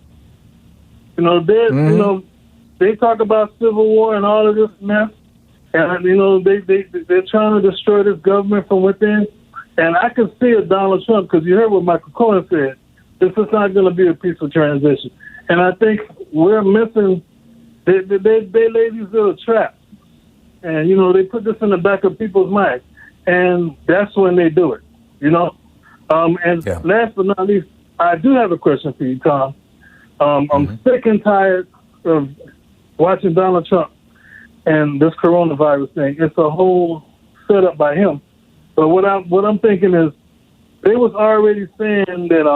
They talk about civil war and all of this mess, and they're trying to destroy this government from within. And I can see it, Donald Trump, because you heard what Michael Cohen said. This is not going to be a peaceful transition, and I think we're missing. They lay these little traps, and they put this in the back of people's minds, and that's when they do it. Last but not least, I do have a question for you, Tom. I'm sick and tired of watching Donald Trump and this coronavirus thing. It's a whole setup by him. But what I'm thinking is, they was already saying that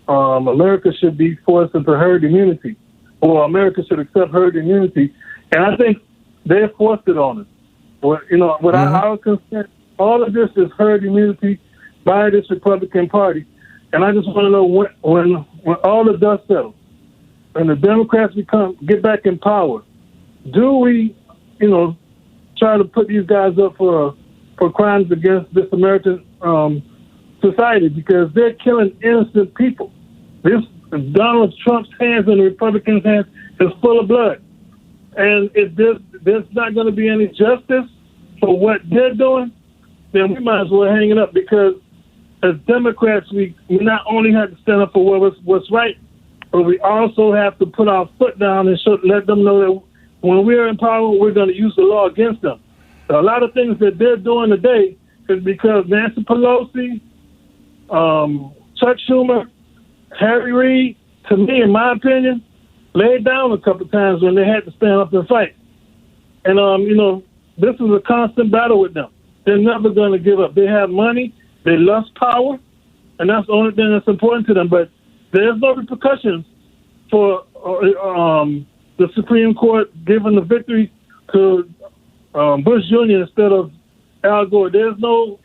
America should be forced into herd immunity, or America should accept herd immunity, and I think they forced it on us. Well, without our consent, all of this is herd immunity by this Republican Party, and I just want to know when all the dust settles and the Democrats get back in power, do we, try to put these guys up for crimes against this American society, because they're killing innocent people. This Donald Trump's hands and the Republicans' hands is full of blood. And if there's not going to be any justice for what they're doing, then we might as well hang it up, because as Democrats, we not only have to stand up for what's right, but we also have to put our foot down and let them know that when we're in power, we're going to use the law against them. A lot of things that they're doing today is because Nancy Pelosi, Chuck Schumer, Harry Reid, to me, in my opinion, laid down a couple times when they had to stand up and fight. And, this is a constant battle with them. They're never going to give up. They have money, they lust power, and that's the only thing that's important to them. But there's no repercussions for the Supreme Court giving the victory to Bush Jr. instead of Al Gore. There's no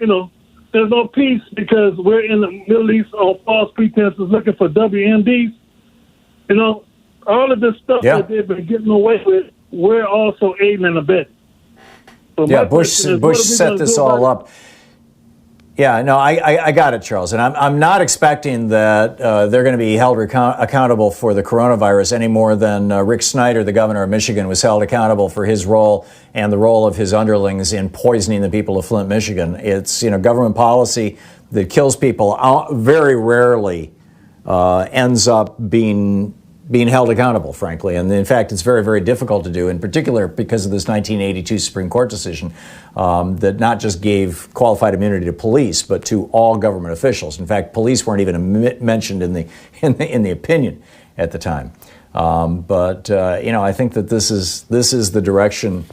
peace, because we're in the Middle East on false pretenses looking for WMDs. All of this stuff that they've been getting away with, we're also aiding and abetting. So Bush set this all up. Yeah, no, I got it, Charles. And I'm not expecting that they're going to be held accountable for the coronavirus any more than Rick Snyder, the governor of Michigan, was held accountable for his role and the role of his underlings in poisoning the people of Flint, Michigan. It's, government policy that kills people very rarely ends up being held accountable, frankly. And in fact, it's very, very difficult to do, in particular because of this 1982 Supreme Court decision that not just gave qualified immunity to police, but to all government officials. In fact, police weren't even mentioned in the opinion at the time. I think that this is the direction.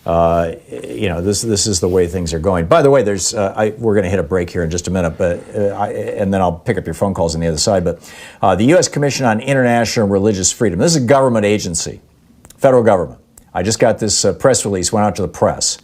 This is the way things are going. By the way, we're going to hit a break here in just a minute, and then I'll pick up your phone calls on the other side. But the U.S. Commission on International Religious Freedom. This is a government agency, federal government. I just got this press release, went out to the press.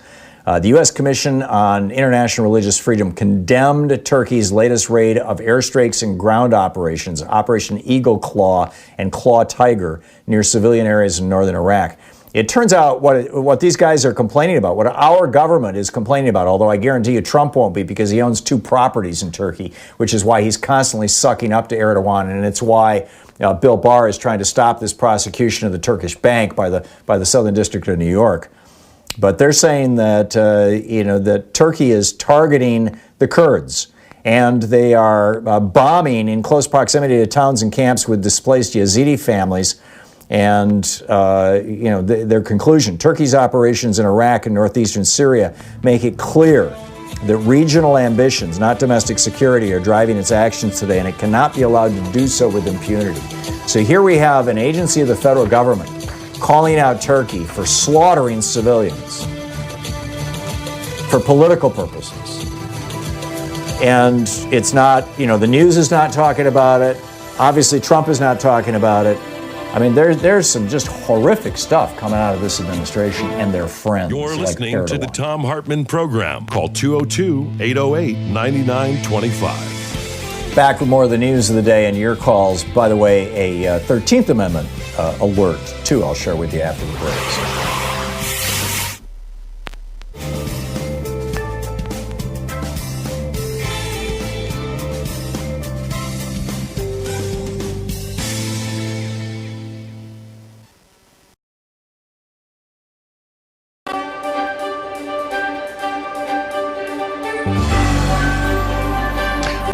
The U.S. Commission on International Religious Freedom condemned Turkey's latest raid of airstrikes and ground operations, Operation Eagle Claw and Claw Tiger, near civilian areas in northern Iraq. It turns out what these guys are complaining about, what our government is complaining about, although I guarantee you Trump won't be, because he owns 2 properties in Turkey, which is why he's constantly sucking up to Erdogan, and it's why Bill Barr is trying to stop this prosecution of the Turkish bank by the Southern District of New York. But they're saying that that Turkey is targeting the Kurds, and they are bombing in close proximity to towns and camps with displaced Yazidi families. And, their conclusion, Turkey's operations in Iraq and northeastern Syria make it clear that regional ambitions, not domestic security, are driving its actions today, and it cannot be allowed to do so with impunity. So here we have an agency of the federal government calling out Turkey for slaughtering civilians for political purposes. And it's not, the news is not talking about it. Obviously, Trump is not talking about it. I mean, there's some just horrific stuff coming out of this administration and their friends. You're listening to the Thom Hartmann Program. Call 202-808-9925. Back with more of the news of the day and your calls. By the way, a 13th Amendment alert, too, I'll share with you after the break.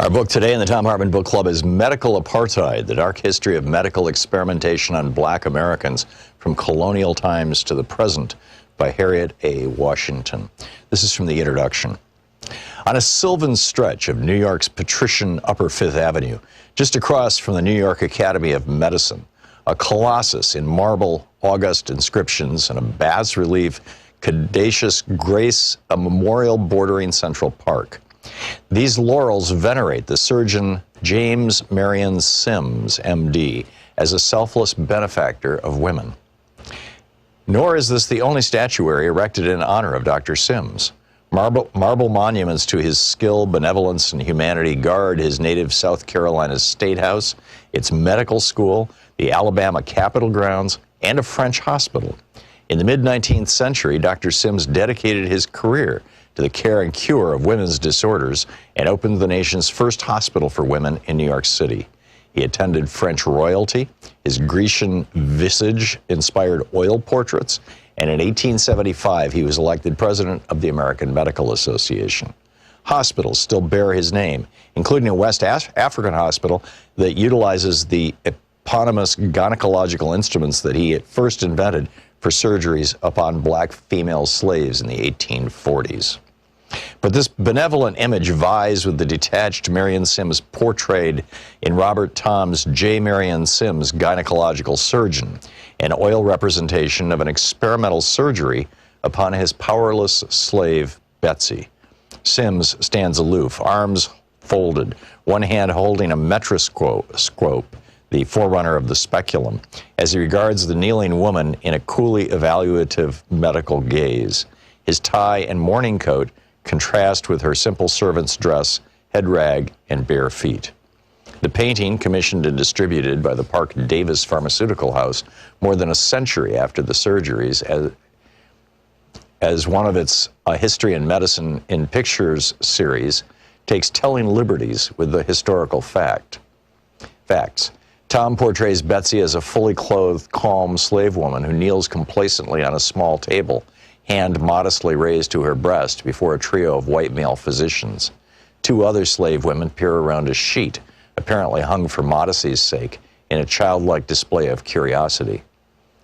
Our book today in the Thom Hartmann Book Club is Medical Apartheid, the dark history of medical experimentation on black Americans from colonial times to the present, by Harriet A. Washington. This is from the introduction. On a sylvan stretch of New York's patrician Upper Fifth Avenue, just across from the New York Academy of Medicine, a colossus in marble, august inscriptions, and a bas-relief caduceus grace, a memorial bordering Central Park. These laurels venerate the surgeon James Marion Sims, MD, as a selfless benefactor of women. Nor is this the only statuary erected in honor of Dr. Sims. Marble monuments to his skill, benevolence, and humanity guard his native South Carolina State House, its medical school, the Alabama Capitol grounds, and a French hospital. In the mid-19th century, Dr. Sims dedicated his career to the care and cure of women's disorders and opened the nation's first hospital for women in New York City. He attended French royalty. His Grecian visage inspired oil portraits, and in 1875 he was elected president of the American Medical Association. Hospitals still bear his name, including a West African hospital that utilizes the eponymous gynecological instruments that he at first invented for surgeries upon black female slaves in the 1840s. But this benevolent image vies with the detached Marion Sims portrayed in Robert Thom's J. Marion Sims, Gynecological Surgeon, an oil representation of an experimental surgery upon his powerless slave, Betsy. Sims stands aloof, arms folded, one hand holding a metroscope, the forerunner of the speculum, as he regards the kneeling woman in a coolly evaluative medical gaze. His tie and mourning coat contrast with her simple servant's dress, head rag, and bare feet. The painting, commissioned and distributed by the Park Davis Pharmaceutical House more than a century after the surgeries, as one of its History and Medicine in Pictures series, takes telling liberties with the historical facts. Thom portrays Betsy as a fully clothed, calm slave woman who kneels complacently on a small table, hand modestly raised to her breast before a trio of white male physicians. Two other slave women peer around a sheet, apparently hung for modesty's sake, in a childlike display of curiosity.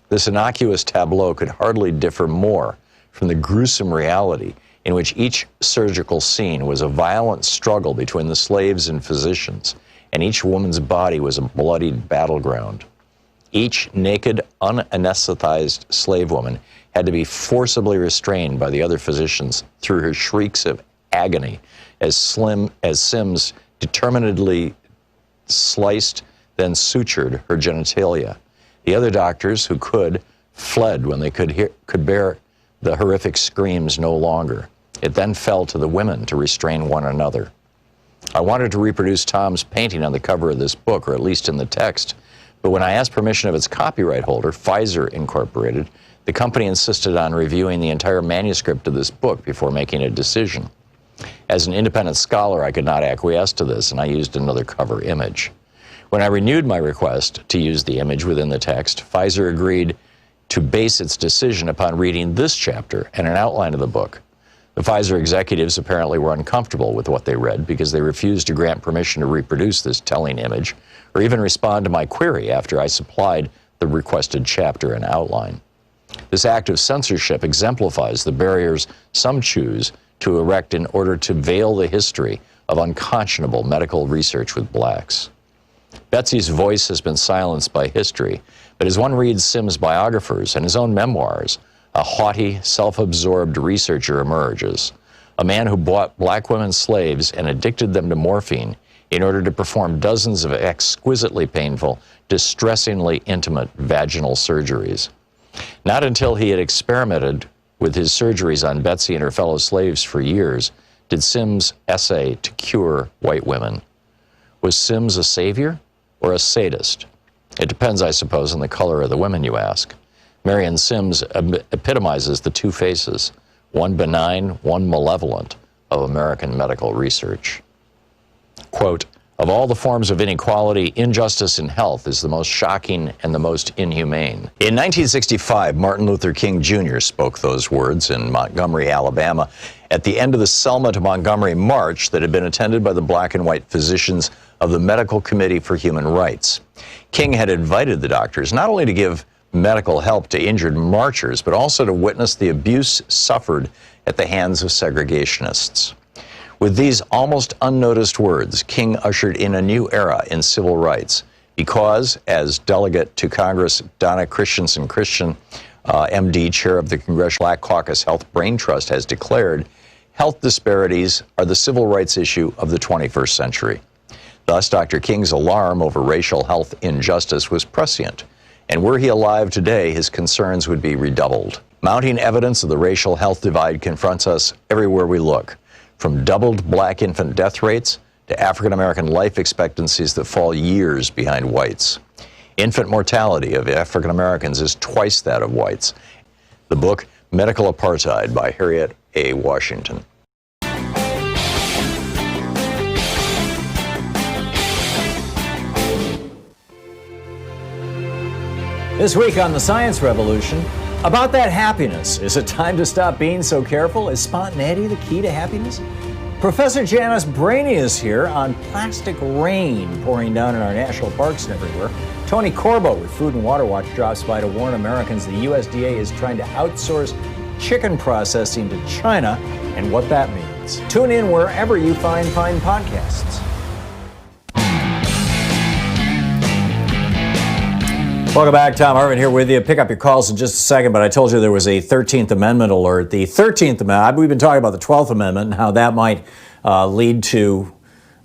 This innocuous tableau could hardly differ more from the gruesome reality in which each surgical scene was a violent struggle between the slaves and physicians, and each woman's body was a bloodied battleground. Each naked, unanesthetized slave woman had to be forcibly restrained by the other physicians through her shrieks of agony as Sims determinedly sliced, then sutured her genitalia. The other doctors who could fled when they could bear the horrific screams no longer. It then fell to the women to restrain one another. I wanted to reproduce Thom's painting on the cover of this book, or at least in the text, but when I asked permission of its copyright holder, Pfizer Incorporated, the company insisted on reviewing the entire manuscript of this book before making a decision. As an independent scholar, I could not acquiesce to this, and I used another cover image. When I renewed my request to use the image within the text, Pfizer agreed to base its decision upon reading this chapter and an outline of the book. The Pfizer executives apparently were uncomfortable with what they read because they refused to grant permission to reproduce this telling image or even respond to my query after I supplied the requested chapter and outline. This act of censorship exemplifies the barriers some choose to erect in order to veil the history of unconscionable medical research with blacks. Betsy's voice has been silenced by history, but as one reads Sims' biographers and his own memoirs, a haughty, self-absorbed researcher emerges, a man who bought black women slaves and addicted them to morphine in order to perform dozens of exquisitely painful, distressingly intimate vaginal surgeries. Not until he had experimented with his surgeries on Betsy and her fellow slaves for years did Sims essay to cure white women. Was Sims a savior or a sadist? It depends, I suppose, on the color of the women you ask. Marion Sims epitomizes the two faces, one benign, one malevolent, of American medical research. Quote, "Of all the forms of inequality, injustice in health is the most shocking and the most inhumane." In 1965, Martin Luther King Jr. spoke those words in Montgomery, Alabama, at the end of the Selma to Montgomery march that had been attended by the black and white physicians of the Medical Committee for Human Rights. King had invited the doctors not only to give medical help to injured marchers, but also to witness the abuse suffered at the hands of segregationists. With these almost unnoticed words, King ushered in a new era in civil rights because, as Delegate to Congress Donna Christensen, MD, chair of the Congressional Black Caucus Health Brain Trust, has declared, health disparities are the civil rights issue of the 21st century. Thus, Dr. King's alarm over racial health injustice was prescient, and were he alive today, his concerns would be redoubled. Mounting evidence of the racial health divide confronts us everywhere we look, from doubled black infant death rates to African American life expectancies that fall years behind whites. Infant mortality of African Americans is twice that of whites. The book, Medical Apartheid by Harriet A. Washington. This week on The Science Revolution, about that happiness. Is it time to stop being so careful? Is spontaneity the key to happiness? Professor Janice Brainy is here on plastic rain pouring down in our national parks and everywhere. Tony Corbo with Food and Water Watch drops by to warn Americans the USDA is trying to outsource chicken processing to China and what that means. Tune in wherever you find fine podcasts. Welcome back. Thom Hartmann here with you. Pick up your calls in just a second, but I told you there was a 13th Amendment alert. The 13th Amendment, we've been talking about the 12th Amendment and how that might lead to,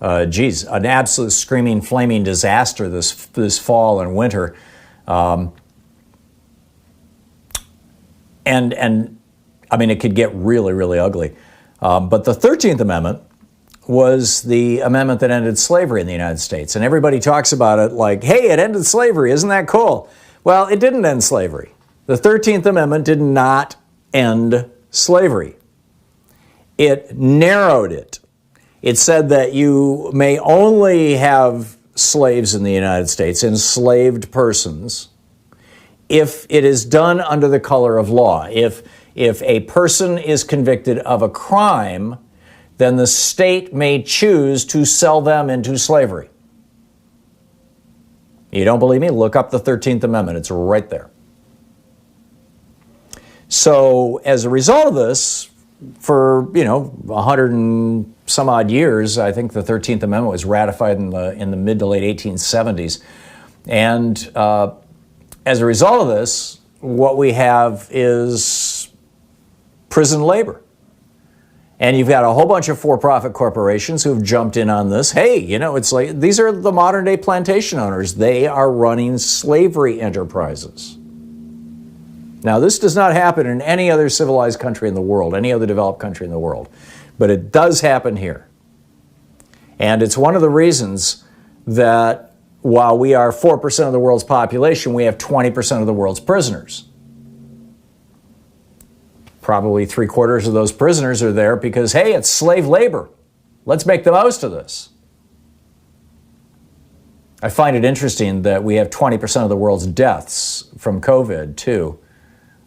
an absolute screaming, flaming disaster this fall and winter. And I mean, it could get really, really ugly. But the 13th Amendment was the amendment that ended slavery in the United States. And everybody talks about it like, hey, it ended slavery. Isn't that cool? Well, it didn't end slavery. The 13th Amendment did not end slavery. It narrowed it. It said that you may only have slaves in the United States, enslaved persons, if it is done under the color of law. If a person is convicted of a crime, then the state may choose to sell them into slavery. You don't believe me? Look up the 13th Amendment. It's right there. So as a result of this, for 100 and some odd years, I think the 13th Amendment was ratified in the mid to late 1870s. And as a result of this, what we have is prison labor. And you've got a whole bunch of for-profit corporations who've jumped in on this. Hey, it's like these are the modern-day plantation owners. They are running slavery enterprises. Now, this does not happen in any other civilized country in the world, any other developed country in the world. But it does happen here. And it's one of the reasons that while we are 4% of the world's population, we have 20% of the world's prisoners. Probably 3/4 of those prisoners are there because, hey, it's slave labor. Let's make the most of this. I find it interesting that we have 20% of the world's deaths from COVID, too.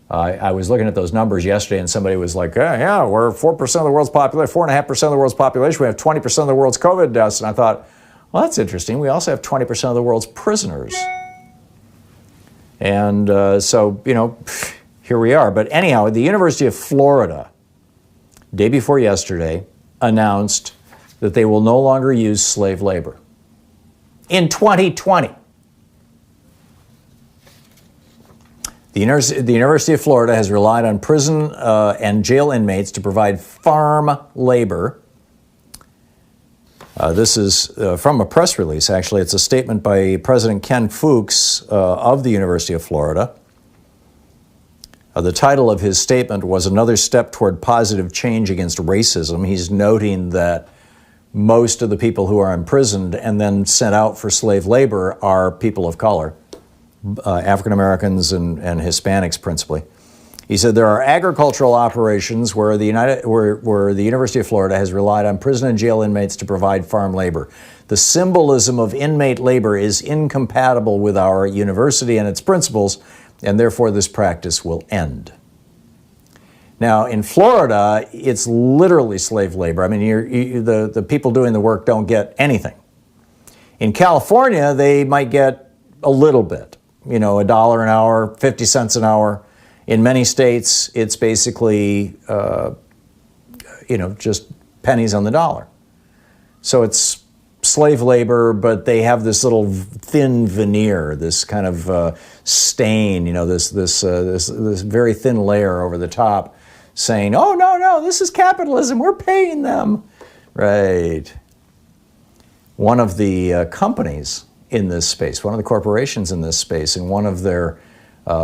I was looking at those numbers yesterday, and somebody was like, yeah, we're 4% of the world's population, 4.5% of the world's population. We have 20% of the world's COVID deaths. And I thought, well, that's interesting. We also have 20% of the world's prisoners. And here we are. But anyhow, the University of Florida, day before yesterday, announced that they will no longer use slave labor in 2020. The University of Florida has relied on prison and jail inmates to provide farm labor. This is from a press release, actually. It's a statement by President Ken Fuchs of the University of Florida. The title of his statement was "Another Step Toward Positive Change Against Racism." He's noting that most of the people who are imprisoned and then sent out for slave labor are people of color, African Americans and Hispanics principally. He said there are agricultural operations where the University of Florida has relied on prison and jail inmates to provide farm labor. The symbolism of inmate labor is incompatible with our university and its principles, and therefore this practice will end. Now, in Florida, it's literally slave labor. I mean, the people doing the work don't get anything. In California, they might get a little bit, $1 an hour, 50 cents an hour. In many states, it's basically, just pennies on the dollar. So it's slave labor, but they have this little thin veneer, this kind of stain, this very thin layer over the top, saying, oh, no, this is capitalism, we're paying them. Right. One of the companies in this space, one of the corporations in this space, in one of their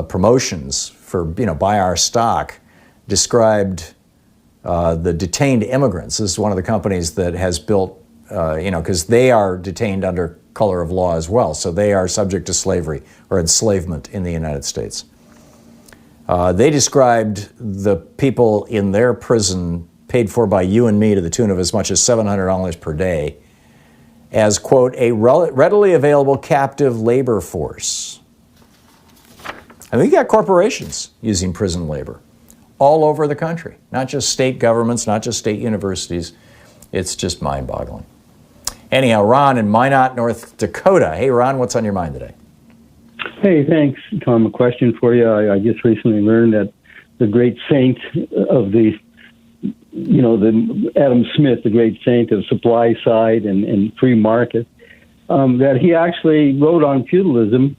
promotions for, buy our stock, described the detained immigrants. This is one of the companies that has built, because they are detained under color of law as well, so they are subject to slavery or enslavement in the United States. They described the people in their prison paid for by you and me to the tune of as much as $700 per day as, quote, a readily available captive labor force. I mean, you got corporations using prison labor all over the country, not just state governments, not just state universities. It's just mind-boggling. Anyhow, Ron in Minot, North Dakota. Hey, Ron, what's on your mind today? Hey, thanks, Tom. A question for you. I just recently learned that the great saint of the Adam Smith, the great saint of supply side and free market, that he actually wrote on feudalism,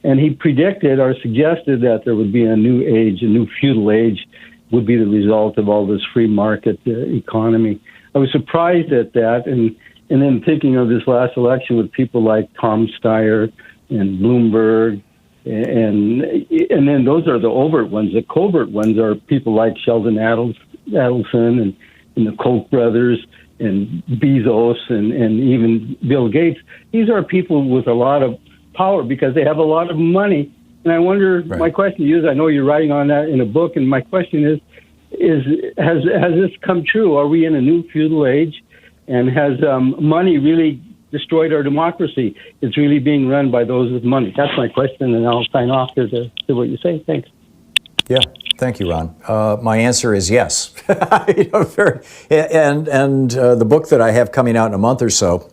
and he predicted or suggested that there would be a new age, a new feudal age would be the result of all this free market economy. I was surprised at that, and then thinking of this last election with people like Tom Steyer and Bloomberg, and then those are the overt ones. The covert ones are people like Sheldon Adelson and the Koch brothers and Bezos and even Bill Gates. These are people with a lot of power because they have a lot of money. And I wonder, My question to you is, I know you're writing on that in a book, and my question is has this come true? Are we in a new feudal age? And has money really destroyed our democracy? It's really being run by those with money. That's my question, and I'll sign off to what you say. Thanks. Yeah, thank you, Ron. My answer is yes. The book that I have coming out in a month or so,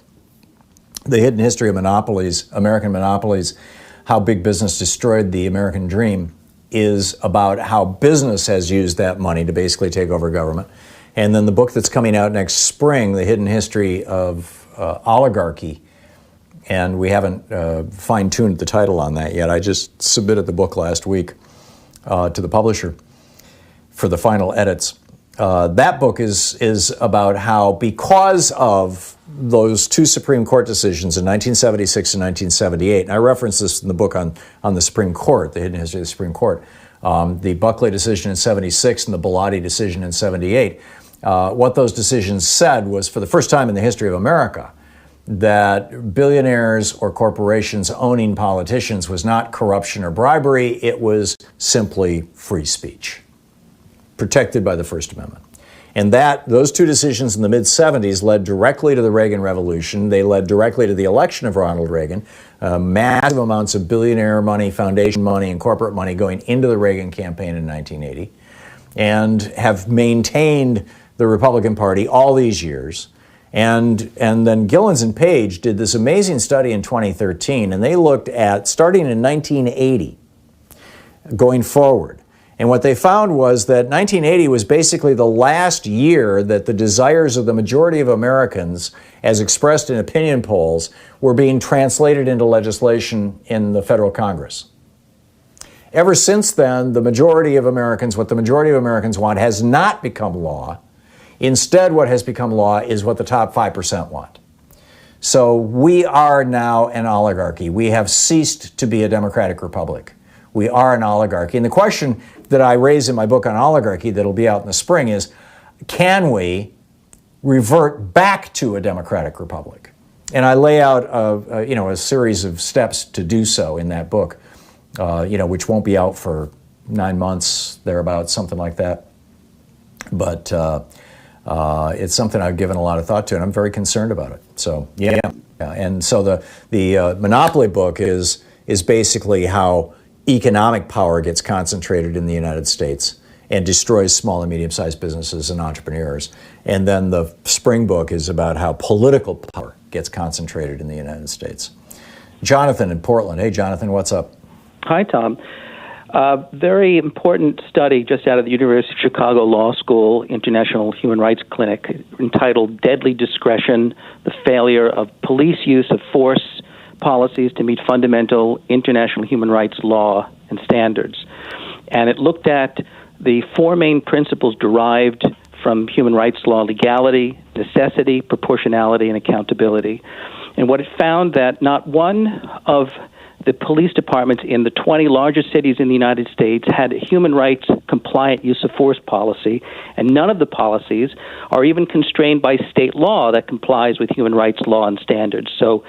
The Hidden History of Monopolies, American Monopolies, How Big Business Destroyed the American Dream, is about how business has used that money to basically take over government. And then the book that's coming out next spring, The Hidden History of Oligarchy, and we haven't fine-tuned the title on that yet. I just submitted the book last week to the publisher for the final edits. That book is about how, because of those two Supreme Court decisions in 1976 and 1978, and I reference this in the book on the Supreme Court, The Hidden History of the Supreme Court, the Buckley decision in 76 and the Bellotti decision in 78, what those decisions said was, for the first time in the history of America, that billionaires or corporations owning politicians was not corruption or bribery, it was simply free speech, protected by the First Amendment. And those two decisions in the mid-'70s led directly to the Reagan Revolution. They led directly to the election of Ronald Reagan, massive amounts of billionaire money, foundation money, and corporate money going into the Reagan campaign in 1980, and have maintained the Republican Party all these years. And then Gillens and Page did this amazing study in 2013, and they looked at, starting in 1980, going forward. And what they found was that 1980 was basically the last year that the desires of the majority of Americans, as expressed in opinion polls, were being translated into legislation in the federal Congress. Ever since then, what the majority of Americans want has not become law. Instead, what has become law is what the top 5% want. So we are now an oligarchy. We have ceased to be a democratic republic. We are an oligarchy. And the question that I raise in my book on oligarchy that'll be out in the spring is, can we revert back to a democratic republic? And I lay out a series of steps to do so in that book, which won't be out for 9 months, thereabouts, something like that. But it's something I've given a lot of thought to, and I'm very concerned about it. So, yeah. And so the Monopoly book is basically how economic power gets concentrated in the United States and destroys small and medium-sized businesses and entrepreneurs. And then the spring book is about how political power gets concentrated in the United States. Jonathan in Portland. Hey, Jonathan, what's up? Hi, Tom. Very important study just out of the University of Chicago Law School International Human Rights Clinic entitled Deadly Discretion, the Failure of Police Use of Force Policies to Meet Fundamental International Human Rights Law and Standards. And it looked at the four main principles derived from human rights law: legality, necessity, proportionality, and accountability. And what it found that not one of the police departments in the 20 largest cities in the United States had a human rights compliant use of force policy, and none of the policies are even constrained by state law that complies with human rights law and standards. So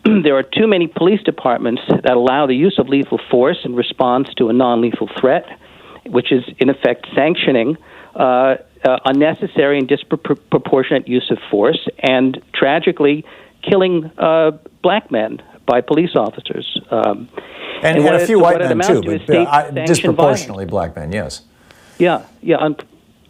there are too many police departments that allow the use of lethal force in response to a non-lethal threat, which is in effect sanctioning unnecessary and disproportionate use of force, and tragically killing black men by police officers. And a few white men too, but disproportionately black men, yes.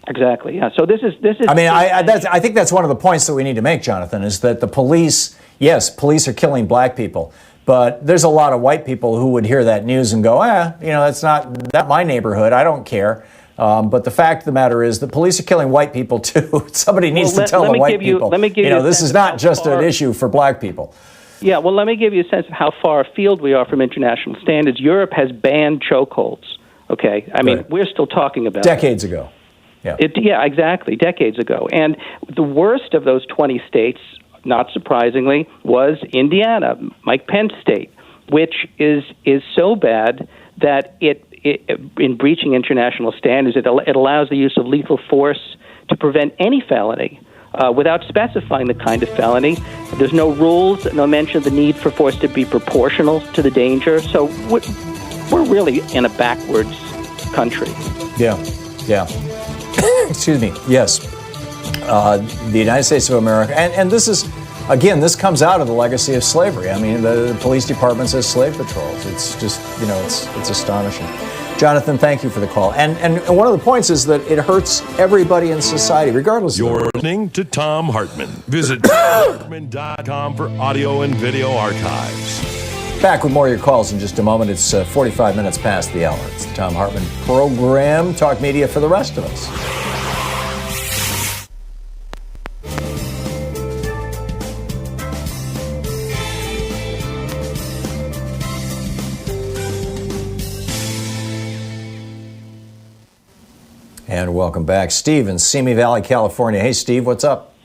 Exactly. Yeah. So this is. I mean, I think that's one of the points that we need to make, Jonathan, is that the police, yes, police are killing black people, but there's a lot of white people who would hear that news and go, that's not my neighborhood. I don't care. But the fact of the matter is that police are killing white people too. Somebody needs to tell the white people, this is not just an issue for black people. Yeah, well, let me give you a sense of how far afield we are from international standards. Europe has banned chokeholds, okay? I mean, we're still talking about decades ago. Yeah. Exactly, decades ago. And the worst of those 20 states, not surprisingly, was Indiana, Mike Pence's state, which is so bad that it in breaching international standards, it allows the use of lethal force to prevent any felony. Without specifying the kind of felony. There's no rules, no mention of the need for force to be proportional to the danger. So we're really in a backwards country. Yeah. Excuse me. Yes. The United States of America, and this is, again, this comes out of the legacy of slavery. I mean, the police departments has slave patrols. It's just, it's astonishing. Jonathan, thank you for the call. And one of the points is that it hurts everybody in society, regardless You're listening to Thom Hartmann. Visit ThomHartmann.com for audio and video archives. Back with more of your calls in just a moment. It's 45 minutes past the hour. It's the Thom Hartmann Program, talk media for the rest of us. And welcome back. Steve in Simi Valley, California. Hey, Steve, what's up?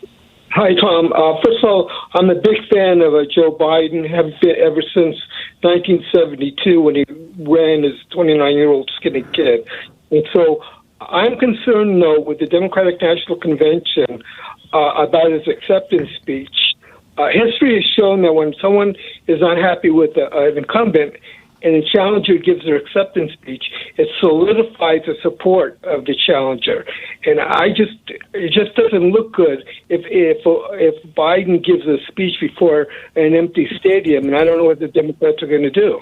Hi, Tom. First of all, I'm a big fan of Joe Biden, have been ever since 1972 when he ran as a 29-year-old skinny kid. And so I'm concerned, though, with the Democratic National Convention about his acceptance speech. History has shown that when someone is unhappy with an incumbent, and the challenger gives their acceptance speech, it solidifies the support of the challenger. And it just doesn't look good if Biden gives a speech before an empty stadium, and I don't know what the Democrats are going to do.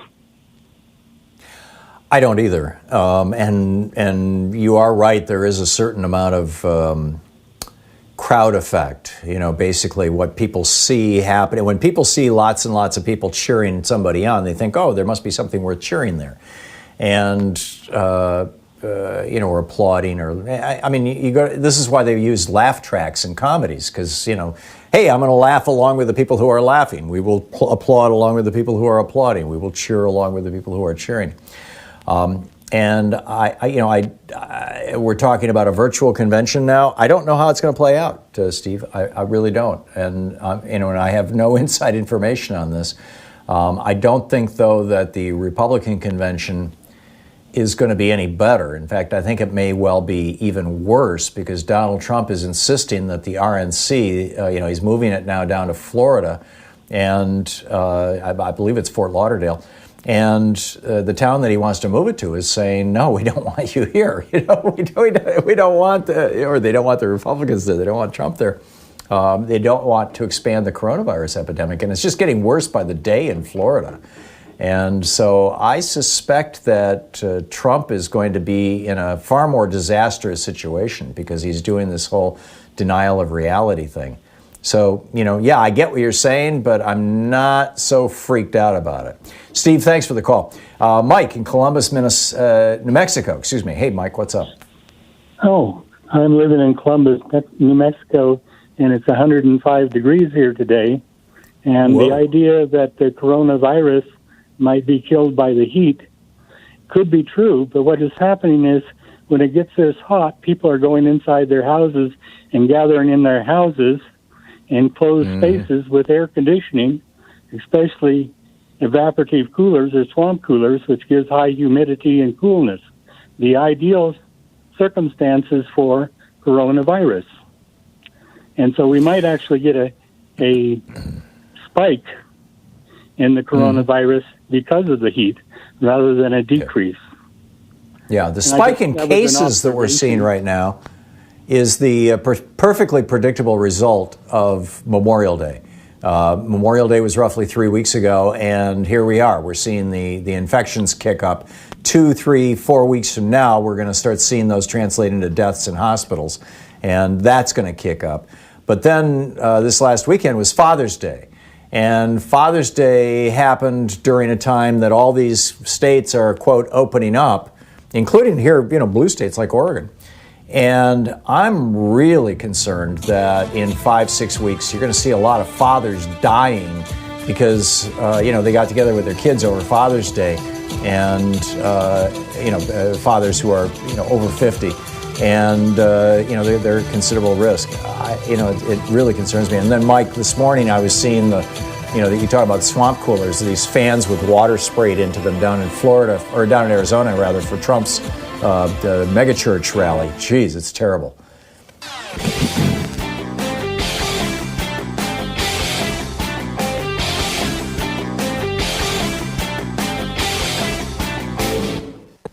I don't either. And you are right, there is a certain amount of crowd effect, basically what people see happening. When people see lots and lots of people cheering somebody on, they think, there must be something worth cheering there. And, or applauding. This is why they use laugh tracks in comedies, because, hey, I'm going to laugh along with the people who are laughing. We will applaud along with the people who are applauding. We will cheer along with the people who are cheering. And we're talking about a virtual convention now. I don't know how it's going to play out, Steve. I really don't. And and I have no inside information on this. I don't think, though, that the Republican convention is going to be any better. In fact, I think it may well be even worse, because Donald Trump is insisting that the RNC, he's moving it now down to Florida, and I believe it's Fort Lauderdale. And the town that he wants to move it to is saying, no, we don't want you here. We don't want they don't want the Republicans there. They don't want Trump there. They don't want to expand the coronavirus epidemic. And it's just getting worse by the day in Florida. And so I suspect that Trump is going to be in a far more disastrous situation, because he's doing this whole denial of reality thing. So, I get what you're saying, but I'm not so freaked out about it. Steve, thanks for the call. Mike in Columbus, New Mexico. Excuse me. Hey, Mike, what's up? Oh, I'm living in Columbus, New Mexico, and it's 105 degrees here today. And Whoa. The idea that the coronavirus might be killed by the heat could be true, but what is happening is when it gets this hot, people are going inside their houses and gathering in their houses in closed spaces with air conditioning, especially evaporative coolers or swamp coolers, which gives high humidity and coolness. The ideal circumstances for coronavirus. And so we might actually get a spike in the coronavirus because of the heat rather than a decrease. Yeah, the spike in cases that we're seeing right now is the perfectly predictable result of Memorial Day. Memorial Day was roughly 3 weeks ago, and here we are. We're seeing the infections kick up. 2, 3, 4 weeks from now, we're going to start seeing those translate into deaths in hospitals, and that's going to kick up. But then this last weekend was Father's Day, and Father's Day happened during a time that all these states are, quote, opening up, including here, blue states like Oregon. And I'm really concerned that in 5-6 weeks, you're going to see a lot of fathers dying because, they got together with their kids over Father's Day, and, fathers who are, over 50. And, they're at considerable risk. It really concerns me. And then, Mike, this morning I was seeing you talk about swamp coolers, these fans with water sprayed into them down in Florida, or down in Arizona, rather, for Trump's the megachurch rally. Jeez, it's terrible.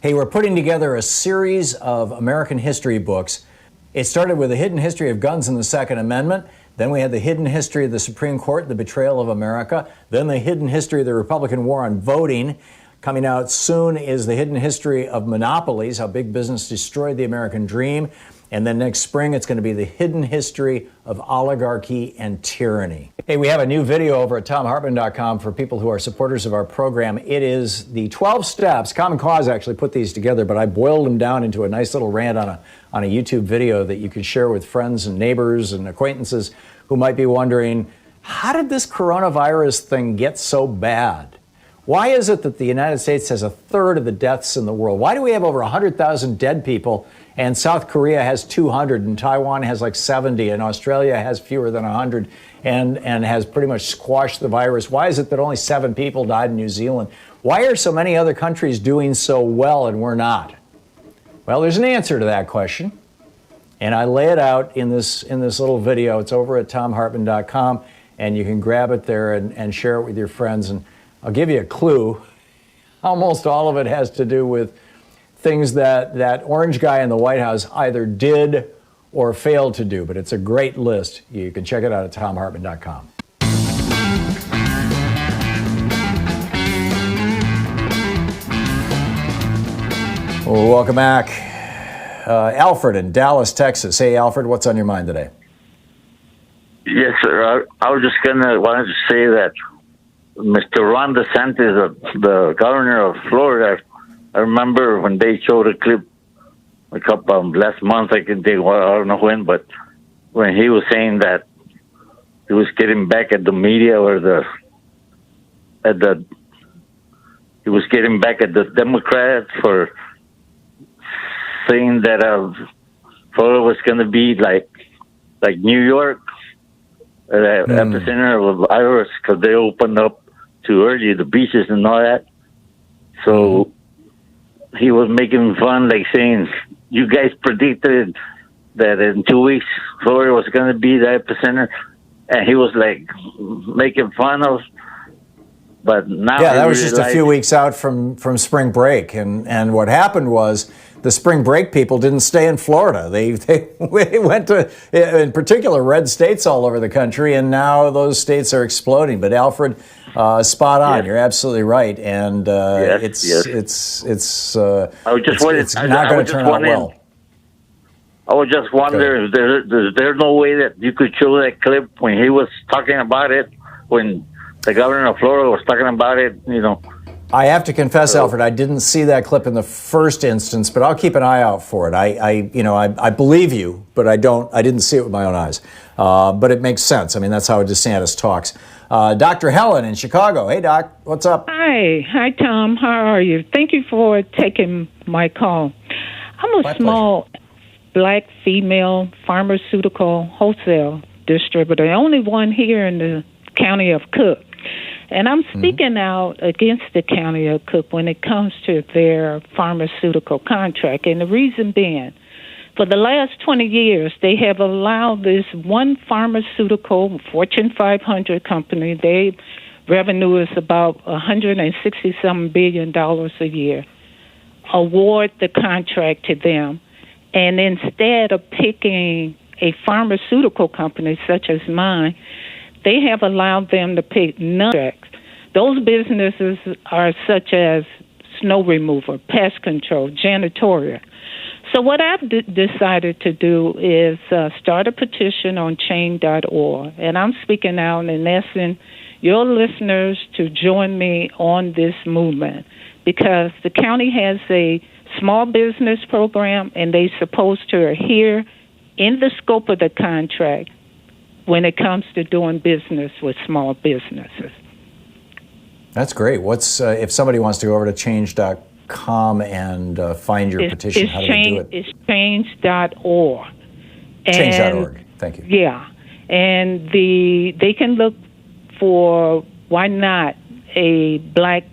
Hey, we're putting together a series of American history books. It started with a hidden history of guns and the Second Amendment. Then we had the hidden history of the Supreme Court, the betrayal of America. Then the hidden history of the Republican war on voting. Coming out soon is the hidden history of monopolies, how big business destroyed the American dream. And then next spring, it's going to be the hidden history of oligarchy and tyranny. Hey, we have a new video over at ThomHartmann.com for people who are supporters of our program. It is the 12 steps. Common Cause actually put these together, but I boiled them down into a nice little rant on a YouTube video that you can share with friends and neighbors and acquaintances who might be wondering, how did this coronavirus thing get so bad? Why is it that the United States has a third of the deaths in the world? Why do we have over 100,000 dead people, and South Korea has 200, and Taiwan has like 70, and Australia has fewer than 100, and has pretty much squashed the virus? Why is it that only 7 people died in New Zealand? Why are so many other countries doing so well and we're not? Well, there's an answer to that question, and I lay it out in this little video. It's over at ThomHartmann.com, and you can grab it there and share it with your friends. And I'll give you a clue. Almost all of it has to do with things that orange guy in the White House either did or failed to do, but it's a great list. You can check it out at ThomHartmann.com. Well, welcome back. Alfred in Dallas, Texas. Hey, Alfred, what's on your mind today? Yes, sir. I was just wanted to say that Mr. Ron DeSantis, the governor of Florida, I remember when they showed a clip a couple of last month, I don't know when, but when he was saying that he was getting back at the media or he was getting back at the Democrats for saying that Florida was going to be like New York, epicenter of the virus, because they opened up too early, the beaches and all that. So he was making fun, like saying, you guys predicted that in 2 weeks Florida was going to be the epicenter, and he was like making fun of. But now, yeah, that was just a few weeks out from spring break, and what happened was the spring break people didn't stay in Florida. They went to, in particular, red states all over the country, and now those states are exploding. But Alfred, spot on. Yes. You're absolutely right, and it's not going to turn out well. I was just wondering, there's no way that you could show that clip when he was talking about it, when the governor of Florida was talking about it, I have to confess, Alfred, I didn't see that clip in the first instance, but I'll keep an eye out for it. I believe you, but I didn't see it with my own eyes. But it makes sense. I mean, that's how DeSantis talks. Dr. Helen in Chicago. Hey, Doc, what's up? Hi, Tom. How are you? Thank you for taking my call. I'm I'm a small black female pharmaceutical wholesale distributor, the only one here in the county of Cook. And I'm speaking out against the county of Cook when it comes to their pharmaceutical contract. And the reason being, for the last 20 years, they have allowed this one pharmaceutical Fortune 500 company, their revenue is about $160-some billion a year, award the contract to them. And instead of picking a pharmaceutical company such as mine, they have allowed them to pick none. Those businesses are such as snow removal, pest control, janitorial. So what I've decided to do is start a petition on change.org, and I'm speaking out and asking your listeners to join me on this movement, because the county has a small business program, and they're supposed to adhere in the scope of the contract when it comes to doing business with small businesses. That's great. What's if somebody wants to go over to change.com and find your petition, how do they do it? It's change.org. Change.org. Thank you. Yeah. And they can look for, why not, a black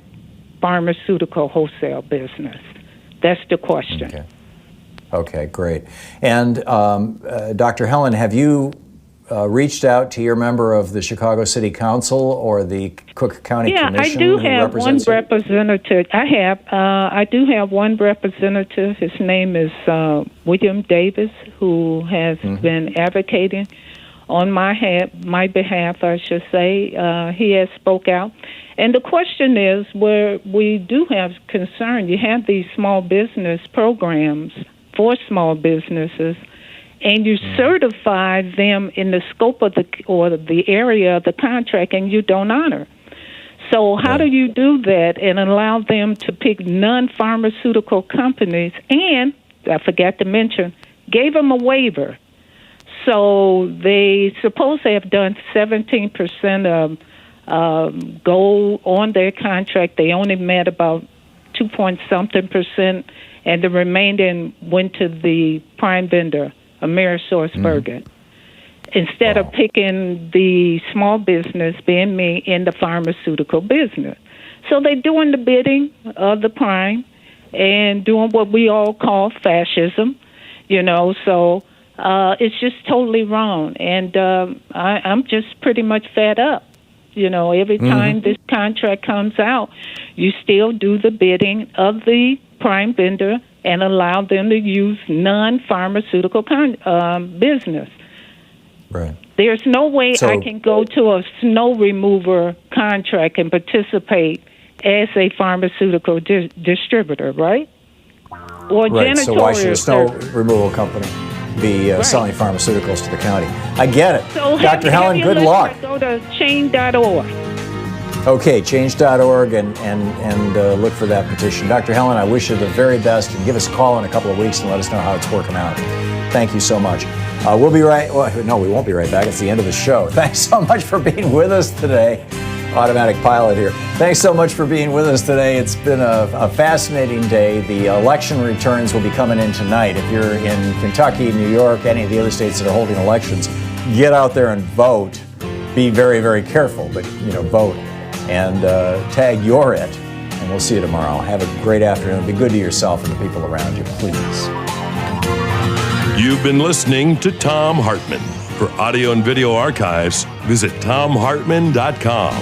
pharmaceutical wholesale business. That's the question. Okay, great. And Dr. Helen, have you reached out to your member of the Chicago City Council or the Cook County Commission? Yeah, I do have one representative. I do have one representative. His name is William Davis, who has been advocating on my behalf, I should say. He has spoke out. And the question is, where we do have concern, you have these small business programs for small businesses, and you certify them in the scope of the area of the contract, and you don't honor. So how do you do that and allow them to pick non-pharmaceutical companies? And I forgot to mention, gave them a waiver. So they supposed to have done 17% of goal on their contract. They only met about 2-point-something%, and the remaining went to the prime vendor, AmerisourceBergen, instead of picking the small business, being me, in the pharmaceutical business. So they're doing the bidding of the prime and doing what we all call fascism, so it's just totally wrong. And I'm just pretty much fed up. Every time this contract comes out, you still do the bidding of the prime vendor and allow them to use non-pharmaceutical business. Right. There's no way I can go to a snow remover contract and participate as a pharmaceutical distributor, right? Or right. So why should a snow service. removal company be selling pharmaceuticals to the county? I get it. So Dr. Helen, good luck. Go to change.org. Okay, change.org and look for that petition. Dr. Helen, I wish you the very best, and give us a call in a couple of weeks and let us know how it's working out. Thank you so much. We'll be right, no, we won't be right back. It's the end of the show. Thanks so much for being with us today. Automatic pilot here. Thanks so much for being with us today. It's been a fascinating day. The election returns will be coming in tonight. If you're in Kentucky, New York, any of the other states that are holding elections, get out there and vote. Be very, very careful, but vote. And tag You're It, and we'll see you tomorrow. Have a great afternoon. Be good to yourself and the people around you, please. You've been listening to Thom Hartmann. For audio and video archives, visit thomhartmann.com.